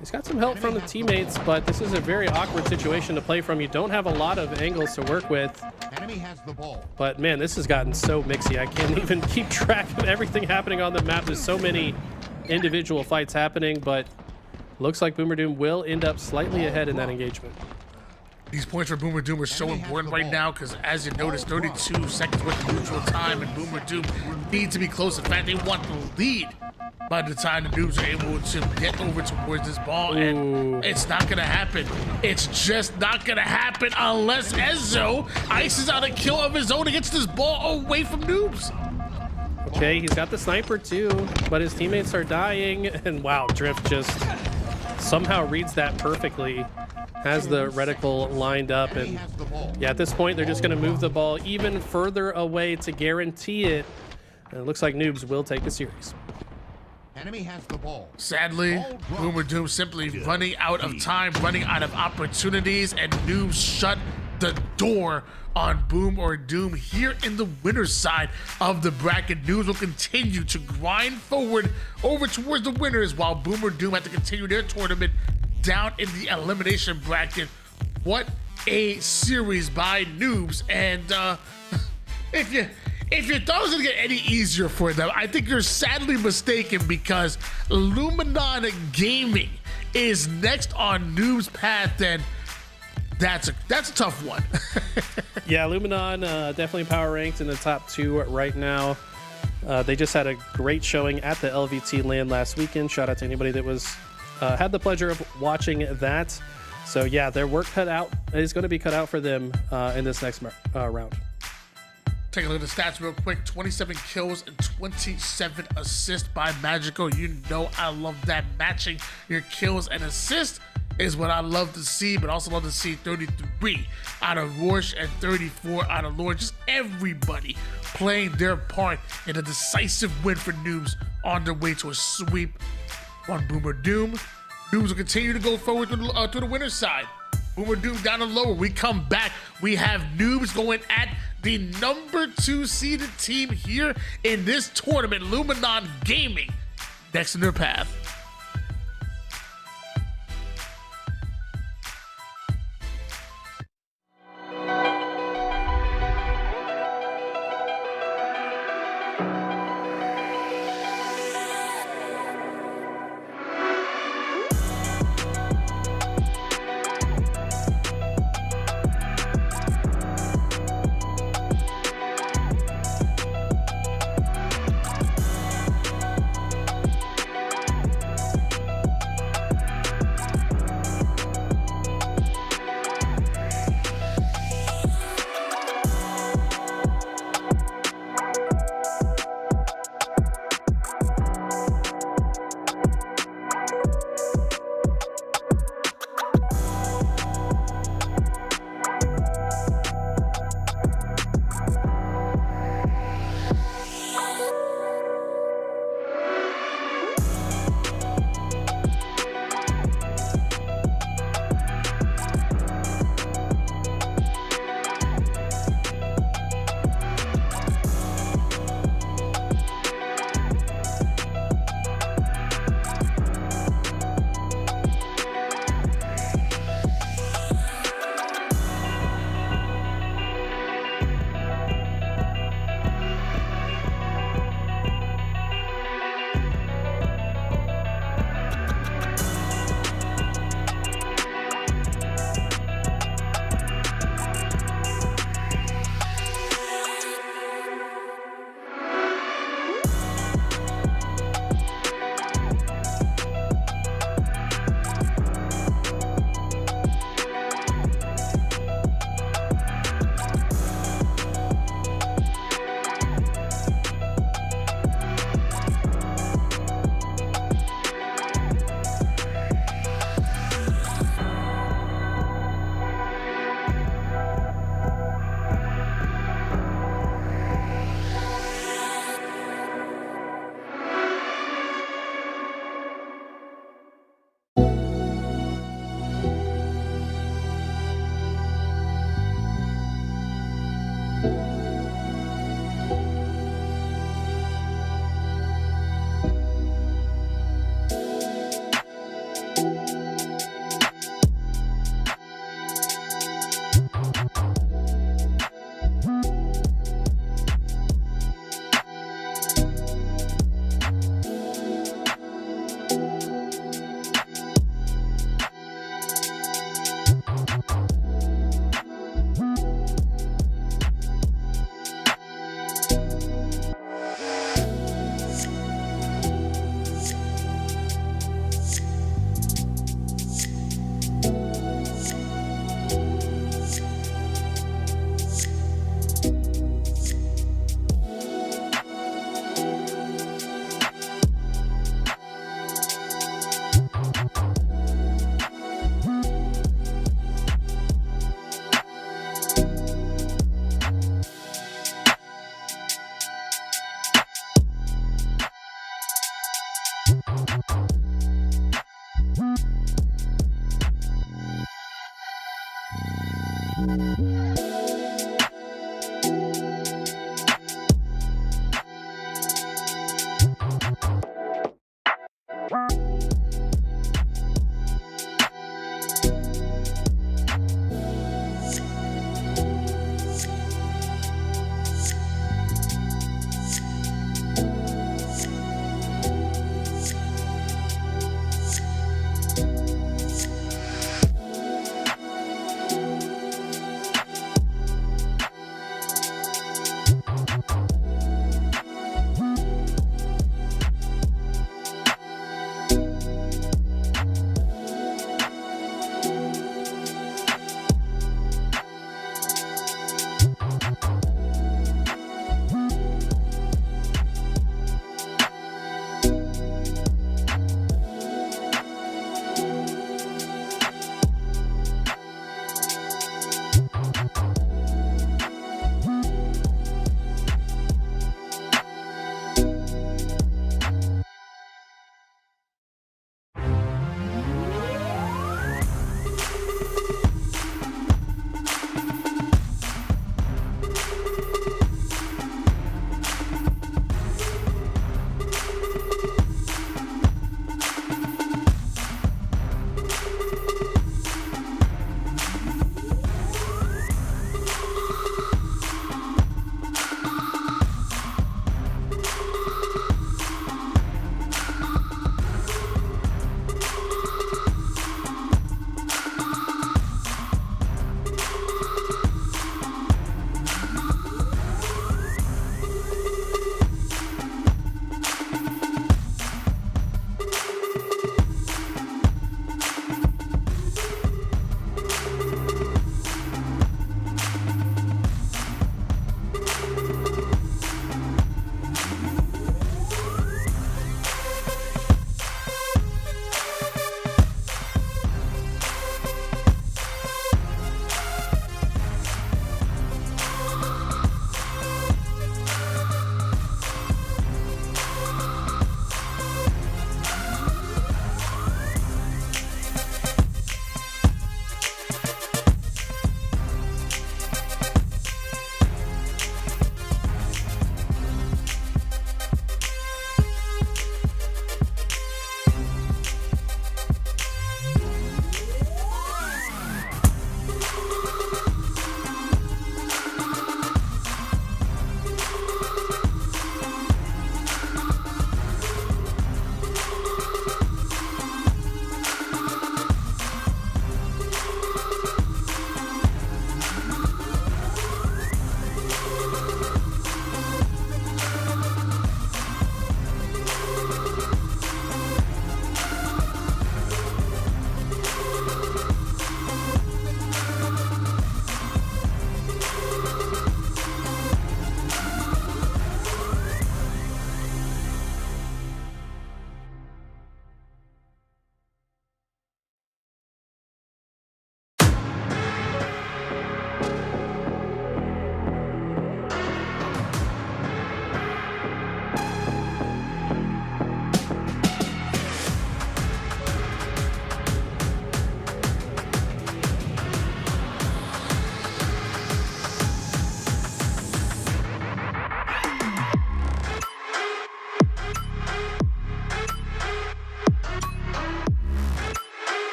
He's got some help from the teammates, but this is a very awkward situation to play from. You don't have a lot of angles to work with. Enemy has the ball. But man, this has gotten so mixy. I can't even keep track of everything happening on the map. There's so many individual fights happening, but looks like Boomer Doom will end up slightly ahead in that engagement. These points for Boomer Doom are so important right now because, as you notice, 32 seconds with the neutral time, and Boomer Doom need to be close. In fact, they want the lead by the time the Noobs are able to get over towards this ball, and it's not going to happen. It's just not going to happen unless Ezzo ices out a kill of his own and gets this ball away from Noobs. Okay, he's got the sniper too, but his teammates are dying, and wow, Drift just somehow reads that perfectly. Has the reticle lined up, and yeah, at this point they're just going to move the ball even further away to guarantee it, and it looks like Noobs will take the series. Enemy has the ball. Sadly, Boomer Doom simply running out of time, running out of opportunities, and Noobs shut the door on Boom or Doom here in the winner's side of the bracket. Noobs will continue to grind forward over towards the winners, while Boom or Doom have to continue their tournament down in the elimination bracket. What a series by Noobs, and if you thought it was gonna get any easier for them, I think you're sadly mistaken, because Luminon Gaming is next on Noobs' path, and that's a tough one. Yeah, Luminon definitely power ranked in the top 2 right now. They just had a great showing at the LVT LAN last weekend. Shout out to anybody that was had the pleasure of watching that. So yeah, their work cut out is going to be cut out for them in this next round. Take a look at the stats real quick. 27 kills and 27 assists by Magico. You know I love that. Matching your kills and assists is what I love to see, but also love to see 33 out of Rorsch and 34 out of Lord. Just everybody playing their part in a decisive win for Noobs on their way to a sweep on Boomer Doom. Noobs will continue to go forward to the winner's side. Boomer Doom down and lower. We come back. We have Noobs going at the number 2 seeded team here in this tournament, Luminon Gaming, next in their path.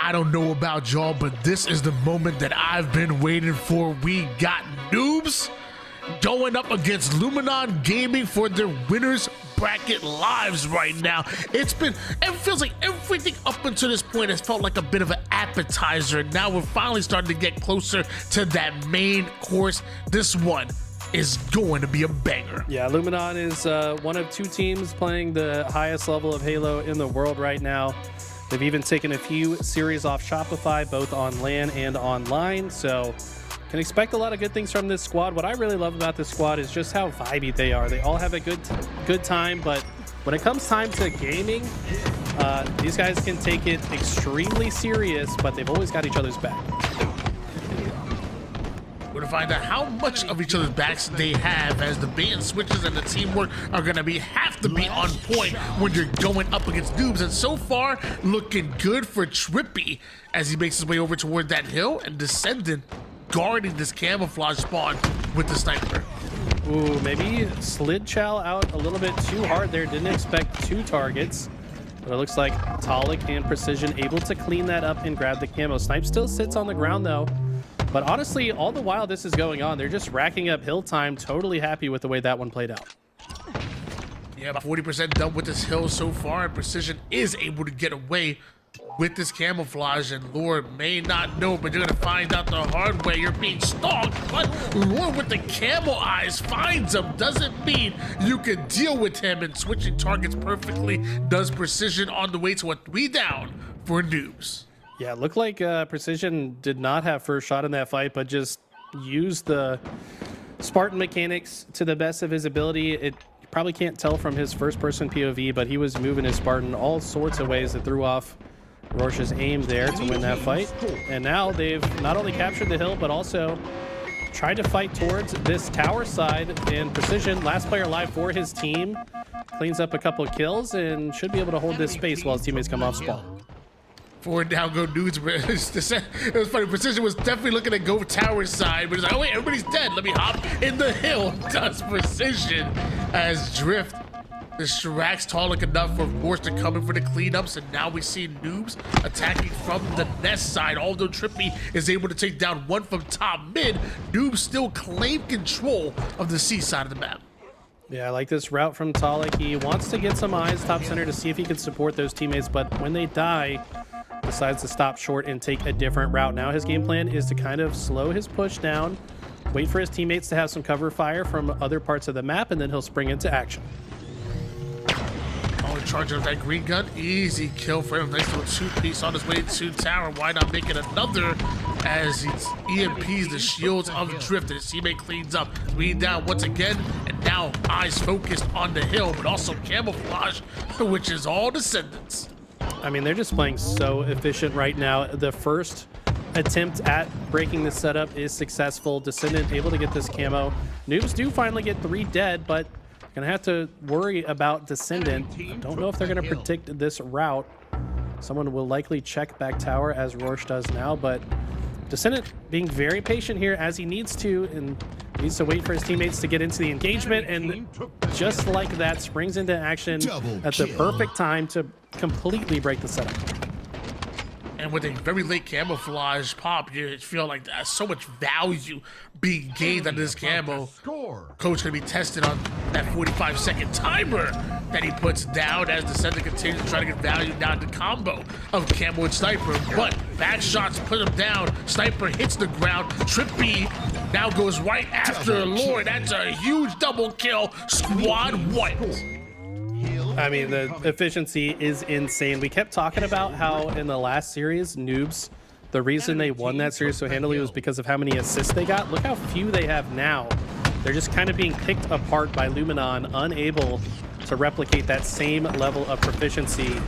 I don't know about y'all, but this is the moment that I've been waiting for. We got noobs going up against Luminon Gaming for their winners bracket lives right now. It feels like everything up until this point has felt like a bit of an appetizer. Now we're finally starting to get closer to that main course. This one is going to be a banger. Yeah, Luminon is one of 2 teams playing the highest level of Halo in the world right now. They've even taken a few series off Shopify, both on LAN and online, so can expect a lot of good things from this squad. What I really love about this squad is just how vibey they are. They all have a good time, but when it comes time to gaming, these guys can take it extremely serious, but they've always got each other's back. We're to find out how much of each other's backs they have, as the bait and switches and the teamwork are going to have to be on point when you're going up against noobs. And so far, looking good for Trippy as he makes his way over toward that hill, and Descendant guarding this camouflage spawn with the sniper. Ooh, maybe slid Chow out a little bit too hard there. Didn't expect 2 targets. But it looks like Talik and Precision able to clean that up and grab the camo. Snipe still sits on the ground though. But honestly, all the while this is going on, they're just racking up hill time. Totally happy with the way that one played out. Yeah, about 40% done with this hill so far, and Precision is able to get away with this camouflage, and Lord may not know, but you're gonna find out the hard way. You're being stalked, but Lord with the camo eyes finds him. Doesn't mean you can deal with him, and switching targets perfectly does Precision on the way to a 3 down for noobs. Yeah, it looked like Precision did not have first shot in that fight, but just used the Spartan mechanics to the best of his ability. You probably can't tell from his first-person POV, but he was moving his Spartan all sorts of ways that threw off Rorschach's aim there to win that fight. And now they've not only captured the hill, but also tried to fight towards this tower side. And Precision, last player alive for his team, cleans up a couple of kills and should be able to hold this space while his teammates come off spawn. 4 down go dudes. It was funny. Precision was definitely looking to go tower side, but he's like, oh wait, everybody's dead. Let me hop in the hill. Does Precision as Drift distracts Talik enough for Force to come in for the cleanups, and now we see noobs attacking from the nest side. Although Trippy is able to take down one from top mid, noobs still claim control of the C side of the map. Yeah, I like this route from Talik. He wants to get some eyes top center to see if he can support those teammates, but when they die, decides to stop short and take a different route. Now his game plan is to kind of slow his push down, wait for his teammates to have some cover fire from other parts of the map, and then he'll spring into action. Oh, charging up that green gun. Easy kill for him. Nice little 2-piece on his way to tower. Why not make it another as he EMPs the shields of Drift, and his teammate cleans up. Lead down once again, and now eyes focused on the hill, but also camouflage, which is all Descendants. I mean, they're just playing so efficient right now. The first attempt at breaking this setup is successful. Descendant able to get this camo. Noobs do finally get 3 dead, but gonna have to worry about Descendant. I don't know if they're gonna predict this route. Someone will likely check back tower as Rorsch does now, but Descendant being very patient here as he needs to, and needs to wait for his teammates to get into the engagement, and just like that, springs into action at the perfect time to completely break the setup. And with a very late camouflage pop, you feel like there's so much value being gained on this camo. Coach gonna be tested on that 45-second timer that he puts down as Descendant continues to try to get value down the combo of camo and sniper. But back shots put him down. Sniper hits the ground. Trippy now goes right after Lord. That's a huge double kill. Squad wiped. I mean, the efficiency is insane. We kept talking about how in the last series, noobs, the reason they won that series so handily was because of how many assists they got. Look how few they have now. They're just kind of being picked apart by Luminon, unable to replicate that same level of proficiency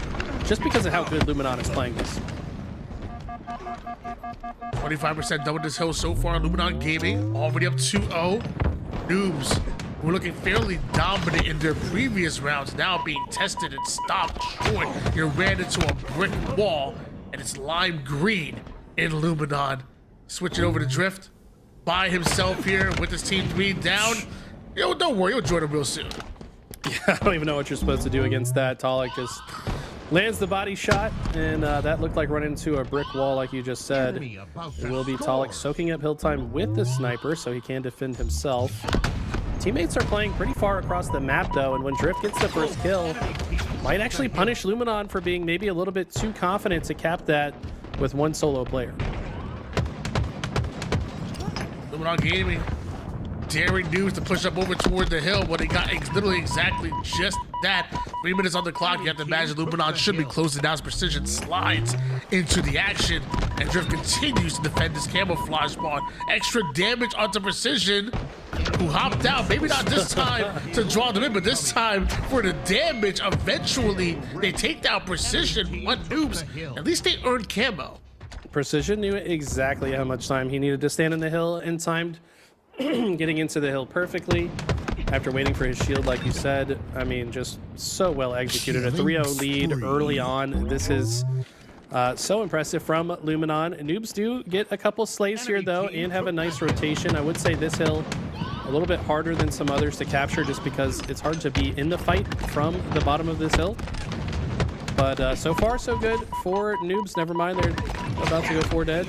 just because of how good Luminon is playing this. 25% done with this hill so far. Luminon Gaming already up 2-0. Noobs were looking fairly dominant in their previous rounds, now being tested and stopped short. You ran into a brick wall, and it's lime green in Luminon. Switching over to Drift by himself here with his team 3 down. Yo, don't worry, you'll join him real soon. Yeah, I don't even know what you're supposed to do against that. Talik just lands the body shot, and that looked like running into a brick wall like you just said. It will be Talik soaking up hill time with the sniper so he can defend himself. Teammates are playing pretty far across the map though, and when Drift gets the first kill, might actually punish Luminon for being maybe a little bit too confident to cap that with one solo player. Luminon Gaming daring Noobs to push up over toward the hill, but they got literally exactly just that. 3 minutes on the clock. You have to imagine Luminon should be closing down. Precision slides into the action, and Drift continues to defend this camouflage spawn. Extra damage onto Precision, who hopped out. Maybe not this time to draw them in, but this time for the damage. Eventually, they take down Precision. What Noobs? At least they earned camo. Precision knew exactly how much time he needed to stand in the hill and timed getting into the hill perfectly after waiting for his shield, like you said. I mean, just so well executed. A 3-0 lead early on. This is so impressive from Luminon. Noobs do get a couple slays here, though, and have a nice rotation. I would say this hill a little bit harder than some others to capture just because it's hard to be in the fight from the bottom of this hill. But so far, so good for Noobs. Never mind, they're about to go 4 dead.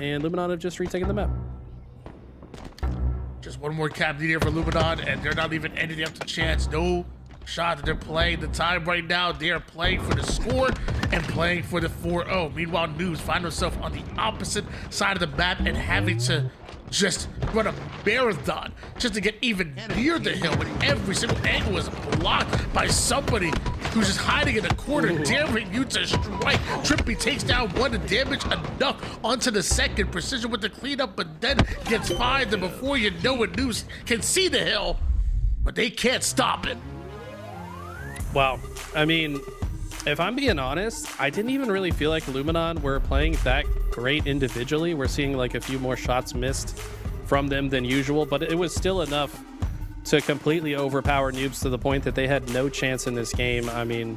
And Luminon have just retaken the map. Just one more cap lead here for Luminon, and they're not even ending up the chance. No shot that they're playing the time right now. They are playing for the score and playing for the 4-0. Meanwhile, Noobs find himself on the opposite side of the map and having to just run a marathon just to get even near the hill, when every single angle is blocked by somebody who's just hiding in a corner, daring you to strike. Trippy takes down one, to damage enough onto the second. Precision with the cleanup, but then gets fined, and before you know it, Noose can see the hill, but they can't stop it. Wow. I mean, if I'm being honest, I didn't even really feel like Luminon were playing that great individually. We're seeing like a few more shots missed from them than usual, but it was still enough to completely overpower Noobs to the point that they had no chance in this game. I mean,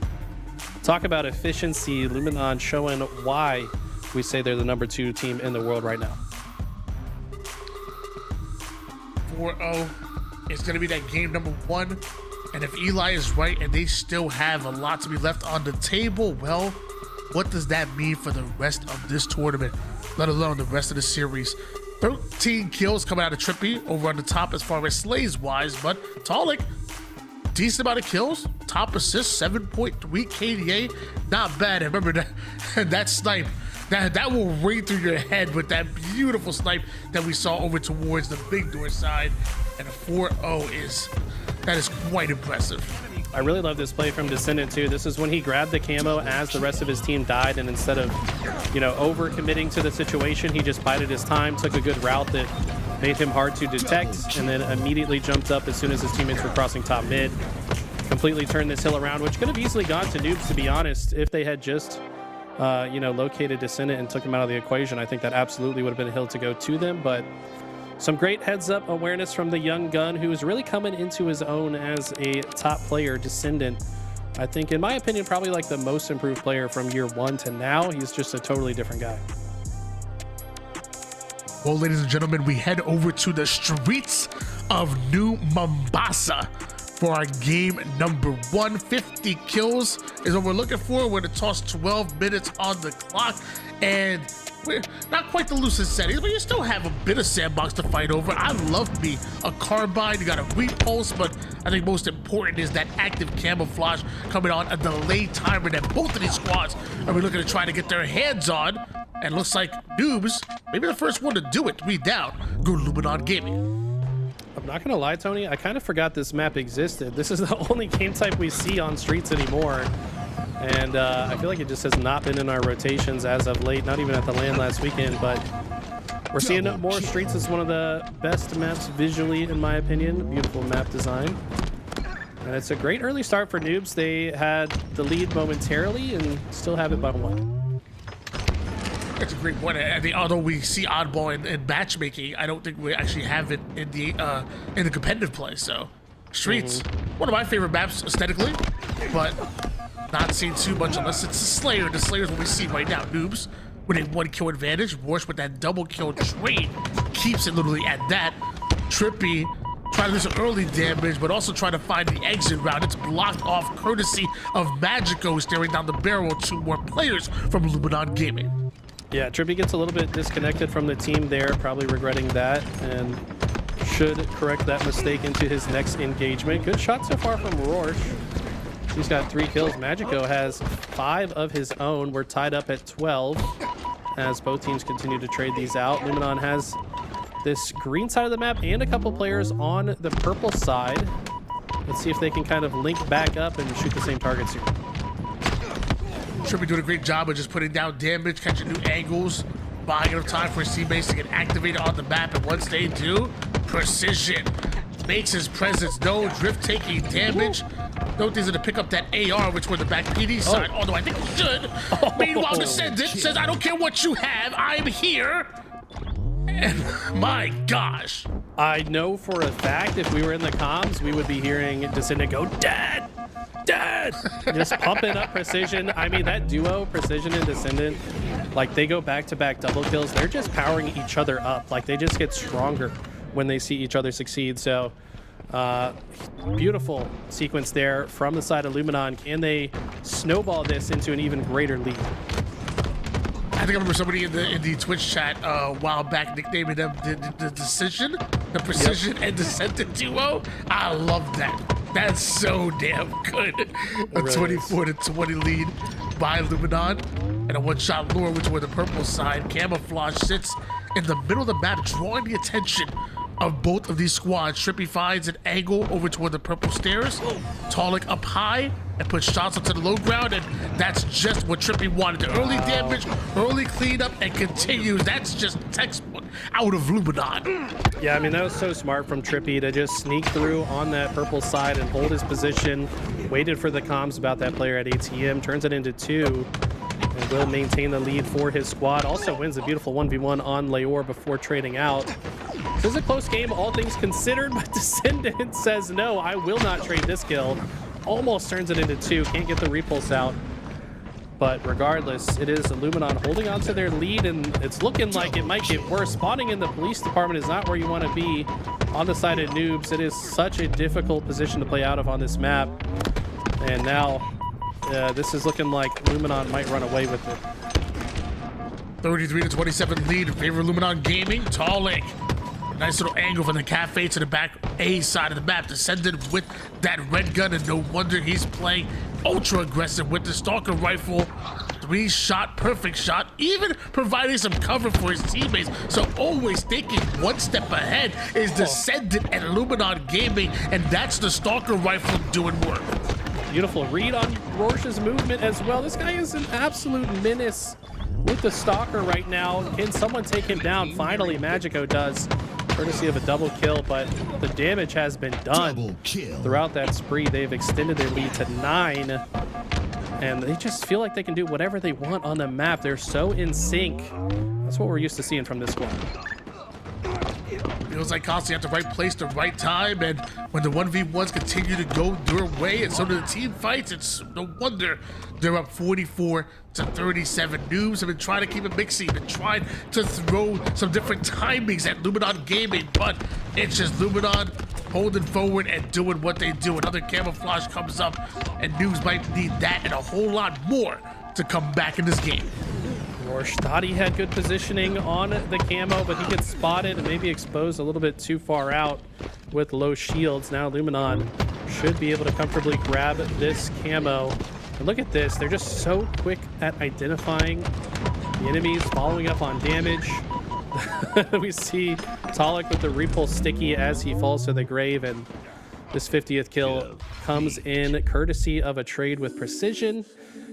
talk about efficiency. Luminon showing why we say they're the #2 team in the world right now. 4-0 is going to be that game #1. And if Eli is right and they still have a lot to be left on the table, well, what does that mean for the rest of this tournament, let alone the rest of the series? 13 kills coming out of Trippy over on the top as far as slays wise, but Talik, decent amount of kills, top assist, 7.3 KDA, not bad. And remember that snipe, that will ring through your head with that beautiful snipe that we saw over towards the big door side. And a 4-0 that is quite impressive. I really love this play from Descendant too. This is when he grabbed the camo as the rest of his team died, and instead of, over committing to the situation, he just bided his time, took a good route that made him hard to detect, and then immediately jumped up as soon as his teammates were crossing top mid. Completely turned this hill around, which could have easily gone to Noobs, to be honest, if they had just located Descendant and took him out of the equation. I think that absolutely would have been a hill to go to them, but some great heads-up awareness from the young gun, who is really coming into his own as a top player. Descendant, I think, in my opinion, probably like the most improved player from year 1 to now. He's just a totally different guy. Well, ladies and gentlemen, we head over to the streets of New Mombasa for our game #1. 50 kills is what we're looking for. We're going to toss 12 minutes on the clock, and we're not quite the loosest settings, but you still have a bit of sandbox to fight over. I love me a carbine. You got a repulse, but I think most important is that active camouflage coming on, a delay timer that both of these squads are looking to try to get their hands on. And looks like Noobs, maybe the first one to do it. 3 down. Go Luminon Gaming. I'm not gonna lie, Tony, I kind of forgot this map existed. This is the only game type we see on streets anymore. And I feel like it just has not been in our rotations as of late, not even at the LAN last weekend, but we're seeing more streets. As one of the best maps visually, in my opinion. Beautiful map design. And it's a great early start for Noobs. They had the lead momentarily and still have it by 1. That's a great point. I think although we see oddball in matchmaking, I don't think we actually have it in the competitive play. So streets, one of my favorite maps aesthetically, but not seen too much unless it's a Slayer. The Slayer is what we see right now. Noobs with a 1 kill advantage. Warsh with that double kill trade keeps it literally at that. Trippy trying to do some early damage, but also trying to find the exit route. It's blocked off courtesy of Magico staring down the barrel. 2 more players from Luminon Gaming. Yeah, Trippy gets a little bit disconnected from the team there, probably regretting that, and should correct that mistake into his next engagement. Good shot so far from Rorsch. He's got 3 kills. Magico has 5 of his own. We're tied up at 12 as both teams continue to trade these out. Luminon has this green side of the map and a couple players on the purple side. Let's see if they can kind of link back up and shoot the same targets here. Should be doing a great job of just putting down damage, catching new angles, buying enough time for his teammates to get activated on the map. And once they do, Precision makes his presence known, drift taking damage. Don't think he's gonna pick up that AR, which were the back PD side, although I think he should. Meanwhile, Descendant says, I don't care what you have, I'm here. And my gosh. I know for a fact if we were in the comms, we would be hearing Descendant go, Dad! Dad! Just pumping up Precision. I mean, that duo, Precision and Descendant, like they go back-to-back double kills. They're just powering each other up. Like they just get stronger when they see each other succeed. So beautiful sequence there from the side of Luminon. Can they snowball this into an even greater lead? I think I remember somebody in the Twitch chat a while back nicknaming them the Decision, the Precision and Descendant duo. I love that. That's so damn good. A 24-20 lead by Luminon. And a one-shot lure, which were the purple side. Camouflage sits in the middle of the map, drawing the attention of both of these squads. Trippy finds an angle over toward the purple stairs. Talik up high and puts shots up to the low ground, and that's just what Trippy wanted. The early damage, early cleanup, and continues. That's just textbook out of Luminon. Yeah, I mean, that was so smart from Trippy to just sneak through on that purple side and hold his position. Waited for the comms about that player at ATM, turns it into 2, and will maintain the lead for his squad. Also wins a beautiful 1v1 on Leor before trading out. This is a close game, all things considered, but Descendant says, no, I will not trade this kill. Almost turns it into 2, can't get the repulse out. But regardless, it is Luminon holding on to their lead, and it's looking like it might get worse. Spawning in the police department is not where you want to be on the side of Noobs. It is such a difficult position to play out of on this map. And now, this is looking like Luminon might run away with it. 33-27 lead in favor of Luminon Gaming. Talik. Nice little angle from the cafe to the back A side of the map. Descended with that red gun, and no wonder he's playing ultra aggressive with the Stalker rifle. 3-shot, perfect shot, even providing some cover for his teammates. So always thinking one step ahead is Descendant and Luminon Gaming, and that's the Stalker rifle doing work. Beautiful read on Rorsch's movement as well. This guy is an absolute menace with the Stalker right now. Can someone take him down? Finally, Magico does, courtesy of a double kill, but the damage has been done throughout that spree. They've extended their lead to 9, and they just feel like they can do whatever they want on the map. They're so in sync. That's what we're used to seeing from this squad. Feels like constantly at the right place, the right time, and when the 1v1s continue to go their way, and so do the team fights, it's no wonder they're up 44-37. Noobs have been trying to keep it mixy, been trying to throw some different timings at Luminon Gaming, but it's just Luminon holding forward and doing what they do. Another camouflage comes up, and Noobs might need that and a whole lot more to come back in this game. Rorsch thought he had good positioning on the camo, but he gets spotted and maybe exposed a little bit too far out with low shields. Now Luminon should be able to comfortably grab this camo. And look at this, they're just so quick at identifying the enemies, following up on damage. We see Talik with the repulse sticky as he falls to the grave, and this 50th kill comes in courtesy of a trade with Precision.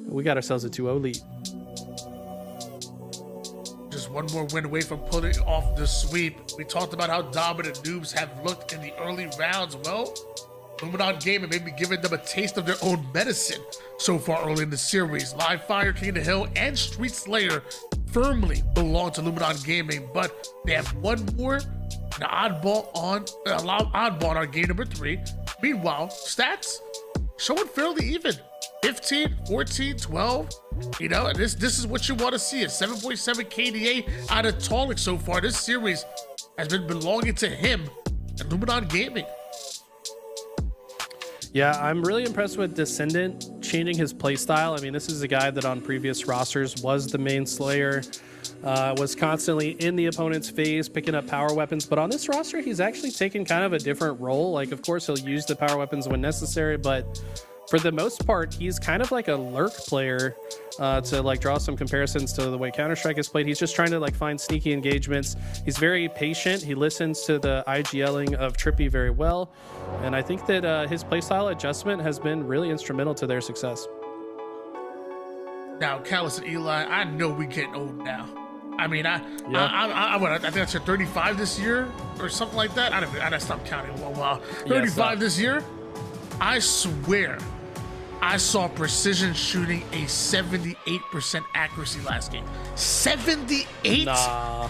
We got ourselves a 2-0 lead. Just one more win away from pulling off the sweep. We talked about how dominant Noobs have looked in the early rounds. Well, Luminon Gaming may be giving them a taste of their own medicine so far early in the series. Live Fire, King of the Hill, and Street Slayer firmly belong to Luminon Gaming, but they have one more, an oddball on our game number 3. Meanwhile, stats showing fairly even. 15, 14, 12. You know, and this is what you want to see. A 7.7 KDA out of Talik so far. This series has been belonging to him and Luminon Gaming. Yeah, I'm really impressed with Descendant changing his playstyle. I mean, this is a guy that on previous rosters was the main Slayer. was constantly in the opponent's face, picking up power weapons. But on this roster, he's actually taken kind of a different role. Like, of course, he'll use the power weapons when necessary, but for the most part, he's kind of like a lurk player, to like draw some comparisons to the way Counter-Strike is played. He's just trying to like find sneaky engagements. He's very patient. He listens to the IGLing of Trippy very well. And I think that his playstyle adjustment has been really instrumental to their success. Now, Callus and Eli, I know we getting old now. I mean, I think I said 35 this year or something like that. I stopped counting a while. 35 this year. I swear, I saw Precision shooting a 78% accuracy last game. 78%. Nah.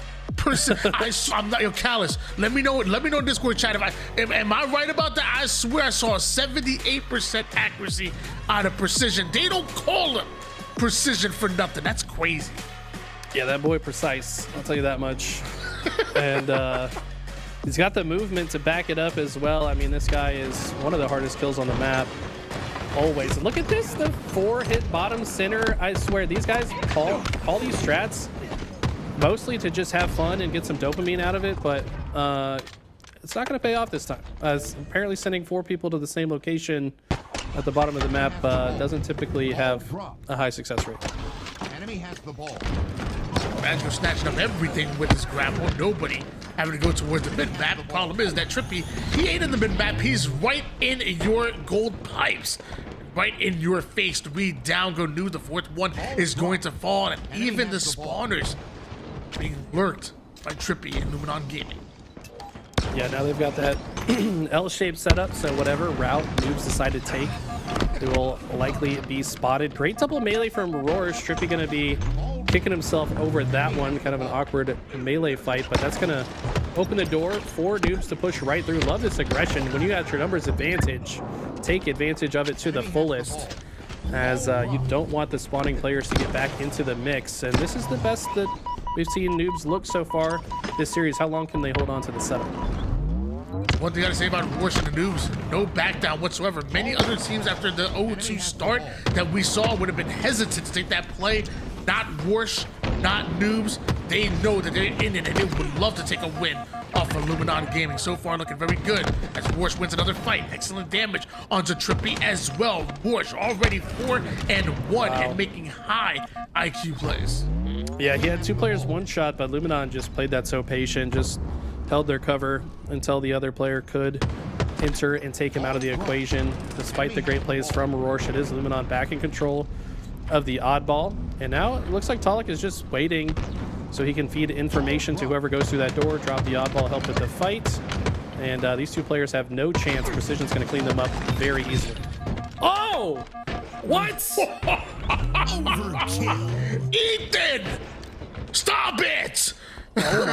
I'm not, yo, Callus. Let me know in Discord chat am I right about that? I swear I saw a 78% accuracy out of Precision. They don't call him Precision for nothing. That's crazy. Yeah, that boy precise. I'll tell you that much. And he's got the movement to back it up as well. I mean, this guy is one of the hardest kills on the map. Always. And look at this, the 4-hit bottom center. I swear, these guys call these strats mostly to just have fun and get some dopamine out of it, but it's not going to pay off this time. Apparently sending 4 people to the same location at the bottom of the map doesn't typically have a high success rate. Enemy has the ball. Magical snatching up everything with his grapple. Nobody having to go towards the mid-map. The problem is that Trippy, he ain't in the mid-map. He's right in your gold pipes. Right in your face. 3 down, go new. The 4th one is going to fall. And even the spawners being lurked by Trippy and Luminon Gaming. Yeah, now they've got that L-shaped setup, so whatever route Noobs decide to take, they will likely be spotted. Great double melee from Roars. Trippy going to be kicking himself over that one. Kind of an awkward melee fight, but that's going to open the door for Noobs to push right through. Love this aggression. When you got your numbers advantage, take advantage of it to the fullest, as you don't want the spawning players to get back into the mix. And this is the best that we've seen Noobs look so far this series. How long can they hold on to the setup? One thing I gotta say about Roars and the Noobs, no back down whatsoever. Many other teams after the 0-2 start that we saw would have been hesitant to take that play. Not Roars, not Noobs. They know that they're in it and they would love to take a win off of Luminon Gaming. So far looking very good as Roars wins another fight. Excellent damage onto Trippy as well. Roars already 4-1 and making high IQ plays. Yeah, he had 2 players one shot, but Luminon just played that so patient, just held their cover until the other player could enter and take him out of the equation. Despite the great plays from Rorsch, it is Luminon back in control of the oddball. And now it looks like Talik is just waiting so he can feed information to whoever goes through that door, drop the oddball, help with the fight. And these 2 players have no chance. Precision's going to clean them up very easily. Oh! What? Ethan! Stop it! Oh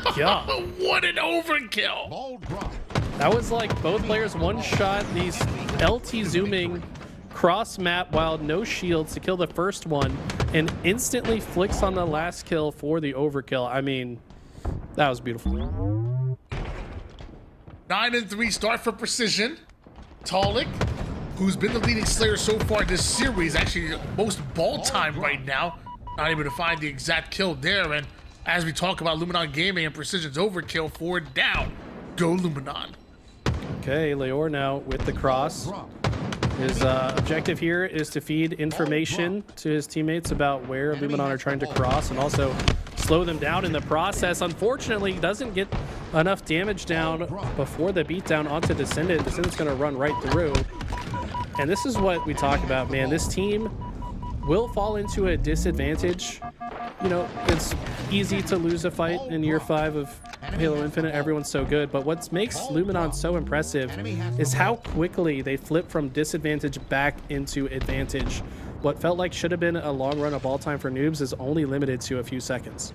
my God. What an overkill! Ball drop. That was like both players one shot, these LT zooming cross map while no shields to kill the first one, and instantly flicks on the last kill for the overkill. I mean, that was beautiful. 9-3 start for Precision. Talik, who's been the leading slayer so far this series, actually most ball time right now. Not able to find the exact kill there. And as we talk about Luminon Gaming and Precision's overkill, 4 down. Go Luminon. Okay, Leor now with the cross. His objective here is to feed information to his teammates about where Luminon are trying to cross and also slow them down in the process. Unfortunately, doesn't get enough damage down before the beatdown onto Descendant. Descendant's going to run right through. And this is what we talk about, man. This team will fall into a disadvantage. You know, it's easy to lose a fight in year 5 of Halo Infinite. Everyone's so good, but what makes Luminon so impressive is how quickly they flip from disadvantage back into advantage. What felt like should have been a long run of ball time for Noobs is only limited to a few seconds.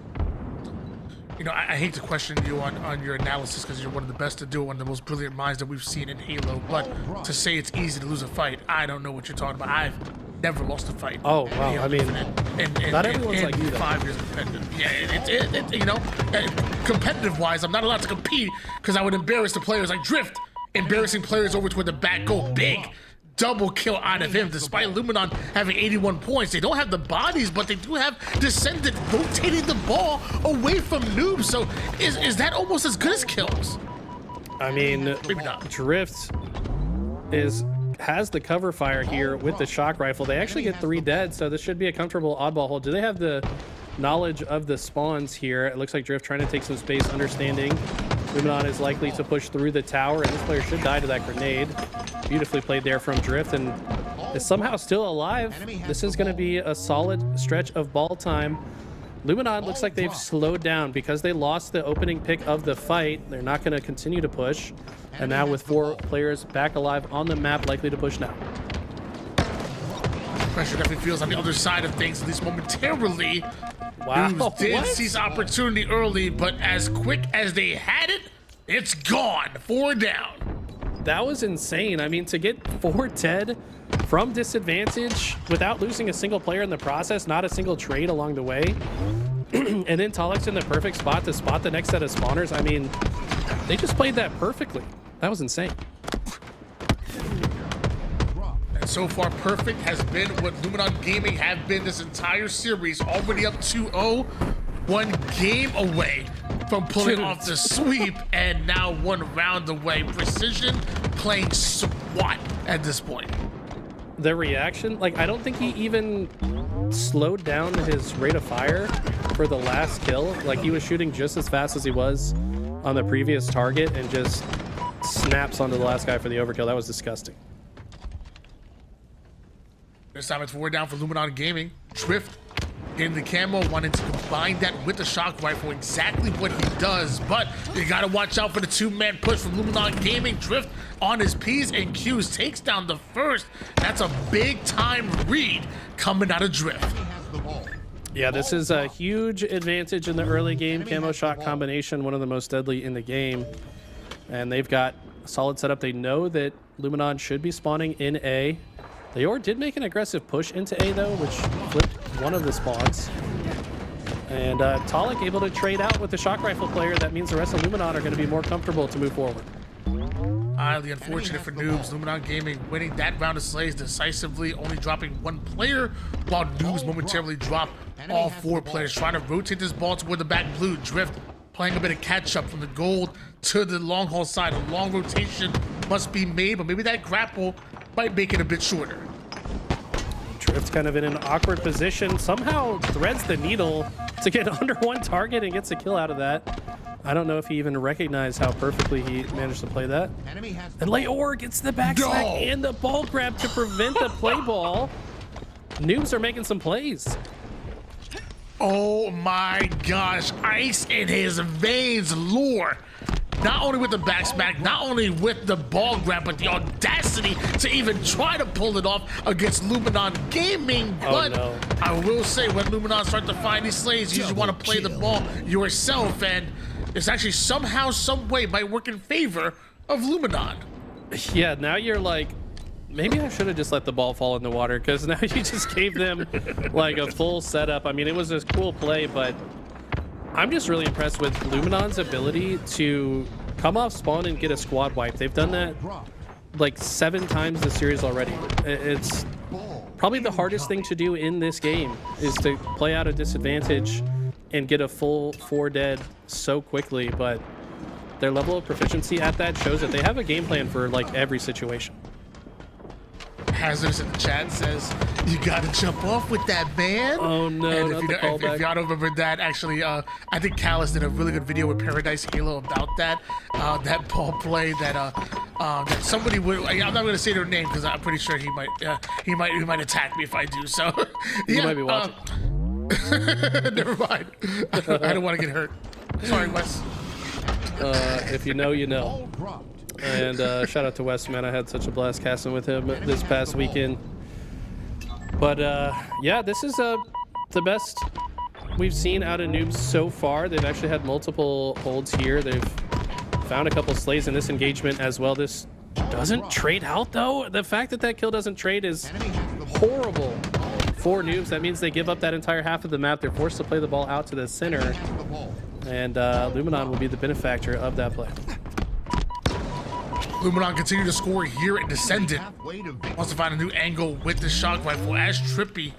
You know, I hate to question you on your analysis because you're one of the best to do it, one of the most brilliant minds that we've seen in Halo, but to say it's easy to lose a fight, I don't know what you're talking about. I've never lost a fight. Oh, wow. I mean, not everyone's like you, though. 5 years of competitive. Yeah, you know, competitive-wise, I'm not allowed to compete because I would embarrass the players. I drift, embarrassing players over toward the back, go big, double kill out of him, despite Luminon having 81 points. They don't have the bodies, but they do have Descendant rotating the ball away from Noob. So is that almost as good as kills? I mean, Maybe not. Drift has the cover fire here with the shock rifle. They actually get 3 dead, so this should be a comfortable oddball hold. Do they have the knowledge of the spawns here? It looks like Drift trying to take some space, understanding Luminon is likely to push through the tower, and this player should die to that grenade. Beautifully played there from Drift, and is somehow still alive. This is going to be a solid stretch of ball time. Luminon looks like they've slowed down because they lost the opening pick of the fight. They're not going to continue to push. And now with 4 players back alive on the map, likely to push now. Pressure definitely feels on the other side of things, at least momentarily. Wow. Noobs did What? seize opportunity early, but as quick as they had it, it's gone. 4 down. That was insane. I mean, to get 4 dead from disadvantage without losing a single player in the process, not a single trade along the way, and then Talik's in the perfect spot to spot the next set of spawners. I mean, they just played that perfectly. That was insane. And so far, perfect has been what Luminon Gaming have been this entire series. Already up 2-0, 1 game away from pulling off the sweep, and now 1 round away. Precision playing SWAT at this point. The reaction, like, I don't think he even slowed down his rate of fire for the last kill. Like, he was shooting just as fast as he was on the previous target and just snaps onto the last guy for the overkill. That was disgusting. This time it's 4 down for Luminon Gaming. Drift getting the camo, wanting to combine that with the shock rifle, exactly what he does. But you gotta watch out for the 2-man push from Luminon Gaming. Drift on his P's and Q's takes down the first. That's a big time read coming out of Drift. Yeah, this is a huge advantage in the early game. Camo shot combination, one of the most deadly in the game. And they've got a solid setup. They know that Luminon should be spawning in A. Leor did make an aggressive push into A, though, which flipped one of the spawns. And Talik able to trade out with the shock rifle player. That means the rest of Luminon are going to be more comfortable to move forward. Highly unfortunate for Noobs. Luminon Gaming winning that round of Slays decisively, only dropping 1 player, while Noobs momentarily drop all 4 players. Trying to rotate this ball toward the back blue. Drift playing a bit of catch up from the gold to the long haul side. A long rotation must be made, but maybe that grapple might make it a bit shorter. Drift's kind of in an awkward position. Somehow threads the needle to get under 1 target and gets a kill out of that. I don't know if he even recognized how perfectly he managed to play that. And Leor gets the backstack and the ball grab to prevent the play ball. Noobs are making some plays. Oh my gosh, ice in his veins, Lure. Not only with the back smack, not only with the ball grab, but the audacity to even try to pull it off against Luminon Gaming. But no. I will say, when Luminon start to find these slays, you usually want to play the ball yourself, and it's actually somehow, some way might work in favor of Luminon. Yeah, now you're like, maybe I should have just let the ball fall in the water, because now you just gave them like a full setup. I mean, it was a cool play, but I'm just really impressed with Luminon's ability to come off spawn and get a squad wipe. They've done that like 7 times this series already. It's probably the hardest thing to do in this game, is to play out a disadvantage and get a full 4 dead so quickly, but their level of proficiency at that shows that they have a game plan for like every situation. Hazardous in the chat says, you gotta jump off with that, man. Oh no, and not if, the callback. if y'all don't remember that, actually, I think Callus did a really good video with Paradise Halo about that. That ball play that somebody would. I'm not gonna say their name because I'm pretty sure he might attack me if I do. So You might be watching. Never mind. I don't want to get hurt. Sorry, Wes. If you know, you know. And shout out to Wes, man. I had such a blast casting with him this past weekend. But yeah, this is the best we've seen out of Noobs so far. They've actually had multiple holds here. They've found a couple slays in this engagement as well. This doesn't trade out, though. The fact that that kill doesn't trade is horrible for Noobs. That means they give up that entire half of the map. They're forced to play the ball out to the center. And Luminon will be the benefactor of that play. Luminon continue to score here at Descendant. Halfway to victory. Wants to find a new angle with the shock rifle as Trippy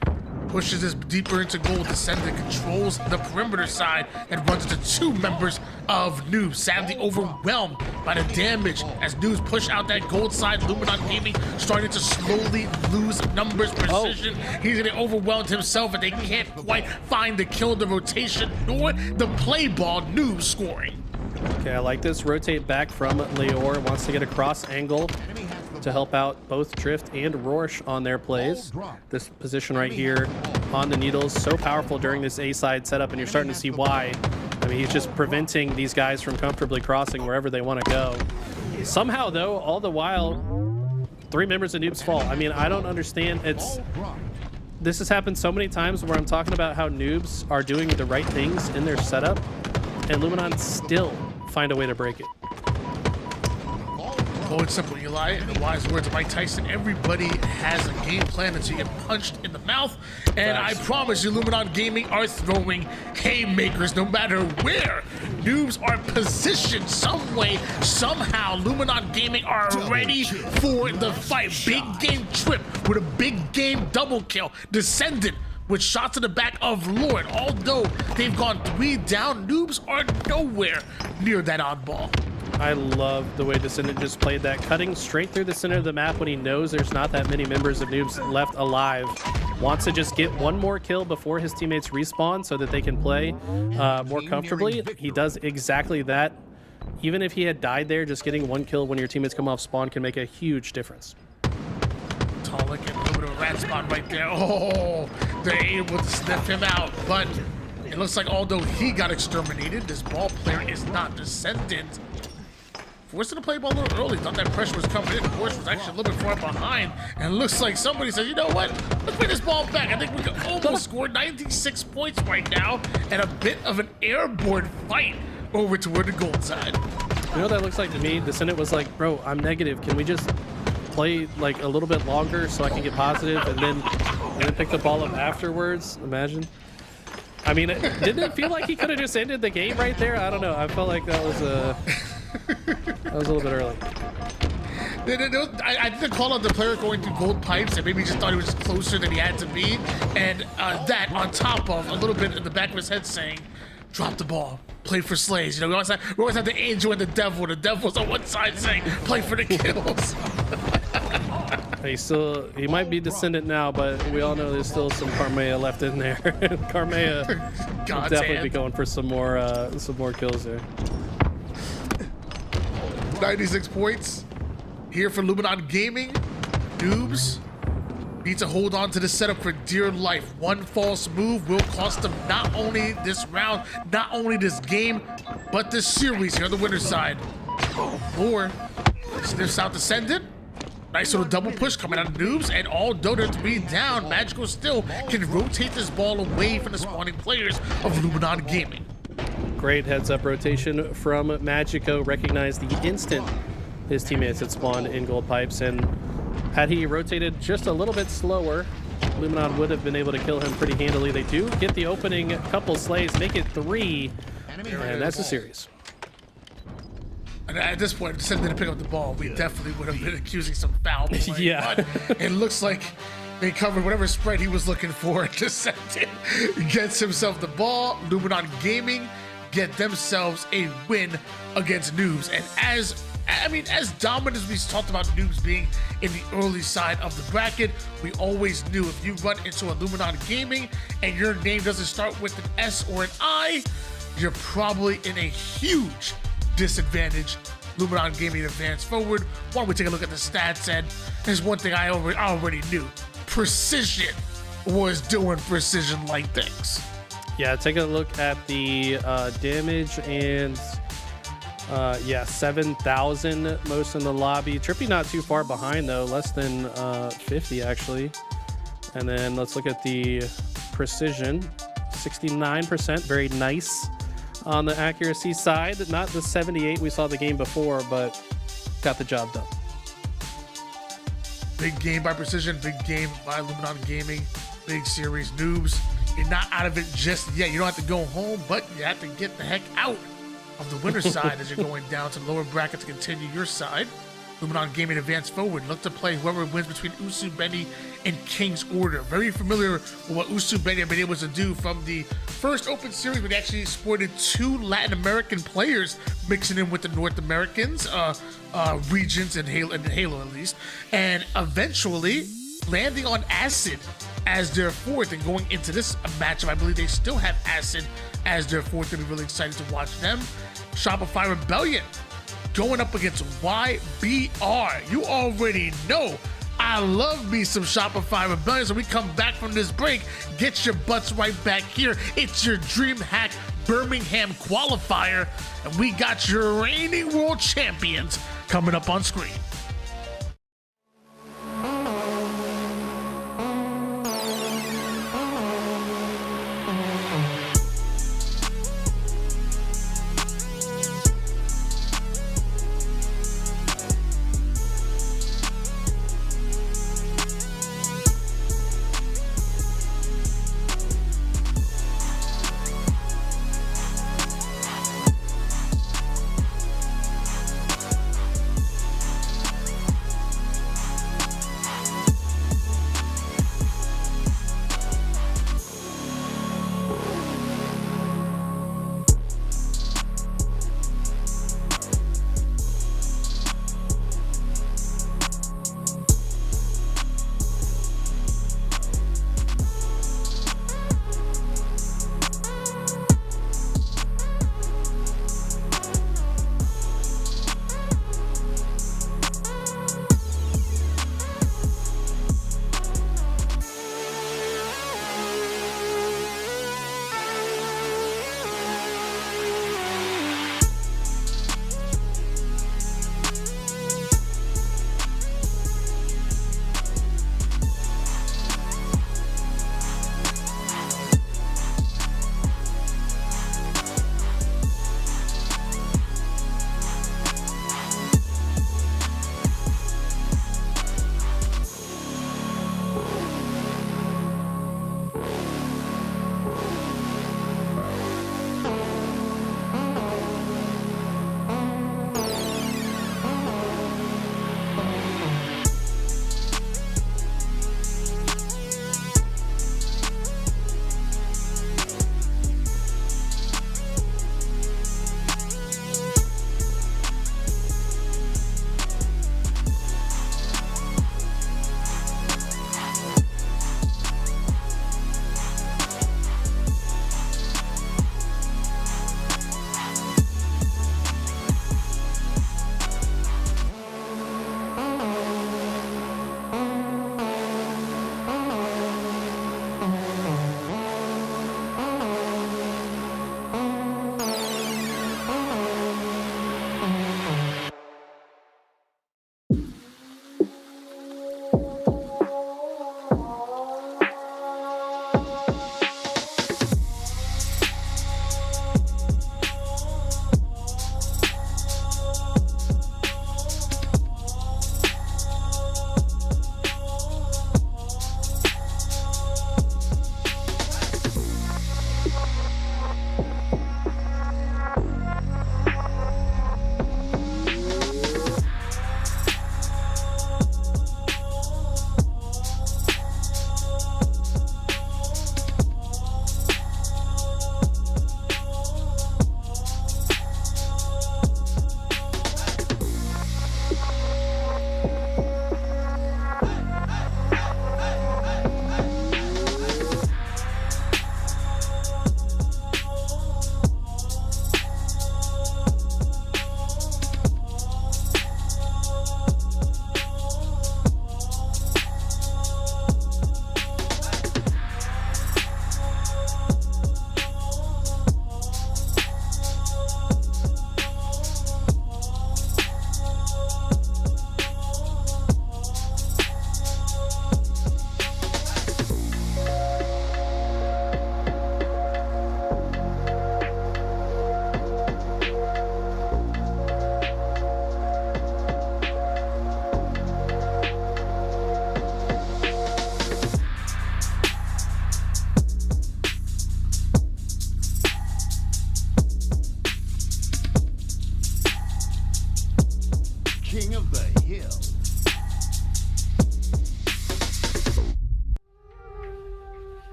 pushes this deeper into goal. Descendant controls the perimeter side and runs into two members of Noobs, sadly overwhelmed by the damage as Noobs push out that gold side. Luminon Gaming starting to slowly lose numbers, precision. He's getting overwhelmed himself and they can't quite find the kill, the rotation, nor the play ball. Noobs scoring. Okay, I like this. Rotate back from Leor. Wants to get a cross angle to help out both Drift and Rorsch on their plays. This position right here on the needles, so powerful during this A-side setup, and you're starting to see why. I mean, he's just preventing these guys from comfortably crossing wherever they want to go. Somehow, though, all the while, 3 members of Noobs fall. I mean, I don't understand. This has happened so many times where I'm talking about how Noobs are doing the right things in their setup, and Luminon still find a way to break it. Oh, it's simple, Eli. In the wise words of Mike Tyson, everybody has a game plan until you get punched in the mouth. And I promise you, Luminon Gaming are throwing haymakers no matter where. Noobs are positioned some way, somehow. Luminon Gaming are ready for the fight. Big game Trip with a big game double kill. Descendant with shots in the back of Lord. Although they've gone 3 down, Noobs are nowhere near that oddball. I love the way Descendant just played that, cutting straight through the center of the map when he knows there's not that many members of Noobs left alive. Wants to just get one more kill before his teammates respawn so that they can play more comfortably. He does exactly that. Even if he had died there, just getting 1 kill when your teammates come off spawn can make a huge difference. Talik and a little bit of a rat spot right there. Oh, they're able to sniff him out, but it looks like although he got exterminated, this ball player is not. Descendant forced to play ball a little early. Thought that pressure was coming in. Force was actually a little bit far behind. And it looks like somebody said, you know what? Let's bring this ball back. I think we can almost score 96 points right now. And a bit of an airborne fight over toward the gold side. You know what that looks like to me? Descendant was like, bro, I'm negative. Can we just play like a little bit longer so I can get positive and then pick the ball up afterwards? Imagine. I mean, didn't it feel like he could have just ended the game right there? I don't know. I felt like that was that was a little bit early. I didn't call out the player going through gold pipes and maybe he just thought he was closer than he had to be. And that on top of a little bit in the back of his head saying, drop the ball, play for slays. You know, we always have the angel and the devil. The devil's on one side saying, play for the kills. He might be Descendant now, but we all know there's still some Carmea left in there. Carmea will definitely be going for some more kills there. 96 points here for Luminon Gaming. Noobs need to hold on to the setup for dear life. One false move will cost them not only this round, not only this game, but this series here on the winner's side. Or sniffs out Descendant. Nice little double push coming out of Noobs, and although they're 3 down, Magical still can rotate this ball away from the spawning players of Luminon Gaming. Great heads-up rotation from Magico. Recognized the instant his teammates had spawned in gold pipes, and had he rotated just a little bit slower, Luminon would have been able to kill him pretty handily. They do get the opening couple slays, make it 3, and that's a series. And at this point, if Descendant didn't pick up the ball, we definitely would have been accusing some foul play. Yeah. But it looks like they covered whatever spread he was looking for. Descendant gets himself the ball. Luminon Gaming get themselves a win against Noobs. And as dominant as we talked about Noobs being in the early side of the bracket, we always knew if you run into a Luminon Gaming and your name doesn't start with an S or an I, you're probably in a huge disadvantage. Luminon Gaming advance forward. Why don't we take a look at the stats? And there's one thing I already knew. Precision was doing precision-like things. Yeah, take a look at the damage and 7,000 most in the lobby. Trippy not too far behind though, less than 50 actually. And then let's look at the precision, 69%, very nice on the accuracy side. Not the 78 we saw the game before, but got the job done. Big game by Precision, big game by Luminon Gaming, big series. Noobs, you're not out of it just yet. You don't have to go home, but you have to get the heck out of the winner's side as you're going down to the lower bracket to continue your side. Luminon Gaming advance forward. Look to play whoever wins between Usu Benny and King's Order. Very familiar with what Usu Benny have been able to do from the first Open Series, when they actually sported 2 Latin American players mixing in with the North Americans, regions and Halo at least, and eventually landing on Acid as their 4th, and going into this matchup, I believe they still have Acid as their 4th. Gonna be really excited to watch them. Shopify Rebellion going up against YBR. You already know I love me some Shopify Rebellion. So we come back from this break, get your butts right back here. It's your Dreamhack Birmingham qualifier, and we got your reigning world champions coming up on screen.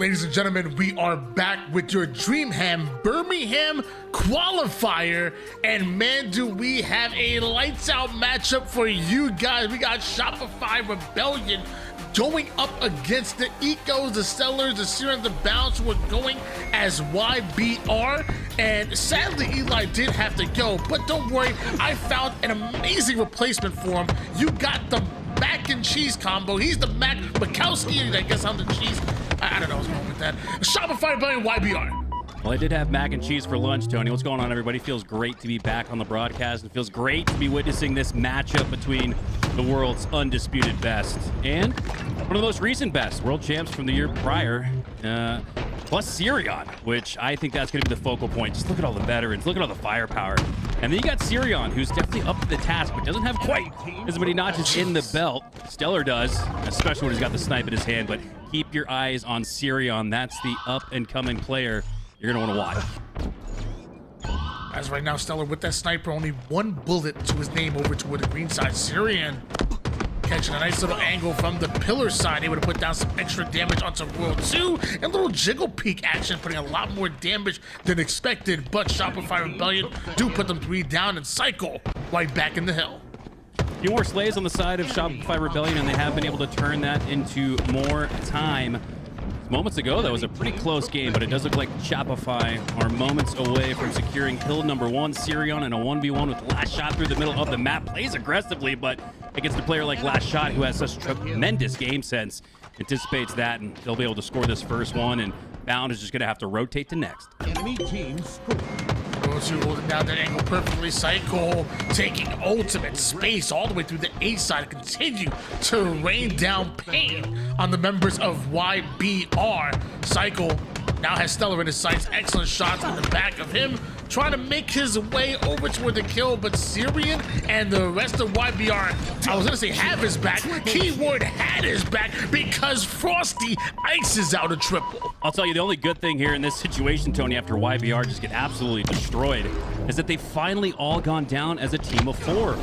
Ladies and gentlemen, we are back with your Dreamhack Birmingham qualifier, and man, do we have a lights out matchup for you guys. We got Shopify Rebellion going up against the Ecos, the Stellars, the Serum, the Bounce, who are going as YBR. And sadly, Eli did have to go, but don't worry, I found an amazing replacement for him. You got the mac and cheese combo. He's the Mac Mikowski. I guess I'm the cheese. I don't know what's wrong with that. Shopify Rebellion YBR. Well, I did have mac and cheese for lunch, Tony. What's going on, everybody? Feels great to be back on the broadcast. It feels great to be witnessing this matchup between the world's undisputed best and one of the most recent best, world champs from the year prior, plus Sirion, which I think that's going to be the focal point. Just look at all the veterans. Look at all the firepower. And then you got Sirion, who's definitely up to the task, but doesn't have quite as many notches in the belt. Stellar does, especially when he's got the snipe in his hand, but keep your eyes on Sirion. That's the up-and-coming player you're going to want to watch. As right now, Stellar with that sniper, only one bullet to his name over toward the green side. Sirion catching a nice little angle from the pillar side, able to put down some extra damage onto World 2, and a little jiggle peek action, putting a lot more damage than expected, but Shopify Rebellion do put them 3 down and cycle right back in the hill. A few more slays on the side of Shopify Rebellion, and they have been able to turn that into more time. Moments ago, that was a pretty close game, but it does look like Shopify are moments away from securing hill number 1. Sirion in a 1v1 with Last Shot through the middle of the map. Plays aggressively, but against a player like Last Shot, who has such tremendous game sense, anticipates that, and they'll be able to score this first one, and Bound is just going to have to rotate to next. Enemy team scored. World 2 holding down that angle perfectly. Cycle taking ultimate space all the way through the A side, continue to rain down pain on the members of YBR. Cycle now has Stellar in his sights. Excellent shots in the back of him, trying to make his way over toward the kill, but Sirion and the rest of YBR, I was gonna say have his back, keyword had his back, because Frosty ices out a triple. I'll tell you, the only good thing here in this situation, Tony, after YBR just get absolutely destroyed, is that they've finally all gone down as a team of 4.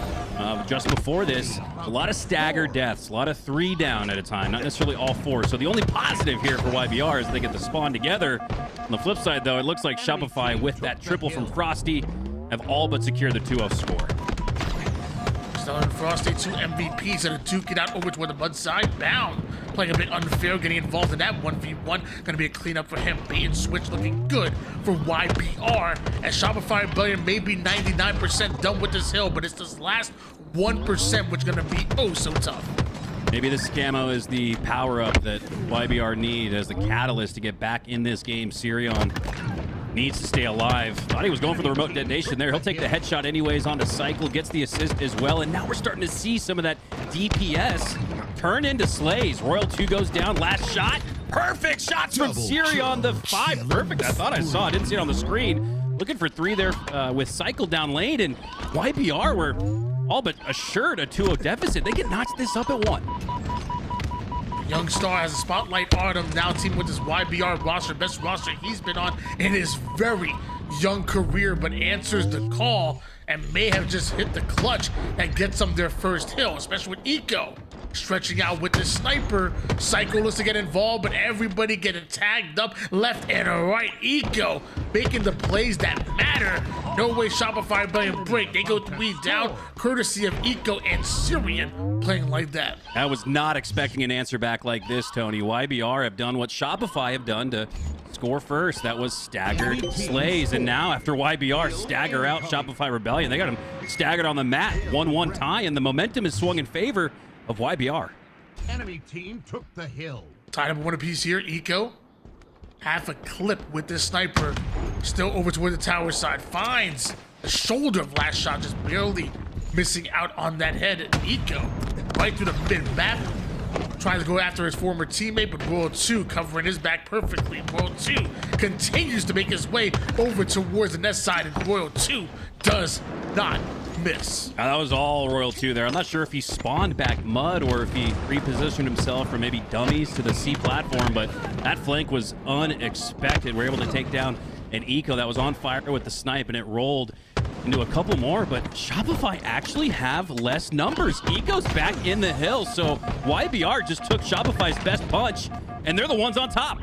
Just before this, a lot of staggered deaths, a lot of 3 down at a time, not necessarily all 4. So the only positive here for YBR is they get to spawn together. On the flip side, though, it looks like Shopify, with that triple from Frosty, have all but secured the 2-0 score. Stellar and Frosty, 2 MVPs, and a duke it out over toward the mud side. Bound playing a bit unfair, getting involved in that 1v1. Gonna be a cleanup for him. Bait and switch looking good for YBR, as Shopify Rebellion may be 99% done with this hill, but it's this last 1% which is gonna be oh so tough. Maybe this scammo is the power-up that YBR need as the catalyst to get back in this game. Sirion needs to stay alive. Thought he was going for the remote detonation there. He'll take the headshot anyways onto Cycle, gets the assist as well, and now we're starting to see some of that DPS turn into slays. Royal 2 goes down, Last Shot. Perfect shots from Sirion, the 5. Perfect, I thought I saw it, didn't see it on the screen. Looking for 3 there with Cycle down lane, and YBR were all but assured a 2-0 deficit. They can notch this up at 1. Young Star has a spotlight on him, now teaming with his YBR roster, best roster he's been on in his very young career, but answers the call and may have just hit the clutch that gets them their first hill, especially with Eco stretching out with the sniper. Cycle looks to get involved, but everybody getting tagged up left and right. Eco making the plays that matter. No way Shopify Rebellion break. They go 3 down, courtesy of Eco and Sirion playing like that. I was not expecting an answer back like this, Tony. YBR have done what Shopify have done to score first. That was staggered slays. And now after YBR stagger out Shopify Rebellion, they got him staggered on the mat. 1-1 tie, and the momentum is swung in favor of YBR. Enemy team took the hill. Tied up 1 apiece here. Eco half a clip with this sniper, still over toward the tower side, finds the shoulder of Last Shot, just barely missing out on that head. Eco right through the mid map, trying to go after his former teammate, but World 2 covering his back perfectly. World 2 continues to make his way over towards the net side, and World 2 does not miss. Now, that was all Royal 2 there. I'm not sure if he spawned back mud or if he repositioned himself from maybe dummies to the C platform, but that flank was unexpected. We're able to take down an Eco that was on fire with the snipe, and it rolled into a couple more, but Shopify actually have less numbers. Eco's back in the hill, so YBR just took Shopify's best punch, and they're the ones on top.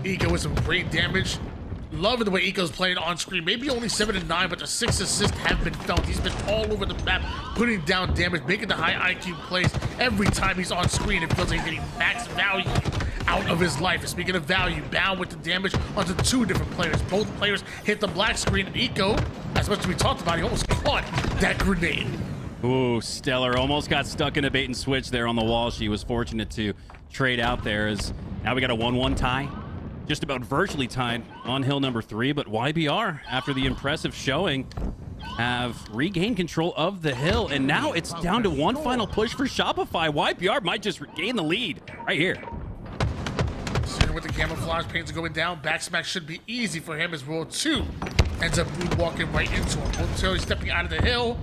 Eco with some great damage. Loving the way Eco's playing on screen. Maybe only 7 and 9, but the 6 assists have been felt. He's been all over the map, putting down damage, making the high IQ plays. Every time he's on screen, it feels like he's getting max value out of his life. And speaking of value, Bound with the damage onto 2 different players. Both players hit the black screen, and Eco, as much as we talked about, he almost caught that grenade. Ooh, Stellar almost got stuck in a bait and switch there on the wall. She was fortunate to trade out there, as now we got a 1-1 tie. Just about virtually tied on hill number 3, but YBR, after the impressive showing, have regained control of the hill, and now it's down to one final push for Shopify. YBR might just regain the lead right here. Sitting with the camouflage paints going down, backsmack should be easy for him as World 2 ends up walking right into him. Momentarily stepping out of the hill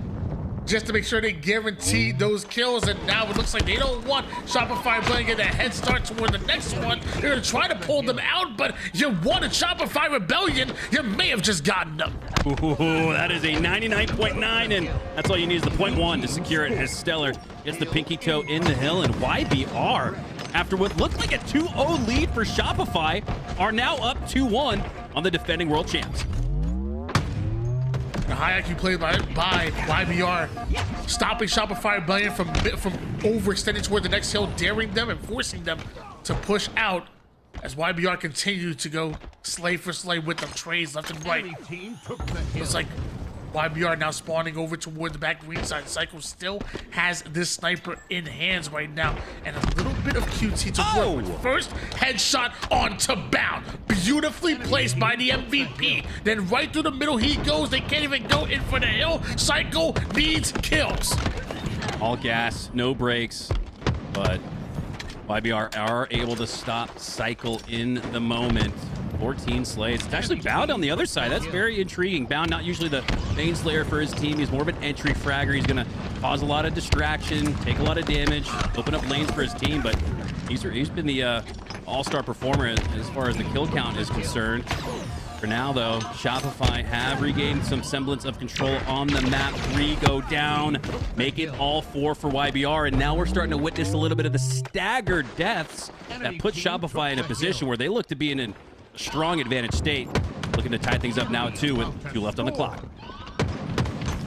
just to make sure they guarantee those kills, and now it looks like they don't want Shopify playing get a head start toward the next one. They're gonna try to pull them out, but you wanted Shopify Rebellion, you may have just gotten them. Ooh, that is a 99.9, and that's all you need is the 0.1 to secure it, as Stellar gets the pinky toe in the hill, and YBR, after what looked like a 2-0 lead for Shopify, are now up 2-1 on the defending world champs. A high IQ play by YBR, stopping Shopify Rebellion from overextending toward the next hill, daring them and forcing them to push out as YBR continued to go slay for slay with them, trades left and right. Enemy team took the hill. It's like YBR now spawning over toward the back green side. Cycle still has this sniper in hands right now, and a little bit of QT to work with. First headshot onto Bound, beautifully placed by the MVP. Then right through the middle he goes. They can't even go in for the hill. Cycle needs kills. All gas, no brakes, but YBR are able to stop Cycle in the moment. 14 slays. It's actually Bound on the other side. That's very intriguing. Bound, not usually the main slayer for his team. He's more of an entry fragger. He's going to cause a lot of distraction, take a lot of damage, open up lanes for his team, but he's been the all-star performer as far as the kill count is concerned. For now, though, Shopify have regained some semblance of control on the map. 3 go down, make it all 4 for YBR, and now we're starting to witness a little bit of the staggered deaths that put Shopify in a position where they look to be in a strong advantage state. Looking to tie things up now at 2 with 2 left on the clock.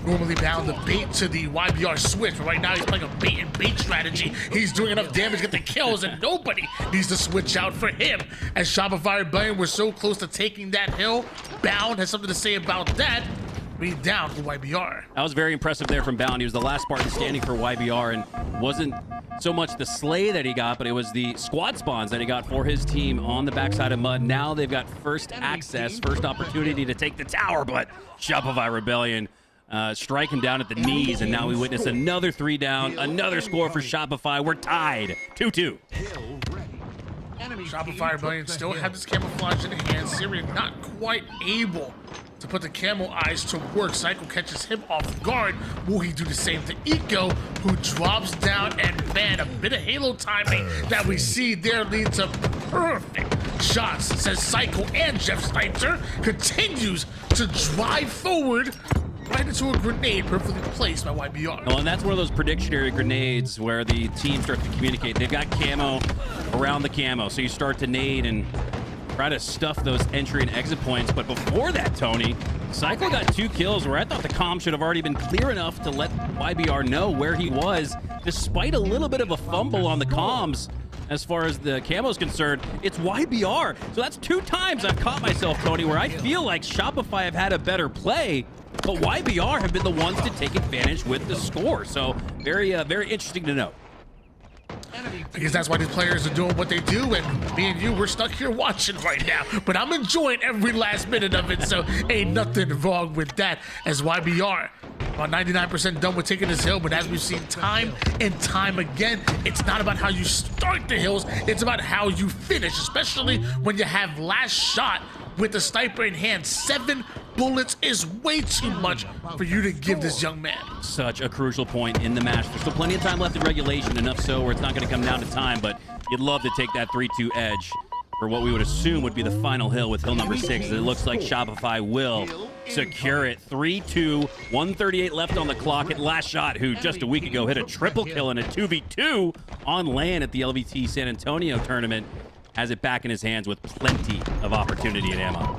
Normally Bound the bait to the YBR switch, but right now he's playing a bait and bait strategy. He's doing enough damage to get the kills, and nobody needs to switch out for him. As Shopify Rebellion were so close to taking that hill, Bound has something to say about that. Being down for YBR. That was very impressive there from Bound. He was the last Spartan standing for YBR, and wasn't so much the slay that he got, but it was the squad spawns that he got for his team on the backside of Mud. Now they've got first access, first opportunity to take the tower, but Shopify Rebellion strike him down at the knees, and now we witness another 3 down, another score for Shopify. We're tied 2-2. Shopify Rebellion still have this camouflage in hand. Syrian not quite able to put the camo eyes to work. Cycle catches him off guard. Will he do the same to Eco, who drops down, and man, a bit of Halo timing that we see there leads to perfect shots. Says Cycle, and Jeff Sniper continues to drive forward right into a grenade perfectly placed by YBR. Well, and that's one of those predictionary grenades where the team starts to communicate. They've got camo around the camo, so you start to nade and try to stuff those entry and exit points. But before that, Tony, Cycle got 2 kills where I thought the comm should have already been clear enough to let YBR know where he was, despite a little bit of a fumble on the comms. As far as the camo is concerned, it's YBR. So that's 2 times I've caught myself, Tony, where I feel like Shopify have had a better play, but YBR have been the ones to take advantage with the score. So very interesting to note. I guess that's why these players are doing what they do, and me and you, we're stuck here watching right now. But I'm enjoying every last minute of it, so ain't nothing wrong with that. As YBR, about 99% done with taking this hill, but as we've seen time and time again, it's not about how you start the hills, it's about how you finish, especially when you have last shot with the sniper in hand. 7 bullets is way too much for you to give this young man. Such a crucial point in the match. There's still plenty of time left in regulation, enough so where it's not going to come down to time, but you'd love to take that 3-2 edge for what we would assume would be the final hill with hill number 6. It looks like Shopify will secure it. 3-2, 138 left on the clock. At last shot, who just a week ago hit a triple kill in a 2v2 on LAN at the LVT San Antonio tournament, has it back in his hands with plenty of opportunity and ammo.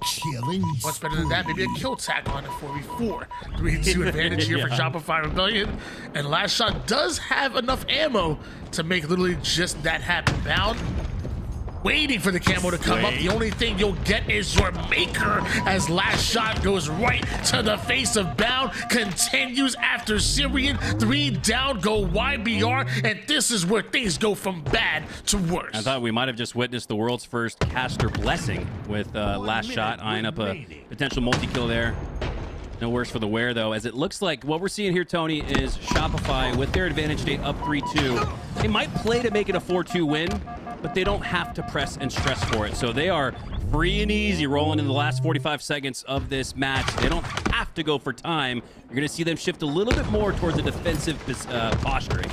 Killing. What's better than that? Maybe a kill tag on it 4v4. 3-2 advantage here for Shopify Rebellion. And Last Shot does have enough ammo to make literally just that happen. Bound, waiting for the camo to come up. The only thing you'll get is your maker as Last Shot goes right to the face of Bound. Continues after Syrian. 3 down, go YBR. And this is where things go from bad to worse. I thought we might have just witnessed the world's first caster blessing with Last Shot eyeing up a potential multi-kill there. No worse for the wear, though, as it looks like what we're seeing here, Tony, is Shopify with their advantage state up 3-2. They might play to make it a 4-2 win, but they don't have to press and stress for it. So they are free and easy rolling in the last 45 seconds of this match. They don't have to go for time. You're going to see them shift a little bit more towards a defensive posturing.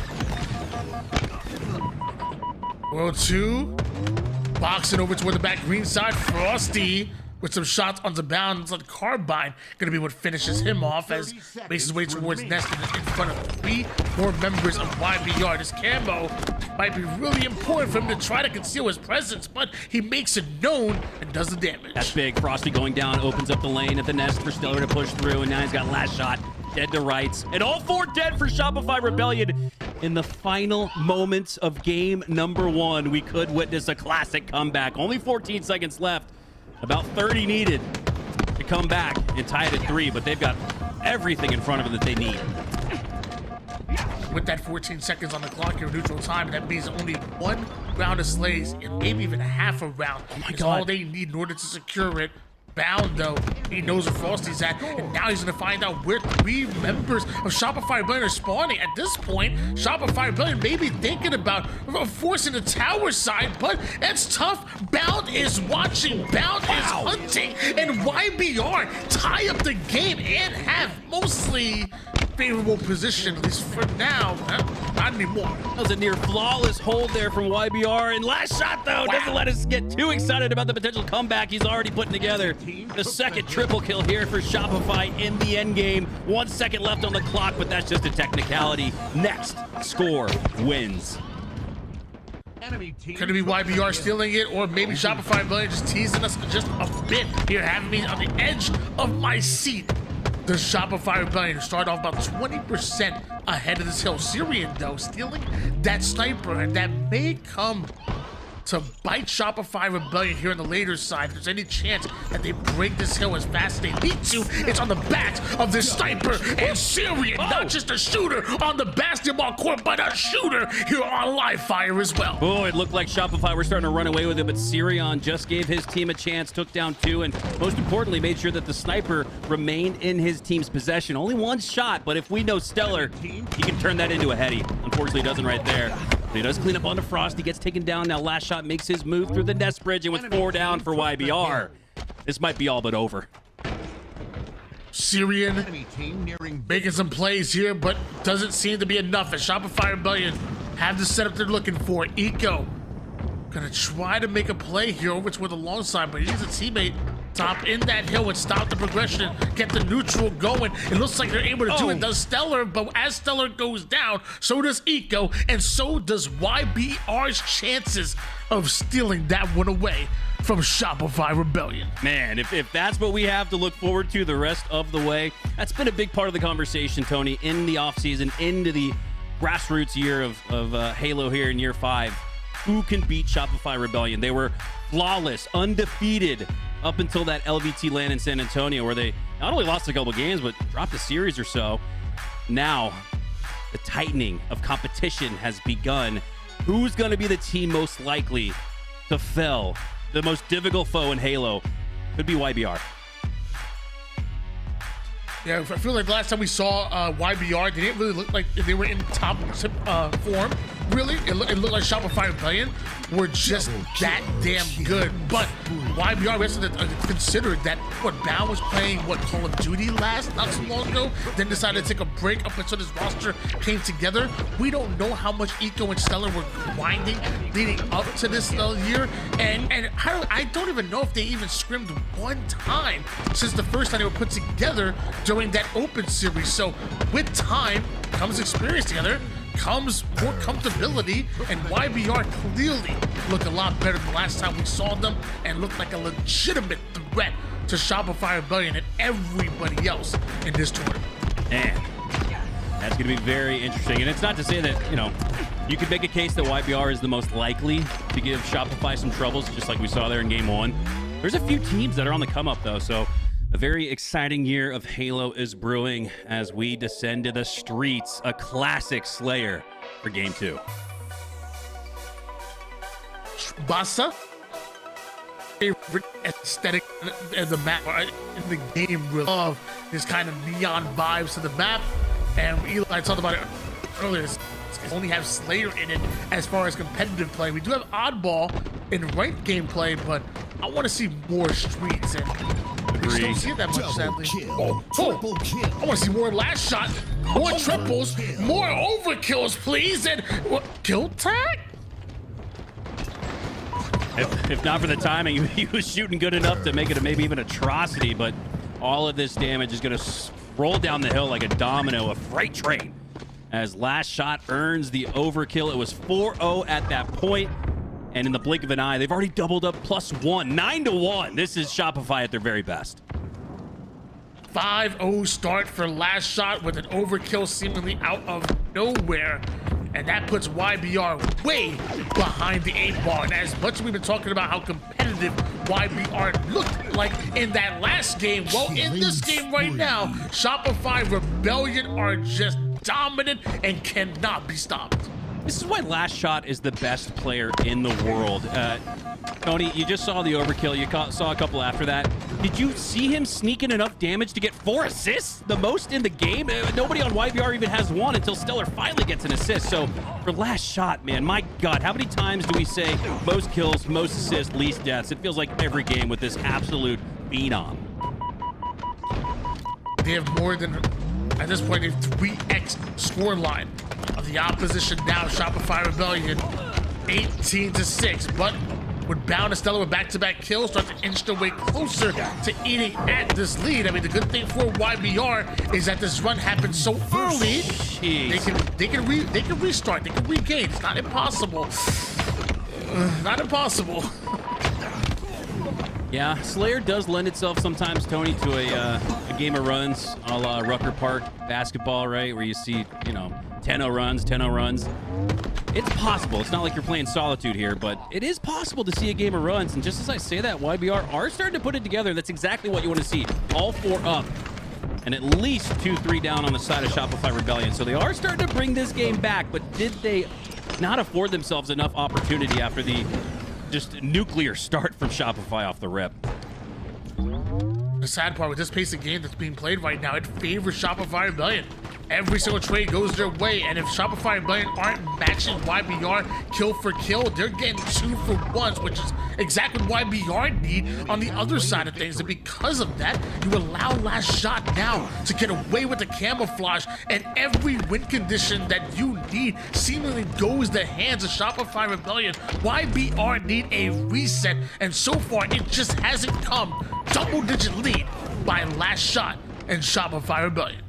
World 2, boxing over toward the back green side. Frosty with some shots on the Bound. It's like Carbine gonna be what finishes him off as makes his way towards Nest in front of 3 more members of YBR. This camo might be really important for him to try to conceal his presence, but he makes it known and does the damage. That's big. Frosty going down, opens up the lane at the Nest for Stellar to push through, and now he's got Last Shot dead to rights. And all 4 dead for Shopify Rebellion. In the final moments of game number 1, we could witness a classic comeback. Only 14 seconds left. About 30 needed to come back and tie it at 3, but they've got everything in front of them that they need. With that 14 seconds on the clock here, neutral time, that means only 1 round of slays and maybe even a half a round is all they need in order to secure it. Bound, though, he knows where Frosty's at, and now he's going to find out where 3 members of Shopify Rebellion are spawning. At this point, Shopify Rebellion may be thinking about forcing the tower side, but it's tough. Bound is watching, Bound is hunting, and YBR tie up the game and have mostly favorable position, at least for now. Not anymore. That was a near flawless hold there from YBR, and Last Shot, though, doesn't let us get too excited about the potential comeback he's already putting together. The second triple kill here for Shopify in the end game. 1 second left on the clock, but that's just a technicality. Next score wins. Could it be YBR stealing it, or maybe Shopify Rebellion just teasing us just a bit here, having me on the edge of my seat? The Shopify Rebellion start off about 20% ahead of this hill. Syrian, though, stealing that sniper, and that may come to bite Shopify Rebellion here on the later side. If there's any chance that they break this hill as fast as they need to, it's on the backs of this sniper and Syrian. Not just a shooter on the basketball court, but a shooter here on live fire as well. Oh, it looked like Shopify were starting to run away with it, but Syrian just gave his team a chance, took down 2, and most importantly, made sure that the sniper remained in his team's possession. Only 1 shot, but if we know Stellar, he can turn that into a heady. Unfortunately, he doesn't right there. He does clean up onto Frost. He gets taken down. Now Last Shot makes his move through the Nest Bridge, and with 4 down for YBR, this might be all but over. Syrian making some plays here, but doesn't seem to be enough as Shopify Rebellion have the setup they're looking for. Eco gonna try to make a play here over toward the long side, but he needs a teammate top in that hill and stop the progression, get the neutral going. It looks like they're able to do it. Does Stellar, but as Stellar goes down, so does Eco, and so does YBR's chances of stealing that one away from Shopify Rebellion. Man, if that's what we have to look forward to the rest of the way, that's been a big part of the conversation, Tony, in the offseason, into the grassroots year of Halo here in year 5. Who can beat Shopify Rebellion? They were flawless, undefeated, up until that LVT land in San Antonio, where they not only lost a couple games, but dropped a series or so. Now, the tightening of competition has begun. Who's going to be the team most likely to fell the most difficult foe in Halo? Could be YBR. Yeah, I feel like last time we saw YBR, they didn't really look like they were in top form. Really, it looked like Shopify Rebellion were just that damn good. But YBR, we have to consider that Bound was playing Call of Duty not so long ago, then decided to take a break up until this roster came together. We don't know how much Eco and Stellar were grinding leading up to this year, and I don't even know if they even scrimmed one time since the first time they were put together during that open series. So with time comes experience together. comes more comfortability, and YBR clearly look a lot better than the last time we saw them and look like a legitimate threat to Shopify Rebellion and everybody else in this tournament. Man, that's going to be very interesting. And it's not to say that, you know, you could make a case that YBR is the most likely to give Shopify some troubles, just like we saw there in game one. There's a few teams that are on the come up, though, so a very exciting year of Halo is brewing as we descend to the streets, a classic Slayer for game two. Bassa, favorite aesthetic in the map, in the game. We love this kind of neon vibes to the map, and Eli talked about it earlier. It only have Slayer in it as far as competitive play. We do have Oddball in ranked gameplay, but I want to see more streets, and we just don't see it that much, sadly. Triple kill. I want to see more last shot, more triples, more overkills, please, and what, kill tag? If not for the timing, he was shooting good enough to make it a maybe even atrocity, but all of this damage is going to roll down the hill like a domino, a freight train, as last shot earns the overkill. It was 4-0 at that point, and in the blink of an eye, they've already doubled up +1, 9-1. This is Shopify at their very best. 5-0 start for last shot with an overkill seemingly out of nowhere. And that puts YBR way behind the 8-ball. And as much as we've been talking about how competitive YBR looked like in that last game, well, in this game right now, Shopify Rebellion are just dominant and cannot be stopped. This is why Last Shot is the best player in the world. Tony, you just saw the overkill. You saw a couple after that. Did you see him sneaking enough damage to get 4 assists? The most in the game? Nobody on YBR even has one until Stellar finally gets an assist. So for Last Shot, man, my God, how many times do we say most kills, most assists, least deaths? It feels like every game with this absolute phenom. They have more than, at this point, a 3x scoreline of the opposition now. Shopify Rebellion 18-6, but with Bound and Stellar with back-to-back kills start to inch their way closer to eating at this lead. I mean, the good thing for YBR is that this run happened so early. They can restart, they can regain. It's not impossible. Not impossible. Yeah, Slayer does lend itself sometimes, Tony, to a game of runs a la Rucker Park basketball, right? Where you see, you know, 10-0 runs, 10-0 runs. It's possible. It's not like you're playing Solitude here, but it is possible to see a game of runs. And just as I say that, YBR are starting to put it together. That's exactly what you want to see. All 4 up and at least 2-3 down on the side of Shopify Rebellion. So they are starting to bring this game back, but did they not afford themselves enough opportunity after the just nuclear start from Shopify off the rip? The sad part with this pace of game that's being played right now, it favors Shopify Rebellion. Every single trade goes their way, and if Shopify Rebellion aren't matching YBR kill for kill, they're getting 2 for 1s, which is exactly what YBR need on the other side of things. And because of that, you allow Last Shot now to get away with the camouflage, and every win condition that you need seemingly goes the hands of Shopify Rebellion. YBR need a reset, and so far it just hasn't come. Double-digit lead by Last Shot and Shopify Rebellion.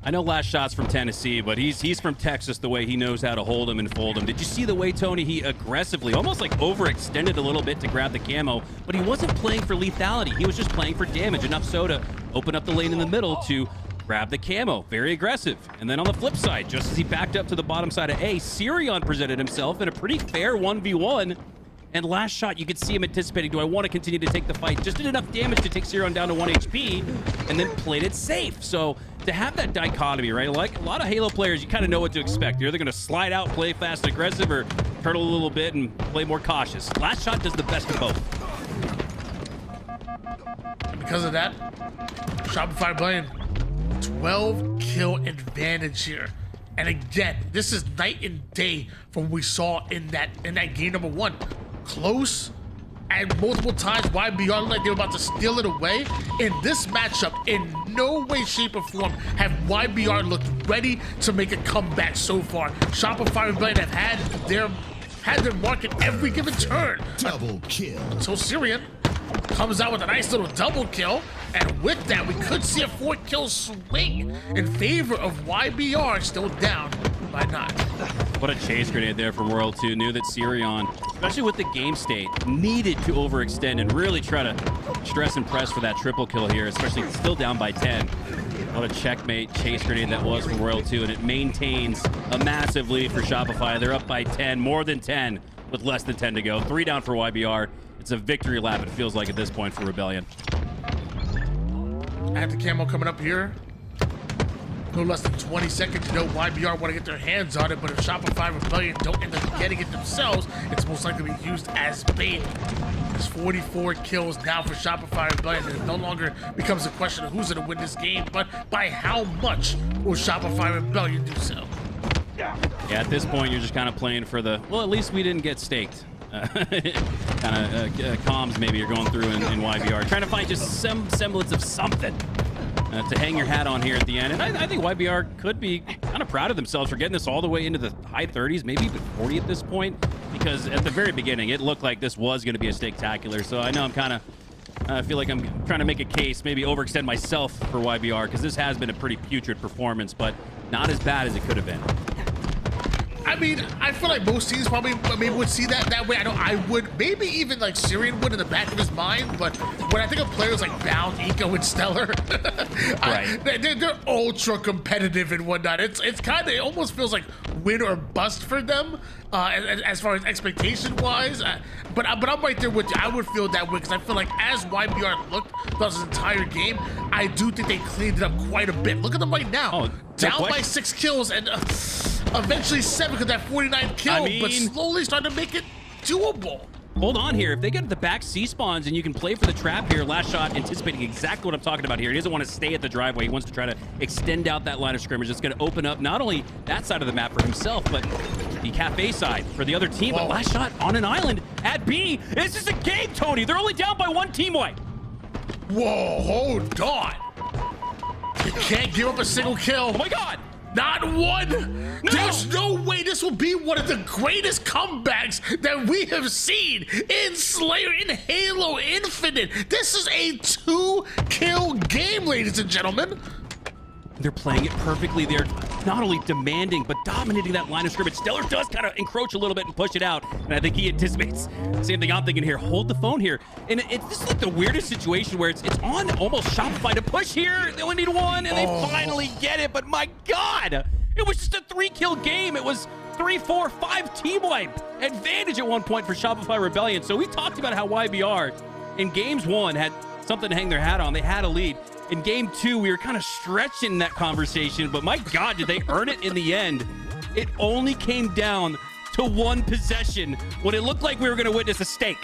I know Last Shot's from Tennessee, but he's from Texas the way he knows how to hold him and fold him. Did you see the way, Tony, he aggressively, almost like overextended a little bit to grab the camo, but he wasn't playing for lethality. He was just playing for damage, enough so to open up the lane in the middle to grab the camo. Very aggressive. And then on the flip side, just as he backed up to the bottom side of A, Sirion presented himself in a pretty fair 1v1. And Last Shot, you could see him anticipating, do I want to continue to take the fight? Just did enough damage to take Sirion down to 1 HP, and then played it safe. So to have that dichotomy, right? Like a lot of Halo players, you kind of know what to expect. You're either going to slide out, play fast and aggressive, or turtle a little bit and play more cautious. Last Shot does the best of both. And because of that, Shopify Rebellion 12 kill advantage here. And again, this is night and day from what we saw in that game number 1. Close, and multiple times YBR looked like they were about to steal it away. In this matchup, in no way, shape, or form have YBR looked ready to make a comeback so far. Shopify Rebellion have had their mark at every given turn. Double kill. Until Sirion comes out with a nice little double kill, and with that, we could see a 4-kill swing in favor of YBR, still down Why not? What a chase grenade there from World 2. Knew that Sirion, especially with the game state, needed to overextend and really try to stress and press for that triple kill here, especially still down by 10. What a checkmate chase grenade that was from World 2, and it maintains a massive lead for Shopify. They're up by 10, more than 10, with less than 10 to go. 3 down for YBR. It's a victory lap, it feels like, at this point for Rebellion. I have the camo coming up here. No less than 20 seconds. You know, YBR want to get their hands on it, but if Shopify Rebellion don't end up getting it themselves, it's most likely to be used as bait. There's 44 kills now for Shopify Rebellion. It no longer becomes a question of who's going to win this game, but by how much will Shopify Rebellion do so? Yeah, at this point, you're just kind of playing for the, well, at least we didn't get staked. Kind of comms maybe you're going through in YBR. Trying to find just some semblance of something to hang your hat on here at the end. And I think YBR could be kind of proud of themselves for getting this all the way into the high 30s, maybe even 40 at this point. Because at the very beginning, it looked like this was going to be a steaktacular. So I know I'm kind of, I feel like I'm trying to make a case, maybe overextend myself for YBR, because this has been a pretty putrid performance, but not as bad as it could have been. I mean, I feel like most teams probably maybe would see that way. I know I would, maybe even like Syrian would in the back of his mind, but when I think of players like Bound, Eco, and Stellar, right. they're ultra competitive and whatnot. It's kind of, it almost feels like win or bust for them as far as expectation wise. But I'm right there with you. I would feel that way because I feel like as YBR looked throughout this entire game, I do think they cleaned it up quite a bit. Look at them right now, down by 6 kills and eventually 7 because that 49 kill, but slowly starting to make it doable. Hold on here. If they get the back C spawns and you can play for the trap here, last shot anticipating exactly what I'm talking about here. He doesn't want to stay at the driveway. He wants to try to extend out that line of scrimmage. It's going to open up not only that side of the map for himself, but the cafe side for the other team. But last shot on an island at B. This is a game, Tony. They're only down by 1 team-wide. Whoa, hold on. You can't give up a single kill. Oh my God. Not one! No. There's no way this will be one of the greatest comebacks that we have seen in Slayer, in Halo Infinite. This is a 2-kill game, ladies and gentlemen. They're playing it perfectly. They're not only demanding, but dominating that line of scrimmage. Stellar does kind of encroach a little bit and push it out. And I think he anticipates the same thing I'm thinking here. Hold the phone here. And this is like the weirdest situation where it's on almost Shopify to push here. They only need 1 and they finally get it. But my God, it was just a 3-kill game. It was 3, 4, 5 team wipe advantage at one point for Shopify Rebellion. So we talked about how YBR in games 1 had something to hang their hat on. They had a lead. In game 2, we were kind of stretching that conversation, but my God, did they earn it in the end? It only came down to 1 possession when it looked like we were going to witness a stake.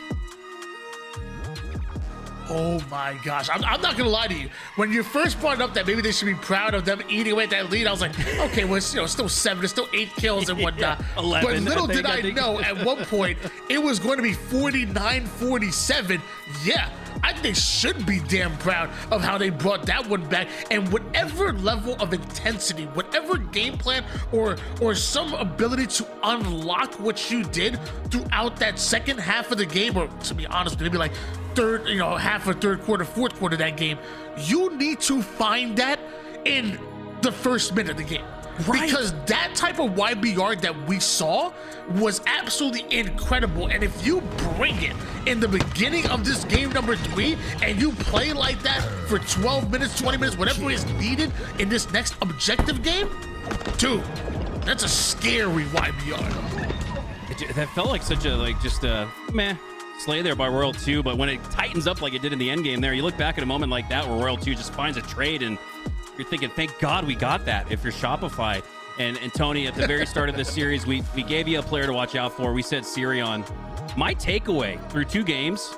Oh my gosh, I'm not gonna lie to you. When you first brought up that maybe they should be proud of them eating away at that lead, I was like, okay, well, it's, still 7, it's still 8 kills and whatnot. 11, but little did I know at one point it was going to be 49-47. Yeah, I think they should be damn proud of how they brought that one back, and whatever level of intensity, whatever game plan or some ability to unlock what you did throughout that second half of the game, or to be honest, maybe like half or third quarter, fourth quarter of that game, you need to find that in the first minute of the game. Right. Because that type of YBR that we saw was absolutely incredible. And if you bring it in the beginning of this game number 3 and you play like that for 12 minutes, 20 minutes, whatever is needed in this next objective game, dude, that's a scary YBR. That felt like such a, just a meh slay there by Royal 2, but when it tightens up like it did in the end game there, you look back at a moment like that where Royal 2 just finds a trade and you're thinking, thank God we got that if you're Shopify. And Tony, at the very start of this series, we gave you a player to watch out for. We said Sirion. My takeaway through 2 games,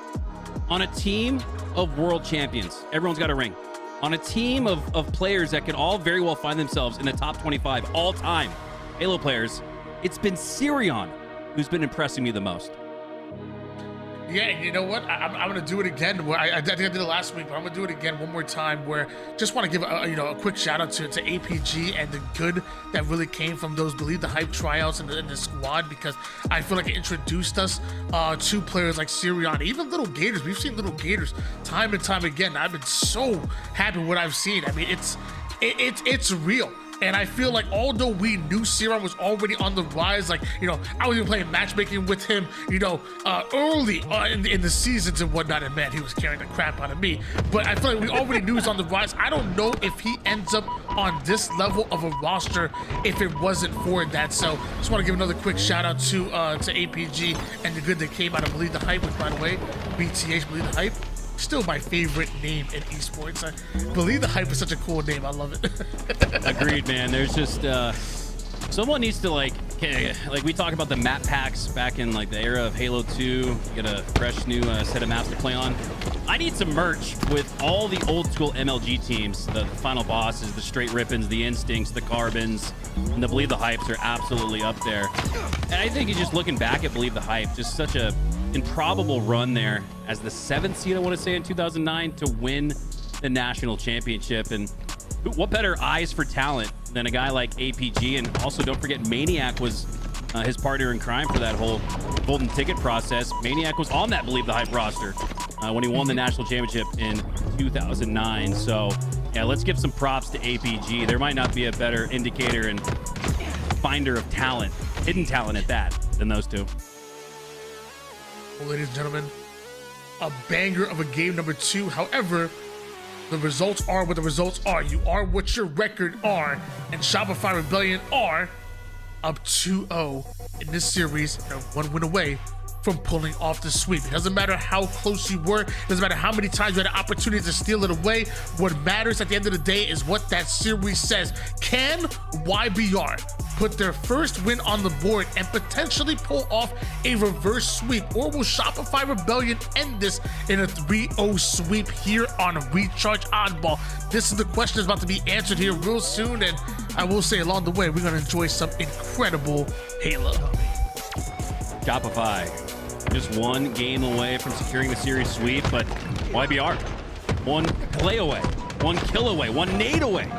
on a team of world champions, everyone's got a ring, on a team of players that can all very well find themselves in the top 25 all time Halo players, it's been Sirion who's been impressing me the most. Yeah, and you know what? I'm going to do it again. I think I did it last week, but I'm going to do it again one more time. Where just want to give a quick shout out to APG and the good that really came from those Believe the Hype tryouts and the squad, because I feel like it introduced us to players like Sirion, even Little Gators. We've seen Little Gators time and time again. I've been so happy with what I've seen. I mean, it's real. And I feel like although we knew Serum was already on the rise, like, you know, I was even playing matchmaking with him, you know, early in the seasons and whatnot, and man, he was carrying the crap out of me. But I feel like we already knew he was on the rise. I don't know if he ends up on this level of a roster if it wasn't for that. So just want to give another quick shout out to APG and the good that came out of Believe the Hype, which, by the way, BTH, Believe the Hype, still my favorite name in esports. Believe the Hype is such a cool name. I love it. Agreed, man. There's just someone needs to like we talk about the map packs back in like the era of Halo 2. You get a fresh new set of maps to play on. I need some merch with all the old school MLG teams, the final bosses, the Straight Rippins, the Instincts, the Carbons, and the Believe the Hypes are absolutely up there. And I think you're just looking back at Believe the Hype, just such a improbable run there as the 7th seed, I want to say, in 2009 to win the national championship. And what better eyes for talent than a guy like APG? And also, don't forget, Maniac was his partner in crime for that whole golden ticket process. Maniac was on that Believe the Hype roster when he won the national championship in 2009. So, yeah, let's give some props to APG. There might not be a better indicator and finder of talent, hidden talent at that, than those two. Well, ladies and gentlemen, a banger of a game number 2. However, the results are what the results are. You are what your record are, and Shopify Rebellion are up 2-0 in this series. They're 1 win away from pulling off the sweep. It doesn't matter how close you were. It doesn't matter how many times you had an opportunity to steal it away. What matters at the end of the day is what that series says. Can YBR put their first win on the board and potentially pull off a reverse sweep? Or will Shopify Rebellion end this in a 3-0 sweep here on Recharge Oddball? This is the question that's about to be answered here real soon. And I will say, along the way, we're going to enjoy some incredible Halo. Shopify just one game away from securing the series sweep, but YBR one play away, one kill away, one nade away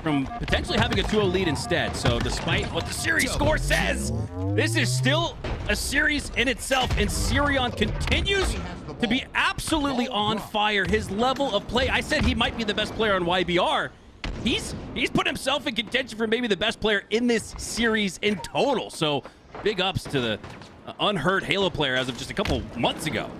from potentially having a 2-0 lead instead. So despite what the series score says, this is still a series in itself, and Sirion continues to be absolutely on fire. His level of play, I said he might be the best player on YBR. He's put himself in contention for maybe the best player in this series in total. So big ups to the unheard Halo player as of just a couple months ago.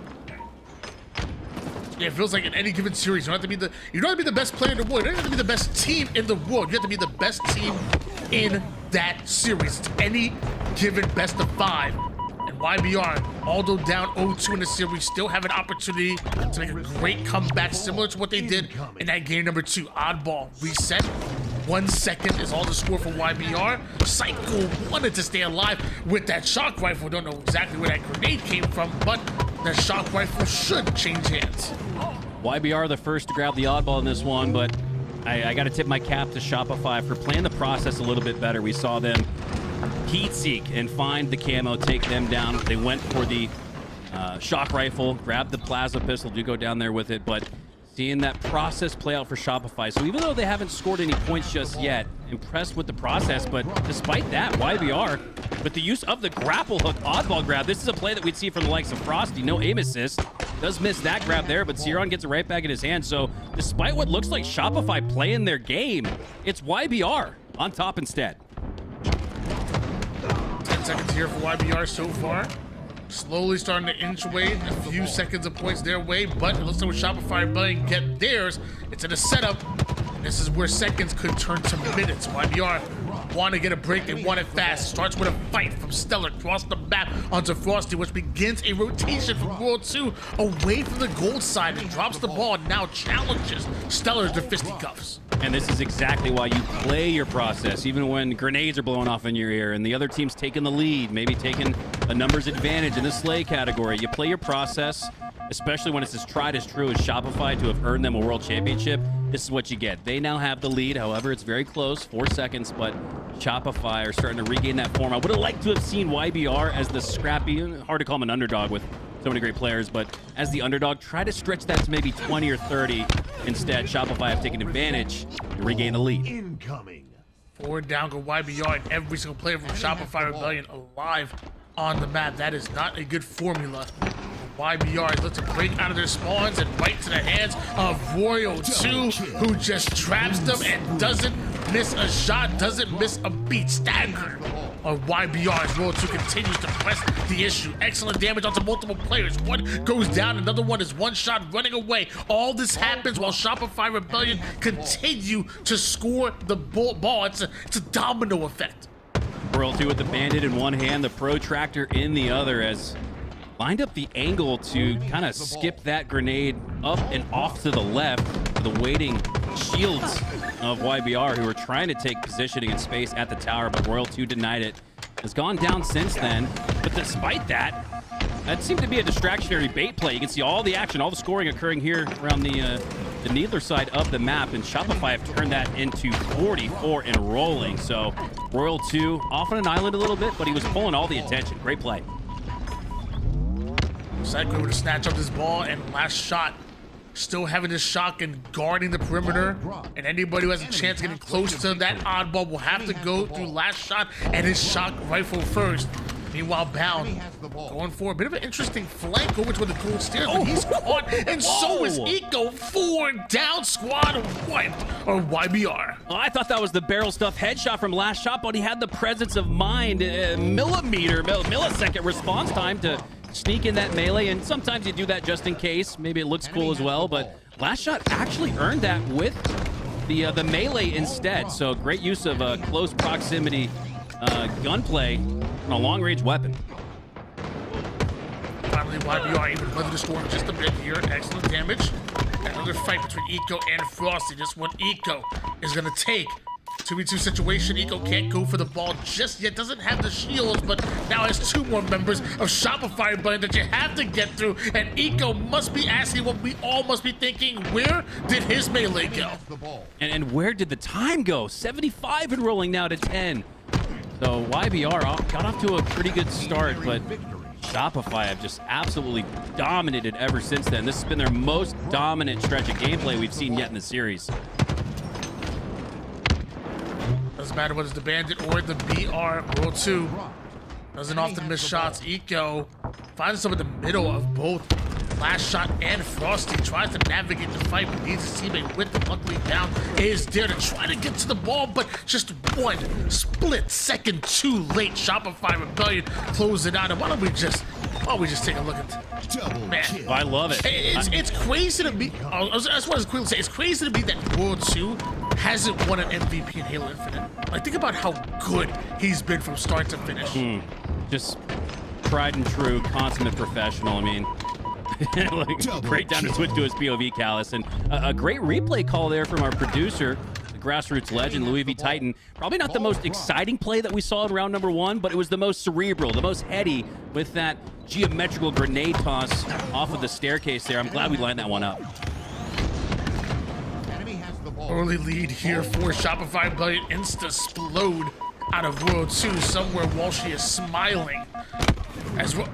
Yeah, it feels like in any given series, you don't have to be the best player in the world. You don't have to be the best team in the world. You have to be the best team in that series. It's any given best of 5. And YBR, although down 0-2 in the series, still have an opportunity to make a great comeback similar to what they did in that game number 2. Oddball reset. 1 second is all the score for YBR. Psycho wanted to stay alive with that shock rifle. Don't know exactly where that grenade came from, but that shock rifle should change hands. YBR the first to grab the oddball in this one, but I got to tip my cap to Shopify for playing the process a little bit better. We saw them heat seek and find the camo, take them down. They went for the shock rifle, grabbed the plasma pistol, do go down there with it, but seeing that process play out for Shopify. So even though they haven't scored any points just yet, impressed with the process, but despite that, YBR, with the use of the grapple hook oddball grab, this is a play that we'd see from the likes of Frosty. No aim assist. Does miss that grab there, but Sirion gets it right back in his hand. So despite what looks like Shopify playing their game, it's YBR on top instead. 10 seconds here for YBR so far. Slowly starting to inch away, a few seconds of points their way, but it looks like with Shopify Rebellion get theirs, it's in a setup, and this is where seconds could turn to minutes. YBR want to get a break, they want it fast. Starts with a fight from Stellar across the map onto Frosty, which begins a rotation from World 2 away from the gold side and drops the ball and now challenges Stellar to fisticuffs. And this is exactly why you play your process, even when grenades are blowing off in your ear and the other team's taking the lead, maybe taking a numbers advantage in the slay category. You play your process, especially when it's as tried as true as Shopify to have earned them a world championship. This is what you get. They now have the lead. However, it's very close, 4 seconds, but Shopify are starting to regain that form. I would have liked to have seen YBR as the scrappy, hard to call him an underdog with so many great players, but as the underdog, try to stretch that to maybe 20 or 30. Instead, Shopify have taken advantage and regain the lead. Incoming. Forward down go YBR, and every single player from Shopify Rebellion alive on the map. That is not a good formula. YBR looks to break out of their spawns and right to the hands of Royal 2, who just traps them and doesn't miss a shot, doesn't miss a beat. Stagger on YBR as Royal 2 continues to press the issue. Excellent damage onto multiple players. One goes down, another one is one shot running away. All this happens while Shopify Rebellion continue to score the ball. It's a domino effect. Royal 2 with the bandit in one hand, the protractor in the other, as lined up the angle to kind of skip that grenade up and off to the left for the waiting shields of YBR, who were trying to take positioning and space at the tower, but Royal 2 denied it. Has gone down since then, but despite that, that seemed to be a distractionary bait play. You can see all the action, all the scoring occurring here around the Needler side of the map, and Shopify have turned that into 44 and rolling. So Royal 2 off on an island a little bit, but he was pulling all the attention. Great play. Cycler would snatch up this ball, and last shot, still having this shotgun guarding the perimeter, and anybody who has a chance getting close to that oddball will have to go through last shot and his shock rifle first. Meanwhile, Bound going for a bit of an interesting flank over to the gold stairs, but he's caught, and so is Eco. 4 down, squad wiped on YBR. Oh, I thought that was the barrel stuff headshot from last shot, but he had the presence of mind, millisecond response time to sneak in that melee, and sometimes you do that just in case. Maybe it looks cool as well, but last shot actually earned that with the melee instead. So great use of close proximity gunplay on a long-range weapon. Finally, YBR able to weather the storm just a bit here. Excellent damage. Another fight between Eco and Frosty. This one Eco is going to take. 2v2 situation. Eco can't go for the ball just yet. Doesn't have the shields, but now has 2 more members of Shopify Rebellion that you have to get through. And Eco must be asking what we all must be thinking. Where did his melee go? And where did the time go? 75 and rolling now to 10. So YBR got off to a pretty good start, but Shopify have just absolutely dominated ever since then. This has been their most dominant stretch of gameplay we've seen yet in the series. Doesn't matter whether it's the Bandit or the BR. Royal 2 doesn't often miss shots. Eco finds himself in the middle of both last shot and Frosty. Tries to navigate the fight, but needs his teammate with the luckily down. Is there to try to get to the ball, but just 1 split second too late. Shopify Rebellion close it out. And why don't we just take a look at man? Oh, I love it. It's crazy to me. That's what I was quickly say. It's crazy to me that Royal 2 hasn't won an MVP in Halo Infinite. Like, think about how good he's been from start to finish. Just tried and true, consummate professional. I mean, like, great down to switch to his POV, Callus, and a great replay call there from our producer, the grassroots legend, Louis V. Titan. Probably not the most exciting play that we saw in round number 1, but it was the most cerebral, the most heady with that geometrical grenade toss off of the staircase there. I'm glad we lined that one up. Early lead here for Shopify Rebellion. Insta-splode out of Royal 2 somewhere while she is smiling. As well.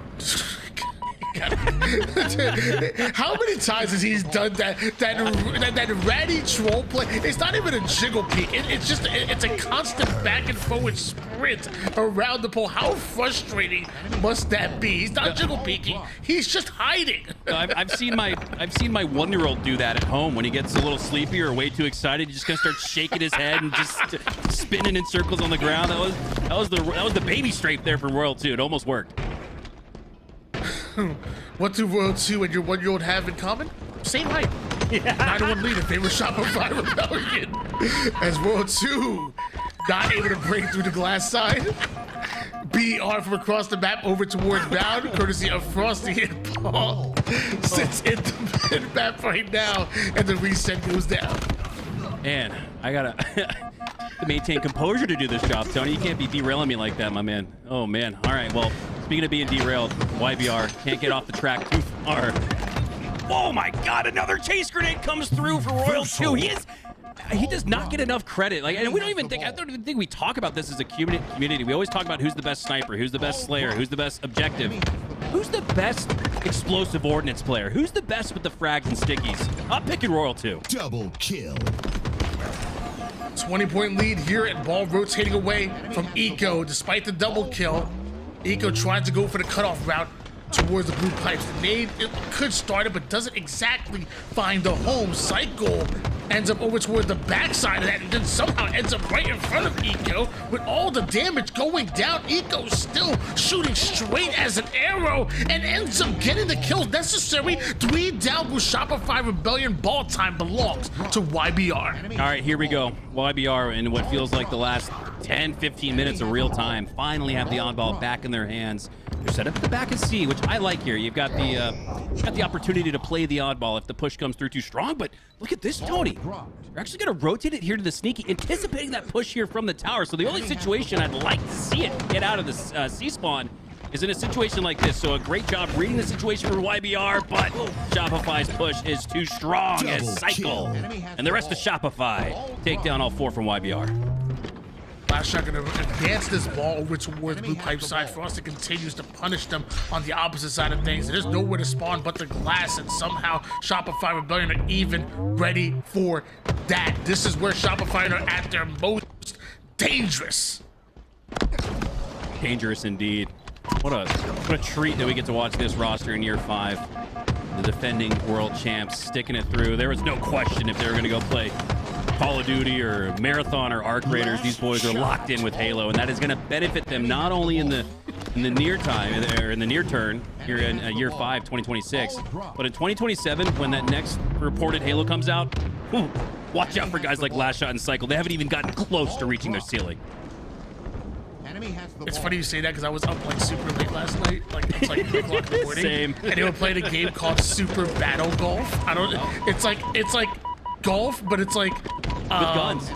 How many times has he done that ratty troll play? It's not even a jiggle peek. It's a constant back and forward sprint around the pole. How frustrating must that be? He's not jiggle peeking. He's just hiding. I've seen my 1-year-old do that at home when he gets a little sleepy or way too excited. He's just gonna start shaking his head and just spinning in circles on the ground. That was the baby strafe there for Royal 2. It almost worked. What do Royal 2 and your 1-year-old have in common? Same height. 9-1 lead in favor of Shopify Rebellion. As Royal 2 not able to break through the glass side. BR from across the map over towards Bound, courtesy of Frosty and Paul. Sits in the mid-map right now, and the reset goes down. Man, I gotta maintain composure to do this job, Tony. You can't be derailing me like that, my man. Oh, man. All right, well, speaking of being derailed, YBR can't get off the track too far. Oh, my God, another chase grenade comes through for Royal 2. He does not get enough credit. Like, and I don't even think we talk about this as a community. We always talk about who's the best sniper, who's the best slayer, who's the best objective. Who's the best explosive ordnance player? Who's the best with the frags and stickies? I'm picking Royal 2. Double kill. 20-point lead here, and ball rotating away from Eco despite the double kill. Eco trying to go for the cutoff route. towards the blue pipes. The nade, it could start it, but doesn't exactly find the home. Cycle ends up over toward the backside of that, and then somehow ends up right in front of Eco. With all the damage going down, Eco still shooting straight as an arrow and ends up getting the kills necessary. 3 down with Shopify Rebellion. Ball time belongs to YBR. All right, here we go. YBR in what feels like the last 10-15 minutes of real time finally have the on-ball back in their hands. They're set up at the back of C, which I like here. You've got the opportunity to play the oddball if the push comes through too strong, but look at this, Tony. They're actually going to rotate it here to the sneaky, anticipating that push here from the tower. So the only situation I'd like to see it get out of the C spawn is in a situation like this. So a great job reading the situation for YBR, but Shopify's push is too strong as Cycle and the rest of Shopify take down all 4 from YBR. Last shot going to advance this ball over towards blue pipe side. Frosty continues to punish them on the opposite side of things. There's nowhere to spawn but the glass, and somehow Shopify Rebellion are even ready for that. This is where Shopify are at their most dangerous. Dangerous indeed. What a treat that we get to watch this roster in year 5. The defending world champs sticking it through. There was no question if they were going to go play Call of Duty or Marathon or Arc Raiders. These boys are locked in with Halo, and that is going to benefit them not only in the near time or in the near turn here in year 5, 2026, but in 2027 when that next reported Halo comes out. Watch out for guys like Last Shot and Cycle. They haven't even gotten close to reaching their ceiling. It's funny you say that because I was up like super late last night. Like it's like 2 o'clock in the morning. Same. And they were playing a game called Super Battle Golf. I don't. It's like golf, but it's like With guns.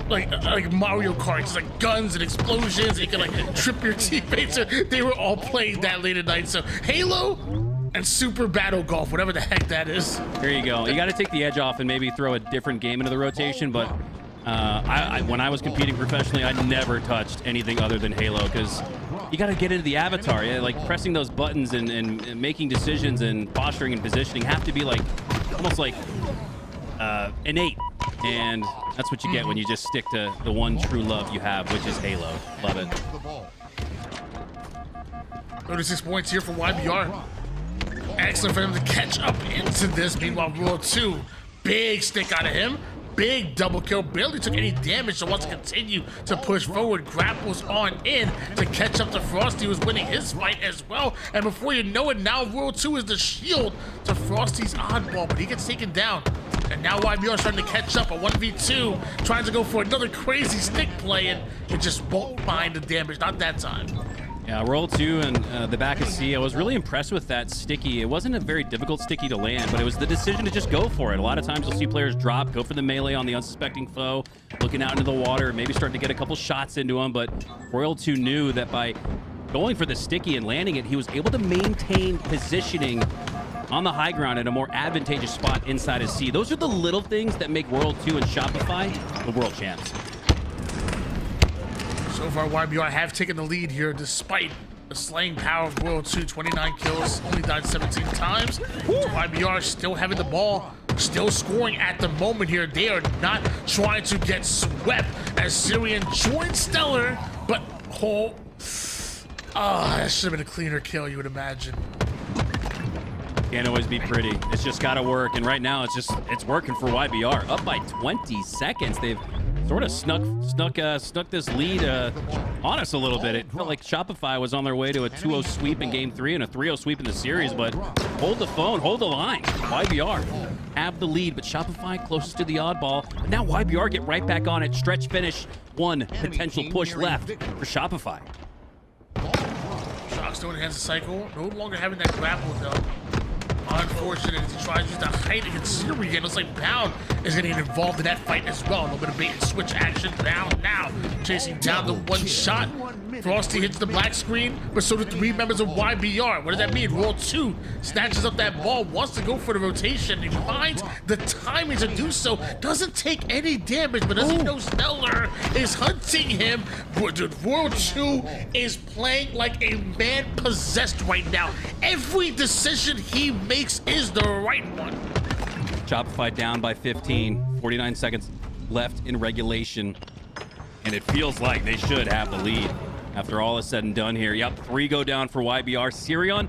Like Mario Kart. It's like guns and explosions. You can like trip your teammates. So they were all playing that late at night. So Halo and Super Battle Golf, whatever the heck that is. There you go. You got to take the edge off and maybe throw a different game into the rotation, but when I was competing professionally, I never touched anything other than Halo because you got to get into the avatar. Yeah? Like pressing those buttons and making decisions and posturing and positioning have to be like almost like innate. And that's what you get when you just stick to the one true love you have, which is Halo. Love it. 36 points here for YBR. Excellent for him to catch up into this. Meanwhile, World 2, big stick out of him. Big double kill, barely took any damage, so wants to continue to push forward. Grapples on in to catch up to Frosty, who's winning his fight as well. And before you know it, now World 2 is the shield to Frosty's oddball, but he gets taken down. And now YBR starting to catch up, a 1v2, trying to go for another crazy stick play, and it just won't find the damage, not that time. Yeah, roll 2 and the back of C. I was really impressed with that sticky. It wasn't a very difficult sticky to land, but it was the decision to just go for it. A lot of times you'll see players drop, go for the melee on the unsuspecting foe, looking out into the water, maybe starting to get a couple shots into him, but Royal 2 knew that by going for the sticky and landing it, he was able to maintain positioning on the high ground at a more advantageous spot inside of C. Those are the little things that make World 2 and Shopify the world champs. So far, YBR have taken the lead here despite the slaying power of World 2. 29 kills, only died 17 times. YBR still having the ball, still scoring at the moment here. They are not trying to get swept as Syrian joins Stellar, but that should have been a cleaner kill, you would imagine. Can't always be pretty. It's just got to work, and right now it's working for YBR. Up by 20 seconds. They've sort of snuck this lead on us a little bit. It felt like Shopify was on their way to a 2-0 sweep in Game 3 and a 3-0 sweep in the series, but hold the phone, hold the line. YBR have the lead, but Shopify closest to the oddball. But now YBR get right back on it. Stretch finish, one potential push left for Shopify. Shock still in the hands of Cycle. No longer having that grapple though. Unfortunate as he tries to use the height against Syrian. Looks like Bound is getting involved in that fight as well. A little bit of bait and switch action. Bound now chasing down the one shot. Frosty hits the black screen, but so do 3 members of YBR. What does that mean? Roll 2 snatches up that ball, wants to go for the rotation. He finds the timing to do so. Doesn't take any damage, but doesn't know Stellar is hunting him. World 2 is playing like a man possessed right now. Every decision he makes is the right one. Shopify down by 15, 49 seconds left in regulation, and it feels like they should have the lead. after all is said and done here. Yep, 3 go down for YBR. Sirion,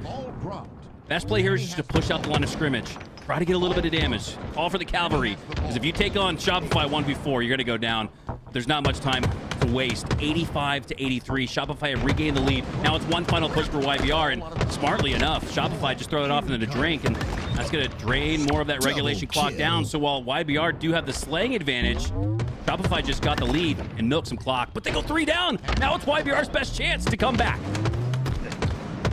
best play here is just to push out the line of scrimmage. Try to get a little bit of damage. Call for the cavalry, because if you take on Shopify 1v4, you're going to go down. There's not much time to waste. 85 to 83. Shopify have regained the lead. Now it's one final push for YBR, and smartly enough, Shopify just throw it off into the drink, and that's going to drain more of that regulation clock down. So while YBR do have the slaying advantage, Shopify just got the lead and milked some clock. But they go 3 down. Now it's YBR's best chance to come back.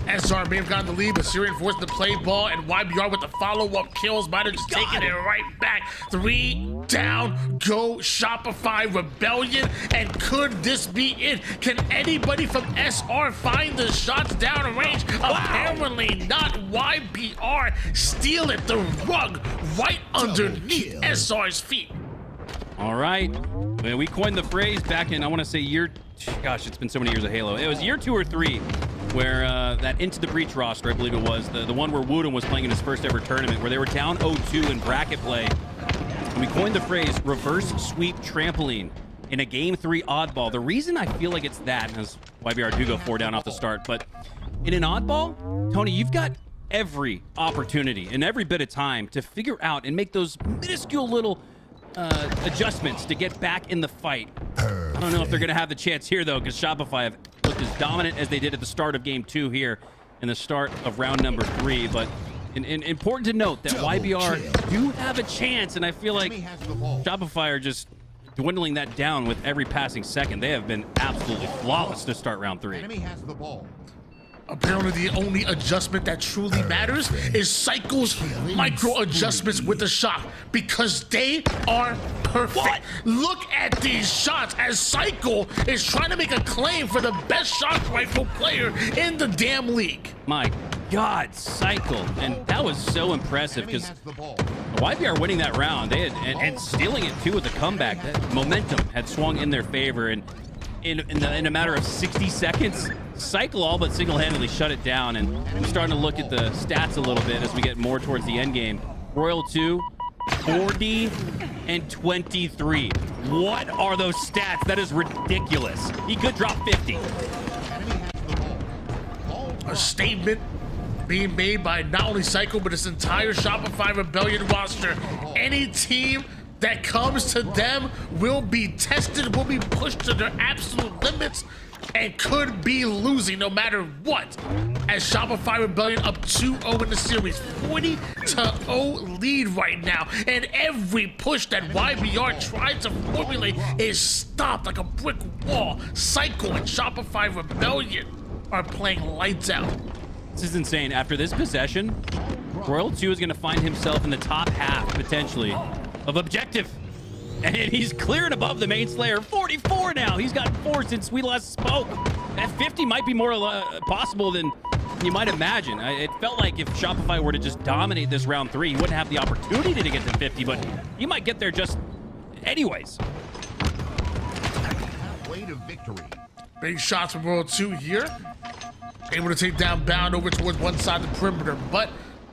SR may have gotten the lead, but Syrian forced the play ball, and YBR with the follow-up kills might have just taken it right back. 3 down, go Shopify Rebellion, and could this be it? Can anybody from SR find the shots down range? Apparently not. YBR steal it, the rug right underneath SR's feet. All right. Man, we coined the phrase back in, I want to say gosh, it's been so many years of Halo. It was year 2 or 3 where that Into the Breach roster, I believe it was, the one where Wooden was playing in his first ever tournament, where they were down 0-2 in bracket play. And we coined the phrase reverse sweep trampoline in a game 3 oddball. The reason I feel like it's that, as YBR do go 4 down off the start, but in an oddball, Tony, you've got every opportunity and every bit of time to figure out and make those minuscule little adjustments to get back in the fight. I don't know if they're going to have the chance here, though, because Shopify have looked as dominant as they did at the start of game 2 here in the start of round number 3. But important to note that YBR do have a chance, and I feel like Shopify are just dwindling that down with every passing second. They have been absolutely flawless to start round 3. Enemy has the ball. Apparently the only adjustment that truly matters is Cycle's micro adjustments with the shot, because they are perfect. What? Look at these shots as Cycle is trying to make a claim for the best shot rifle player in the damn league. My God, Cycle. And that was so impressive because YBR winning that round, they had, and stealing it too with a comeback. That momentum had swung in their favor, and in a matter of 60 seconds, Cycle all but single-handedly shut it down. And we're starting to look at the stats a little bit as we get more towards the end game. Royal 2, 40 and 23. What are those stats? That is ridiculous. He could drop 50. A statement being made by not only Cycle, but this entire Shopify Rebellion roster. Any team that comes to them will be tested, will be pushed to their absolute limits, and could be losing no matter what. As Shopify Rebellion up 2-0 in the series, 40-0 lead right now, and every push that YBR tried to formulate is stopped like a brick wall. Cycle and Shopify Rebellion are playing lights out. This is insane. After this possession, Royal 2 is going to find himself in the top half, potentially, of objective. And he's cleared above the main Slayer. 44 now. He's got 4 since we last spoke. That 50 might be more possible than you might imagine. It felt like if Shopify were to just dominate this round 3, he wouldn't have the opportunity to get to 50, but he might get there just anyways. Way to victory. Big shots from World 2 here. Able to take down Bound over towards one side of the perimeter, but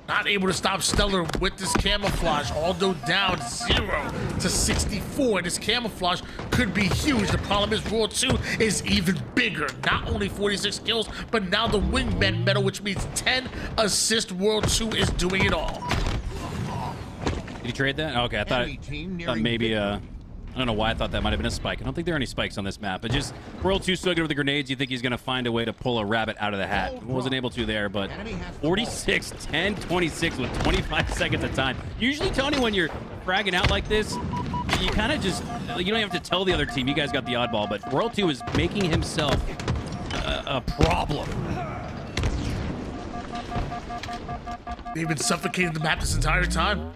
not able to stop Stellar with this camouflage. Aldo down 0 to 64. This camouflage could be huge. The problem is World 2 is even bigger. Not only 46 kills, but now the Wingman medal, which means 10 assists. World 2 is doing it all. Did you trade that? Okay, I thought maybe I don't know why I thought that might have been a spike. I don't think there are any spikes on this map, but just World 2 so good with the grenades, you think he's going to find a way to pull a rabbit out of the hat. Wasn't able to there, but 46, 10, 26 with 25 seconds of time. Usually, Tony, when you're fragging out like this, you kind of just, you don't have to tell the other team, you guys got the oddball, but World 2 is making himself a problem. They've been suffocating the map this entire time.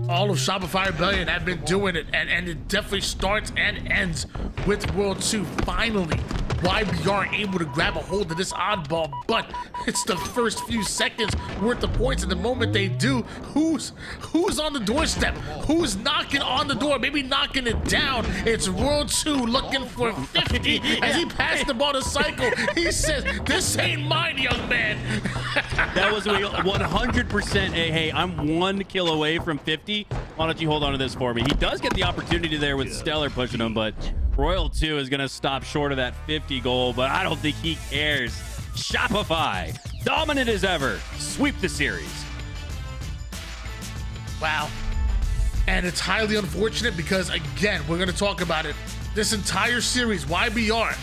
All of Shopify Rebellion have been doing it, and it definitely starts and ends with World 2. Finally, YBR able to grab a hold of this oddball, but it's the first few seconds worth of points, and the moment they do, who's on the doorstep? Who's knocking on the door? Maybe knocking it down. It's World 2 looking for 50 as he passed the ball to Cycle. He says, "This ain't mine, young man." That was 100% a, hey, I'm 1 kill away from 50. Why don't you hold on to this for me? He does get the opportunity there with Stellar pushing him, but Royal 2 is going to stop short of that 50 goal, but I don't think he cares. Shopify, dominant as ever, sweep the series. Wow. And it's highly unfortunate because, again, we're going to talk about it. This entire series, YBR,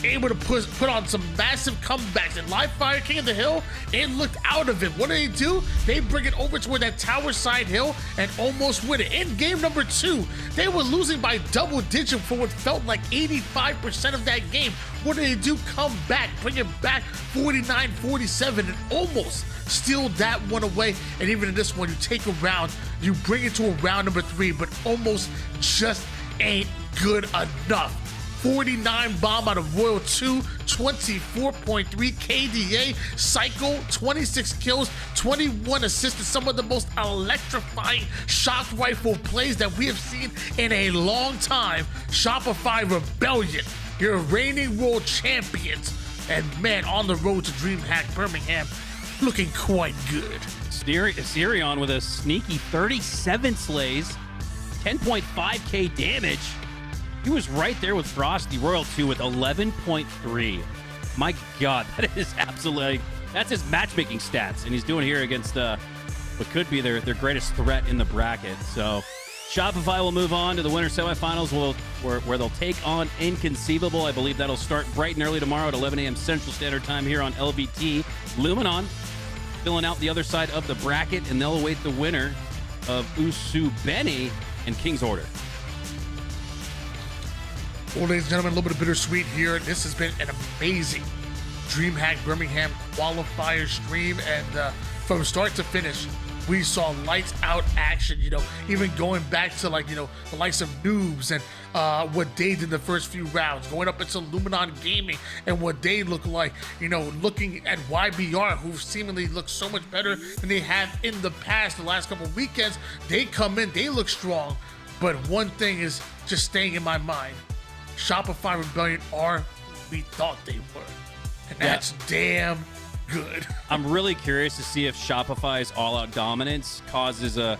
able to put on some massive comebacks. And Live Fire King of the Hill, it looked out of it. What do? They bring it over toward that tower side hill and almost win it. In game number 2, they were losing by double digit for what felt like 85% of that game. What do? Come back, bring it back 49-47 and almost steal that one away. And even in this one, you take a round, you bring it to a round number 3, but almost just ain't good enough. 49 bomb out of Royal 2, 24.3 KDA, Psycho, 26 kills, 21 assists, and some of the most electrifying shock rifle plays that we have seen in a long time. Shopify Rebellion, your reigning world champions, and man, on the road to Dreamhack Birmingham, looking quite good. Sirion with a sneaky 37 slays, 10.5k damage. He was right there with Frosty. Royal 2 with 11.3. My God, that is absolutely, that's his matchmaking stats. And he's doing here against what could be their greatest threat in the bracket. So Shopify will move on to the winter semifinals where they'll take on Inconceivable. I believe that'll start bright and early tomorrow at 11 a.m. Central Standard Time here on LVT. Luminon filling out the other side of the bracket, and they'll await the winner of Usu Benny and King's Order. Well, ladies and gentlemen, a little bit of bittersweet here. This has been an amazing Dreamhack Birmingham qualifier stream, and from start to finish, we saw lights out action, even going back to the likes of Noobs and what they did the first few rounds, going up into Luminon Gaming and what they look like, looking at YBR, who seemingly looks so much better than they have in the past. The last couple of weekends, they come in, they look strong, but one thing is just staying in my mind. Shopify Rebellion are who we thought they were, and that's damn good. I'm really curious to see if Shopify's all-out dominance causes a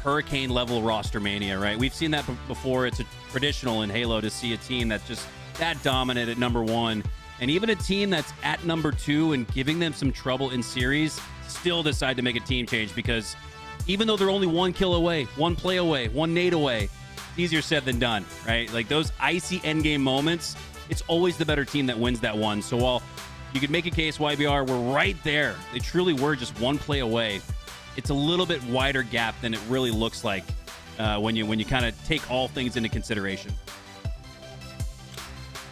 hurricane level roster mania, right? We've seen that before. It's a traditional in Halo to see a team that's just that dominant at number 1, and even a team that's at number 2 and giving them some trouble in series still decide to make a team change, because even though they're only 1 kill away, 1 play away, 1 nade away, easier said than done, right? Like those icy endgame moments, it's always the better team that wins that one. So while you could make a case YBR were right there, they truly were just 1 play away, it's a little bit wider gap than it really looks like when you kind of take all things into consideration.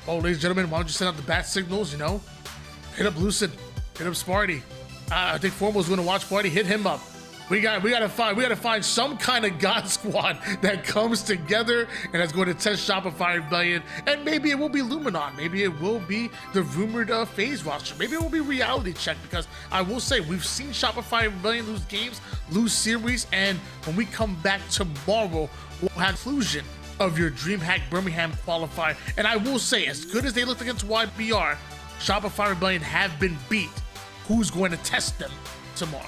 Oh, ladies and gentlemen, why don't you send out the bat signals, Hit up Lucid, hit up Sparty. I think Formal's going to watch Sparty, hit him up. We gotta find some kind of God squad that comes together and that's going to test Shopify Rebellion. And maybe it will be Luminon. Maybe it will be the rumored FaZe roster. Maybe it will be Reality Check, because I will say we've seen Shopify Rebellion lose games, lose series, and when we come back tomorrow, we'll have conclusion of your Dreamhack Birmingham qualifier. And I will say, as good as they looked against YBR, Shopify Rebellion have been beat. Who's going to test them tomorrow?